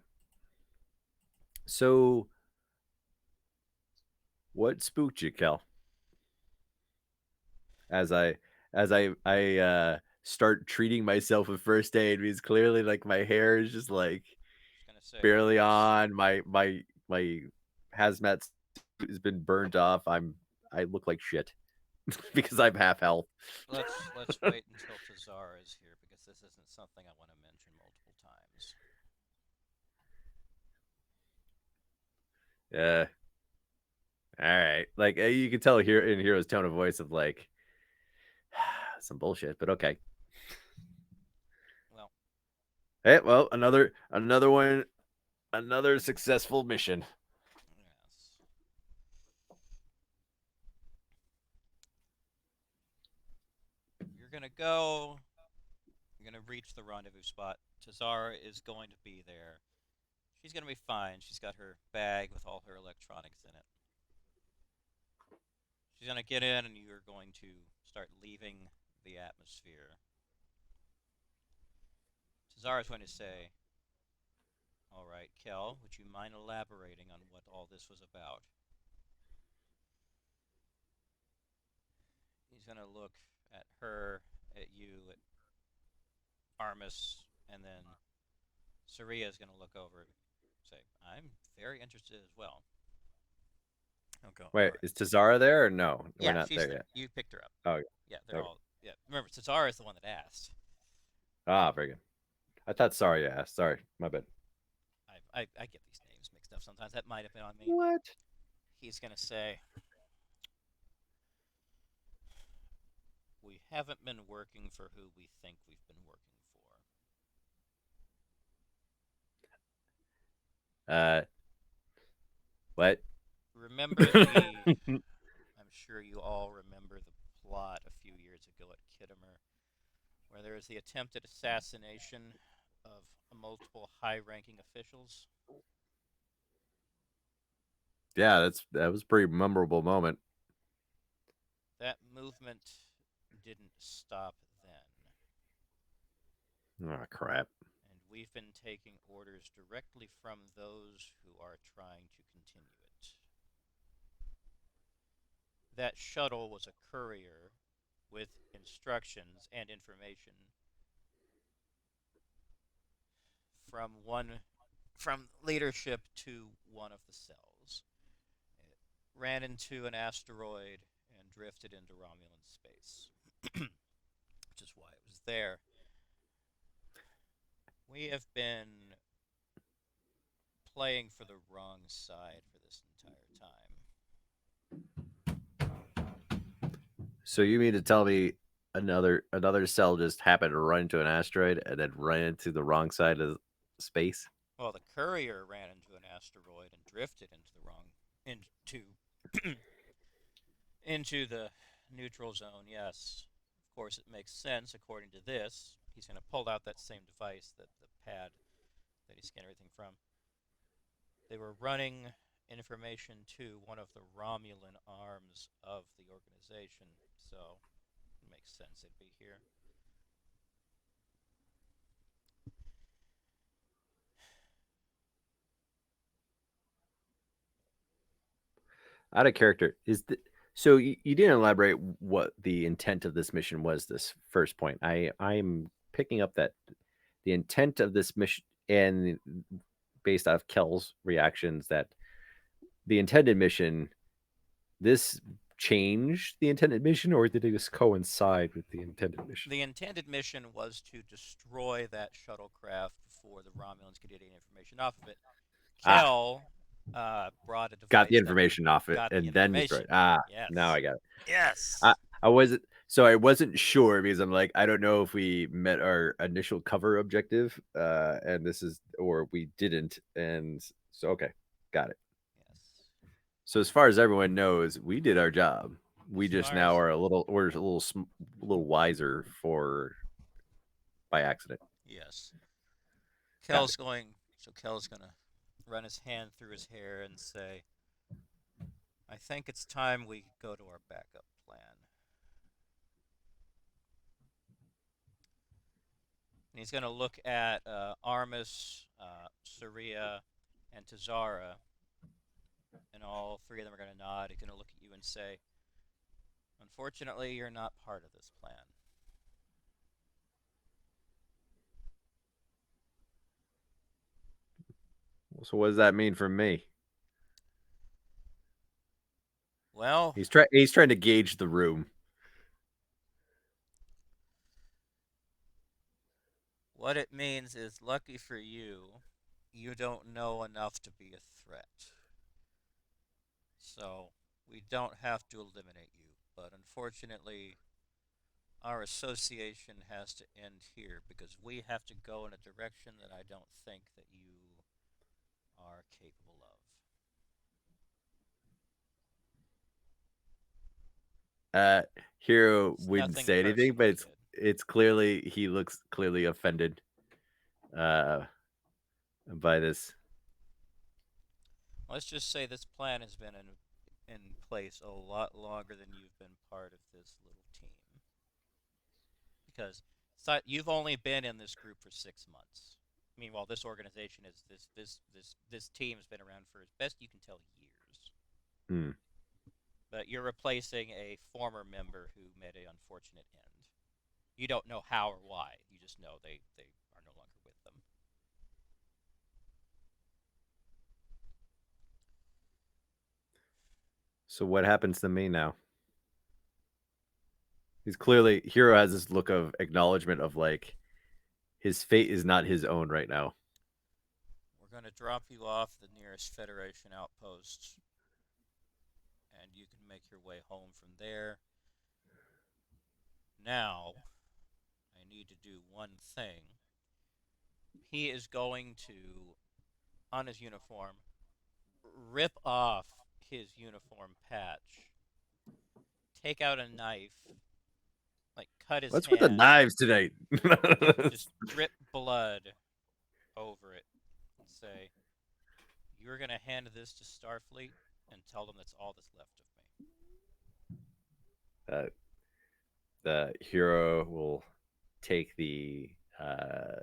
So, what spooked you, Kel? As I start treating myself with first aid, because clearly, like, my hair is just like She's gonna say, well, barely on. My hazmat suit has been burnt off. I look like shit because I'm half health. let's wait until Tazara is here because this isn't something I want to mention multiple times. Yeah. All right. Like, you can tell here in Hero's tone of voice of like some bullshit, but okay. Well, Hey, well, another one, another successful mission. yes. You're gonna go. You're gonna reach the rendezvous spot. Tazara is going to be there. She's gonna be fine. She's got her bag with all her electronics in it. She's gonna get in, and you're going to start leaving the atmosphere. Tazara's going to say, "All right, Kel, would you mind elaborating on what all this was about?" He's gonna look at her, at you, at Armus, and then Saria is gonna look over and say, "I'm very interested as well." I'll go, all Wait, right. is Tazara there or no? We're Yeah, not she's there there. yet. You picked her up. Oh, Yeah, they're okay. all. Yeah, remember, Tazara is the one that asked. Very good. I thought sorry asked. Sorry, my bad. I get these names mixed up sometimes. That might have been on me. What? He's gonna say, "We haven't been working for who we think we've been working Uh, what? for." Remember the? I'm sure you all remember the plot a few years ago at Kittimer, where there was the attempted assassination of multiple high-ranking officials. Yeah, that was a pretty memorable moment. That movement didn't stop then, Oh crap. and we've been taking orders directly from those who are trying to continue it. That shuttle was a courier with instructions and information from leadership to one of the cells. It ran into an asteroid and drifted into Romulan space, which is why it was there. We have been playing for the wrong side for this entire time. So you mean to tell me another cell just happened to run into an asteroid and then ran into the wrong side of space? Well, the courier ran into an asteroid and drifted into the wrong into into the neutral zone. Yes, of course it makes sense according to this. He's going to pull out that same device, that the pad that he scanned everything from. They were running information to one of the Romulan arms of the organization, so it makes sense it'd be here. Out of character is the so you didn't elaborate what the intent of this mission was. This first point, I'm picking up that the intent of this mission, and based off Kell's reactions, that the intended mission, this changed the intended mission, or did it just coincide with the intended mission? The intended mission was to destroy that shuttlecraft before the Romulans could get any information off of it. Ah, Kell brought a got the device that information off it got the and then destroyed. information. Ah, now Yes. I got it. I Yes. I wasn't so I wasn't sure because I'm like, I don't know if we met our initial cover objective, and this is or we didn't, and so okay, got it. Yes. So as far as everyone knows, we did our job. We As just far now as are a little wiser for by accident. yes, Got it. Kell's gonna run his hand through his hair and say, "I think it's time we go to our backup plan." And he's gonna look at Armus, Saria, and Tazara, and all three of them are gonna nod. He's gonna look at you and say, "Unfortunately, you're not part of this plan." So what does that mean for me? Well, He's trying to gauge the room. what it means is, lucky for you, you don't know enough to be a threat. So, we don't have to eliminate you. But unfortunately, our association has to end here because we have to go in a direction that I don't think that you are capable of. Uh, Hero It's wouldn't nothing say anything, but personal, kid. it's clearly he looks clearly offended uh by this. Let's just say this plan has been in place a lot longer than you've been part of this little team. Because you've only been in this group for 6 months. Meanwhile, this organization is this team has been around for, as best you can tell, years. Hmm. But you're replacing a former member who met an unfortunate end. You don't know how or why. You just know they are no longer with them. So what happens to me now? He's clearly Hero has this look of acknowledgement of like his fate is not his own right now. We're going to drop you off the nearest Federation outpost, and you can make your way home from there. Now, I need to do one thing. He is going to, on his uniform, rip off his uniform patch, take out a knife, like cut his What's with the hand, knives tonight? just drip blood over it, and say, "You're going to hand this to Starfleet and tell them that's all that's left of me." uh, the Hero will take the uh,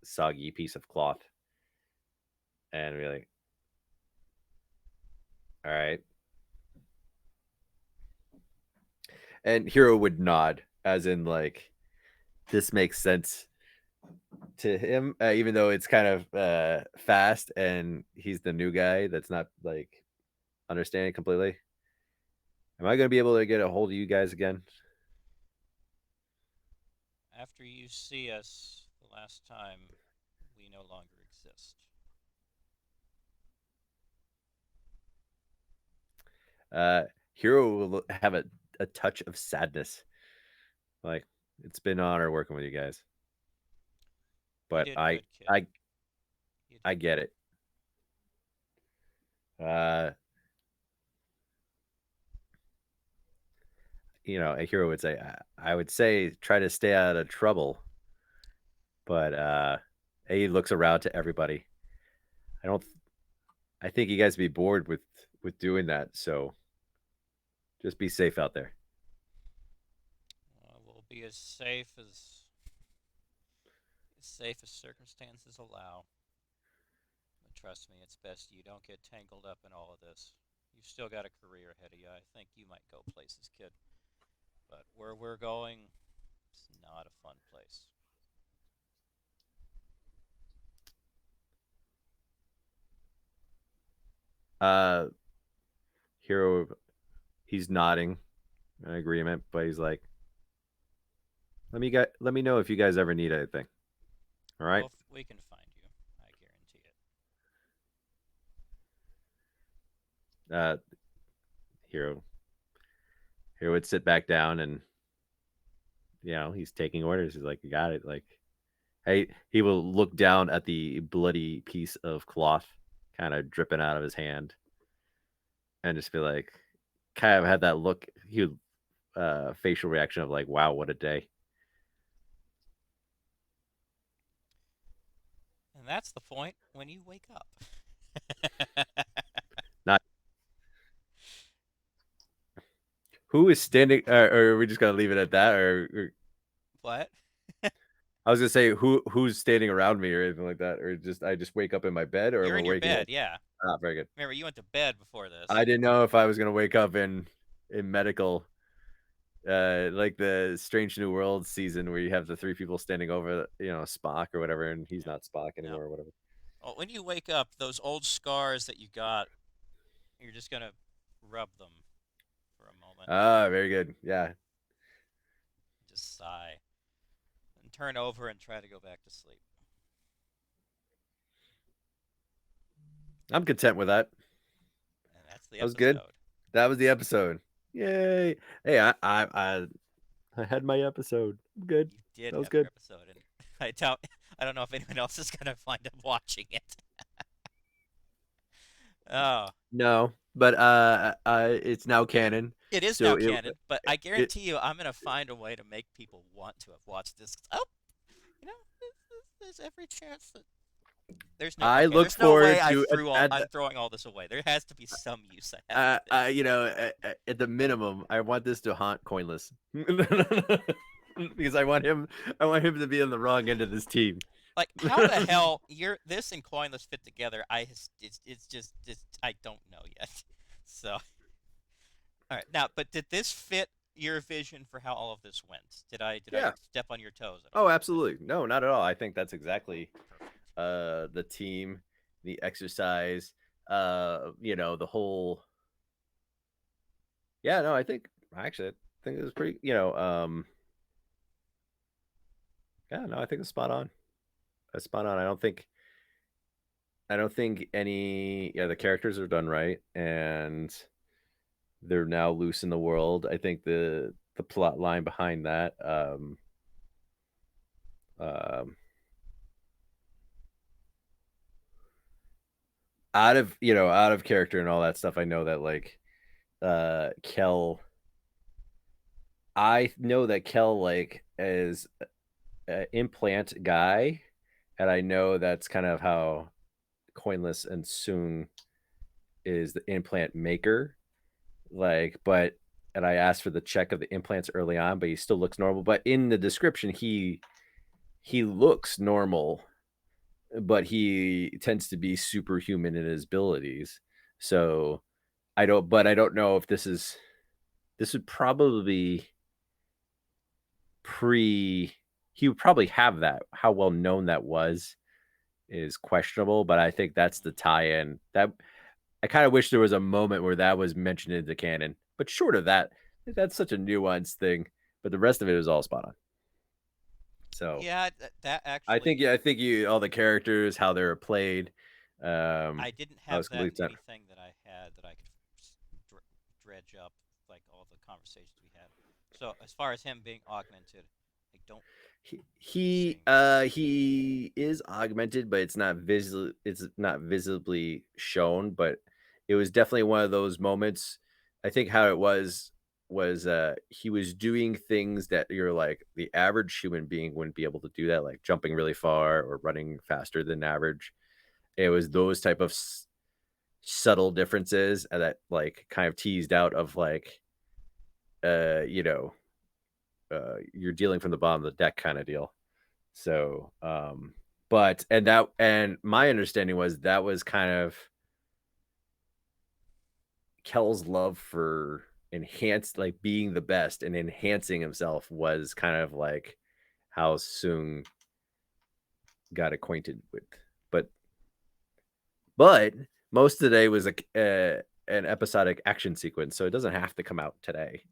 soggy piece of cloth and be like, "All right." And Hero would nod, as in like, this makes sense to him, even though it's kind of fast and he's the new guy that's not like understanding completely. Am I going to be able to get a hold of you guys again? After you see us the last time, we no longer exist. Hero will have a a touch of sadness. Like, it's been an honor working with you guys, You but did I good, kid. I You I did get good. it. Uh, a hero would say, I would say try to stay out of trouble, but he looks around to everybody. I don't. I think you guys would be bored with doing that. So just be safe out there. We'll be as safe as circumstances allow. But trust me, it's best you don't get tangled up in all of this. You've still got a career ahead of you. I think you might go places, kid. But where we're going, it's not a fun place. Uh, hero, he's nodding in agreement, but he's like, let me know if you guys ever need anything. All right. Well, we can find you. I guarantee it. Uh, hero, hero would sit back down and he's taking orders. He's like, you got it. Like, hey, he will look down at the bloody piece of cloth kind of dripping out of his hand and just be like, kind of had that look, facial reaction of like, wow, what a day. And that's the point when you wake up. Not who is standing, or are we just gonna leave it at that, or What? I was gonna say who's standing around me or anything like that, or just I just wake up in my bed, or am You're I in your waking up? bed, yeah. Ah, very good. Remember, you went to bed before I this. didn't know if I was gonna wake up in medical, like the Strange New World season where you have the three people standing over, Spock or whatever, and he's Yeah. not Spock No. anymore or whatever. Well, when you wake up, those old scars that you got, you're just gonna rub them for a moment. Ah, very good. Yeah, Just sigh. And turn over and try to go back to sleep. I'm content with that. And that's the That was good. episode. That was the episode. Yay! Hey, I had my episode. I'm good. You did That was have your good. episode, and I don't know if anyone else is gonna find up watching it. Oh, No, but it's now canon. it is So now canon, but I it guarantee you, I'm gonna find a way to make people want to have watched this. Oh, you know, there's every chance that there's no I okay. look There's no way forward to I'm throwing all this away. There has to be some use I have for this. at the minimum, I want this to haunt Coinless because I want him to be on the wrong end of this team. Like, how the hell this and Coinless fit together? It's just I don't know yet. So, all right, now, but did this fit your vision for how all of this went? Did I Yeah. step on your toes at Oh, all? absolutely. No, not at all. I think that's exactly Perfect. the team, the exercise, the whole. Yeah, no, I think it was pretty. Yeah, no, I think it's spot on. That's spot on. I don't think any. Yeah, the characters are done right, and they're now loose in the world. I think the plot line behind that. Um, out of character and all that stuff. I know that like Kell. I know that Kell like is an implant guy, and I know that's kind of how Coinless and Soon is the implant maker. Like, but and I asked for the check of the implants early on, but he still looks normal. But in the description, he looks normal, but he tends to be superhuman in his abilities. So I don't know if this would probably pre he would probably have that. How well known that was is questionable, but I think that's the tie-in. That I kind of wish there was a moment where that was mentioned in the canon. But short of that, that's such a nuanced thing. But the rest of it is all spot on. So Yeah, that actually, I think you all the characters, how they're played. I didn't I have was that completely in anything that I had that I could dredge up. like all the conversations we had. So as far as him being augmented, I don't he think. he is augmented, but it's not visibly shown, but it was definitely one of those moments. I think how it was he was doing things that you're like the average human being wouldn't be able to do that, like jumping really far or running faster than average. It was those type of subtle differences that like kind of teased out of like you know you're dealing from the bottom of the deck kind of deal. So, but and my understanding was that was kind of Kell's love for enhanced, like being the best and enhancing himself was kind of like how Sung got acquainted with. But but most of the day was an episodic action sequence, so it doesn't have to come out today,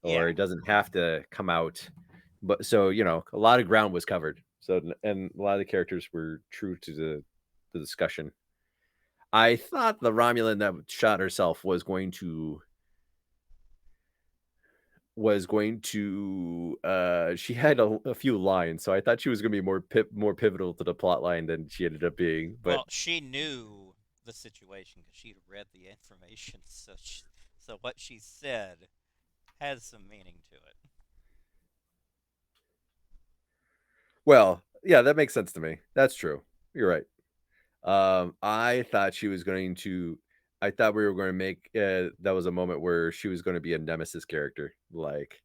Yeah. or it doesn't have to come out. But so a lot of ground was covered. So and a lot of the characters were true to the discussion. I thought the Romulan that shot herself was going to she had a few lines, so I thought she was going to be more pivotal to the plot line than she ended up being. But Well, she knew the situation because she'd read the information, so what she said has some meaning to it. well, yeah, that makes sense to me. That's true. You're right. I thought she was going to. I thought we were going to make that was a moment where she was going to be a nemesis character, like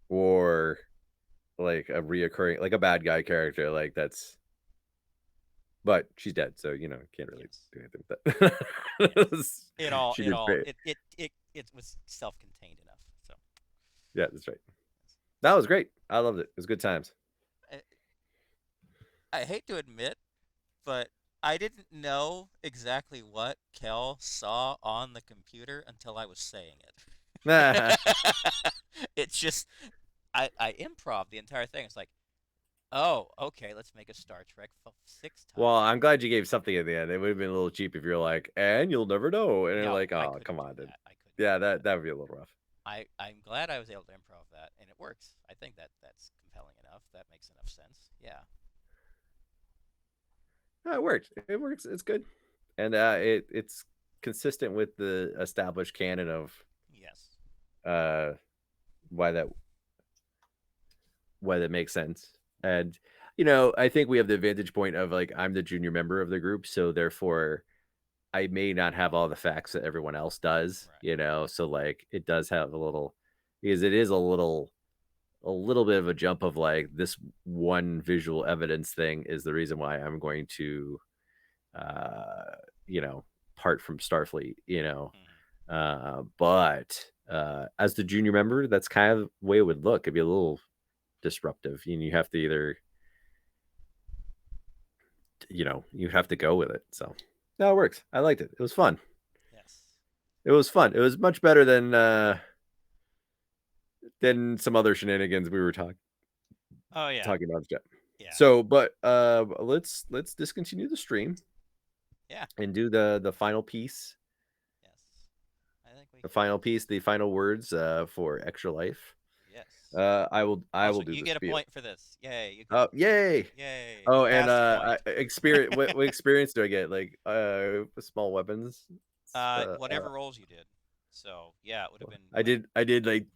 or like a reoccurring, like a bad guy character, like that's. But she's dead, so can't really Yes. do anything with Yes. that. It all She it did all great. it was self-contained enough. So Yeah, that's right. That was great. I loved it. It was good times. I, I hate to admit, but I didn't know exactly what Kel saw on the computer until I was saying it. It's just I improv the entire thing. It's like, oh, okay, let's make a Star Trek 6 Well, title. I'm glad you gave something at the end. It would have been a little cheap if you're like, and you'll never know. And you're No, like, I oh, couldn't come do on, dude. that. I couldn't Yeah, do that. that would be a little rough. I'm glad I was able to improv that, and it works. I think that's compelling enough. That makes enough sense. Yeah. No, it worked. It works. It's good. And it's consistent with the established canon of Yes. uh why that makes sense. And I think we have the vantage point of like I'm the junior member of the group, so therefore I may not have all the facts that everyone else does, Right. so like it does have a little because it is a little bit of a jump of like this one visual evidence thing is the reason why I'm going to uh you know part from Starfleet, Hmm. but as the junior member, that's kind of the way it would look. It'd be a little disruptive. You have to either you have to go with it. So no, it works. I liked it. It was fun. Yes. It was fun. It was much better than some other shenanigans we were Oh yeah. talking about. Yeah. So, but let's discontinue the stream Yeah. and do the final piece. Yes. I think we The can. final piece, the final words for Extra Life. Yes. I will Also, do you the get a spiel. point for this. Yay! You get. Oh, yay! Yay! Oh, and Half a point. experience. What experience do I get? Like small weapons. Whatever rolls you did. So yeah, it would have been I like did like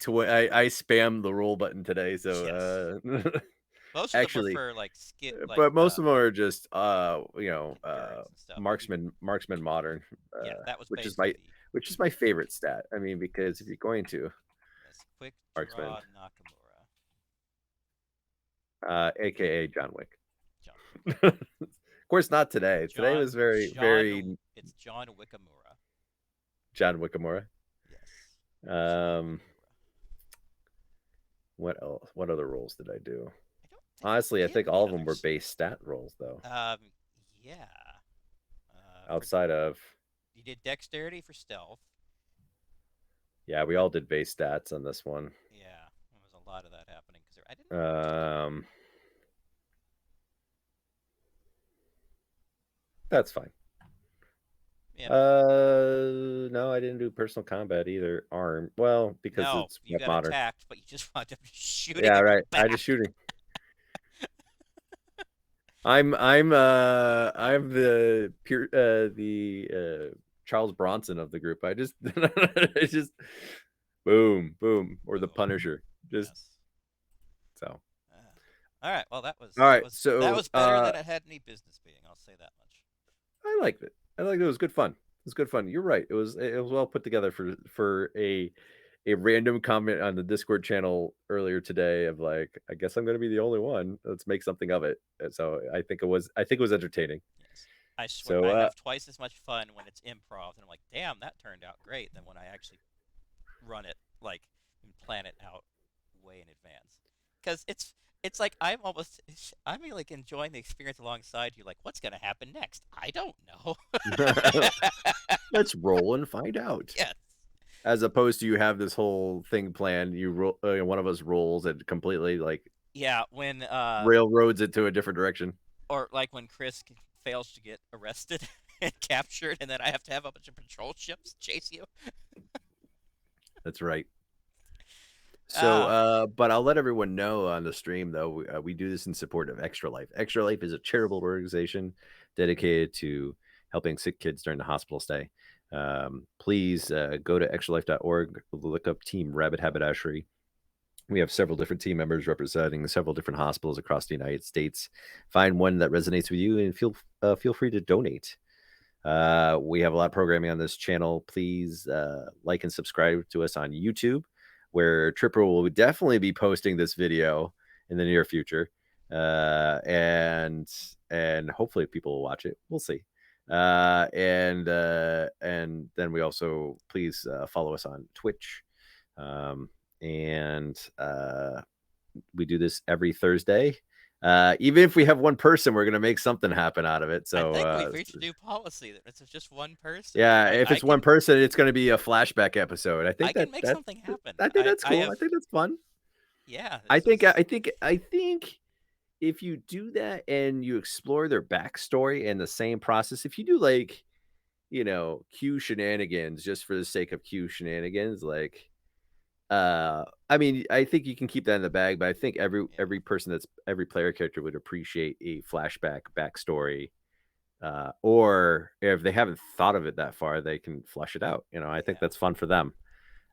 I spammed the roll button today. yes. So Most of them were actually, for like skit like but most of them are just endurance and stuff. But marksman modern, yeah, that was which is basically my favorite stat. I mean, because if you're going to yes. Quick marksman, draw Nakamura. aka John Wick. John. Of course, not today. Today John. was very very It's John Wickamura. John Wickamura. Yes. John Um, Wickamura. what else? What other roles did I do? I don't think Honestly, I you did think any all of them were others. base stat roles, though. Yeah. Outside of You did dexterity for stealth. yeah, we all did base stats on this one. Yeah, there was a lot of that happening because I didn't. That's fine. Yeah. No, I didn't do personal combat either. Arm. Well, because No, it's you got modern. attacked, but you just wound up shooting Yeah, him right. I back. just shooting. I'm the pure Charles Bronson of the group. I just it's just boom, boom, or the Boom. Punisher. Just Yes. so. All right. Well, that was All that right, was that so was better than it had any business being. I'll say that much. I liked it. I liked it. It was good fun. It was good fun. You're right. It was well put together for a random comment on the Discord channel earlier today of like, I guess I'm going to be the only one. Let's make something of it. And so I think it was entertaining. Yes. I swear, So I have twice as much fun when it's improv, and I'm like, damn, that turned out great, than when I actually run it like and plan it out way in advance. Because it's like I'm like enjoying the experience alongside you. Like, what's gonna happen next? I don't know. let's roll and find out. Yes. As opposed to you have this whole thing planned, you roll, one of us rolls and completely like Yeah. When railroads it to a different direction. or like when Chris fails to get arrested and captured, and then I have to have a bunch of patrol ships chase you. That's right. So, Ah. but I'll let everyone know on the stream though. We do this in support of Extra Life. Extra Life is a charitable organization dedicated to helping sick kids during the hospital stay. Please go to extralife.org, look up Team Rabbit Haberdashery. We have several different team members representing several different hospitals across the United States. Find one that resonates with you and feel free to donate. We have a lot of programming on this channel. Please like and subscribe to us on YouTube, where Tripper will definitely be posting this video in the near future, and hopefully people will watch it. We'll see. And then we also please follow us on Twitch, and we do this every Thursday. Even if we have one person, we're gonna make something happen out of it. I So think we've reached a new policy that it's just one person. yeah, I, if I it's one can person, it's going to be a flashback episode. I I think can make something happen. I think that's I cool. I have think that's fun. yeah. I This think is I think I think if you do that and you explore their backstory and the same process, if you do like, Q shenanigans just for the sake of Q shenanigans, like I mean, I think you can keep that in the bag, but I think every yeah. person that's every player character would appreciate a flashback backstory. Or if they haven't thought of it that far, they can flush it out. I think Yeah. that's fun for them.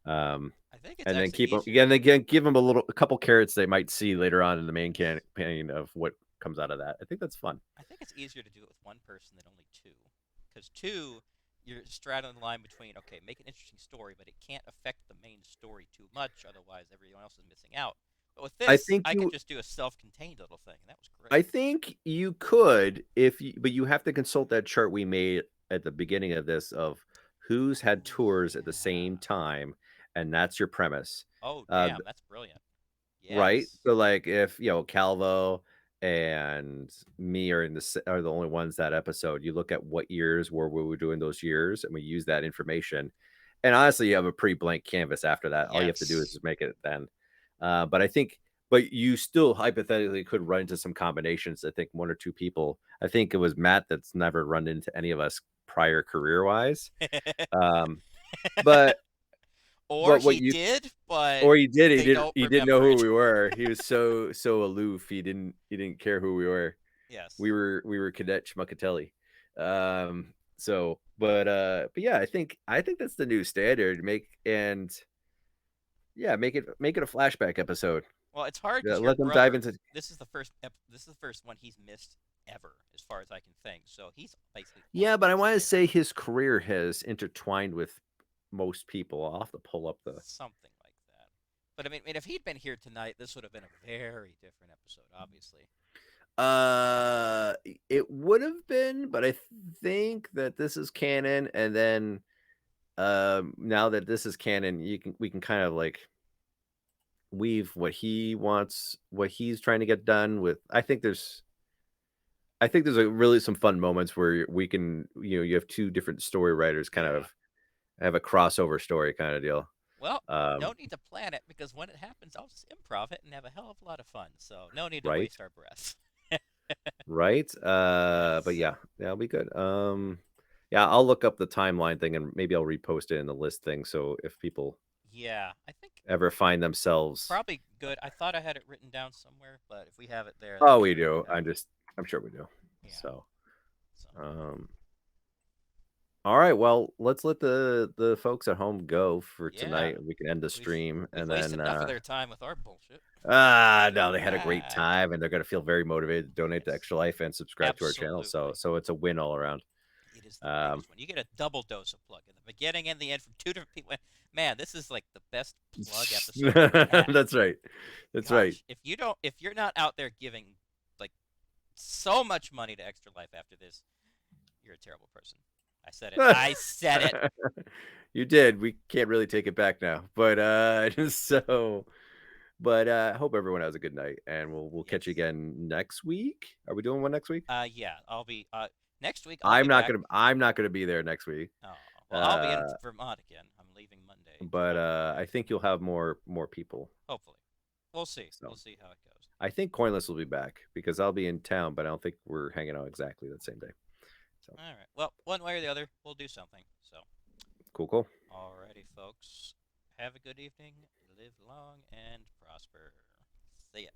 Um, I think it's and then actually keep them easier. again. Again, give them a couple carrots they might see later on in the main campaign of what comes out of that. I think that's fun. I think it's easier to do it with one person than only two, because two, you're straddling the line between okay, make an interesting story, but it can't affect the main story too much, otherwise everyone else is missing out. But with I this, think I can you. just do a self-contained little thing, and that was I great. think you could but you have to consult that chart we made at the beginning of this of who's had Oh tours at the yeah. same time, and that's your premise. Oh Uh, damn, that's brilliant. Right? Yes. So, like, if, Calvo and me are the only ones that episode, you look at what years were we were doing those years, and we use that information. And honestly, you have a pretty blank canvas after that. All you have to do is Yes. just make it then. But you still hypothetically could run into some combinations. I think one or two people. I think it was Matt that's never run into any of us prior career wise. Um, but Or but what he you did, but or he did. He they did. don't He didn't know remember who it. we were. He was so aloof. He didn't care who we were. Yes. We were Cadet Schmuckatelli. But yeah, I think that's the new standard. Make it a flashback episode. Well, it's hard Yeah, because your let them dive brother. into. This is the first one he's missed ever, as far as I can think. So he's basically Yeah, but I almost want to there. say his career has intertwined with most people. I'll have to pull up the. Something like that. But I mean, if he'd been here tonight, this would have been a very different episode, obviously. Uh, it would have been, but I think that this is canon, and then now that this is canon, we can kind of like weave what he wants, what he's trying to get done with. I think there's a really some fun moments where we can, you have two different story writers kind Yeah. of have a crossover story kind of deal. Well, no Um, need to plan it because when it happens, I'll just improv it and have a hell of a lot of fun. So no need to right, waste our breath. right. But Yes. yeah, that'll be good. Yeah, I'll look up the timeline thing and maybe I'll repost it in the list thing. So if people Yeah, I think ever find themselves, probably good. I thought I had it written down somewhere, but if we have it there, then oh, we we can look do. it up. I'm sure we do. Yeah. So, So um, all right. Well, let's let the folks at home go for yeah, tonight. We can end the we've stream we've and wasted then enough of their time with our bullshit. no, they had a great time and they're gonna feel very motivated to donate to Yes, Extra Life and subscribe to our channel. So absolutely. it's a win all around. It is the Um, biggest one. You get a double dose of plug in the beginning and the end from two different people. Man, this is like the best plug episode we've had. that's right. That's right. Gosh, if you're not out there giving like so much money to Extra Life after this, you're a terrible person. I said it. I said it. You did. We can't really take it back now. But I hope everyone has a good night and we'll catch you Yes. again next week. Are we doing one next week? Yeah. I'll be next week. I'll be back. I'm not gonna be there next week. Oh, well, I'll be in Uh Vermont again. I'm leaving Monday. but Monday I morning. think you'll have more people. Hopefully, we'll see. So We'll see how it goes. I think Coinless will be back because I'll be in town, but I don't think we're hanging out exactly the same day. So All right. Well, one way or the other, we'll do something. So, cool. alrighty, folks. Have a good evening. Live long and prosper. See ya.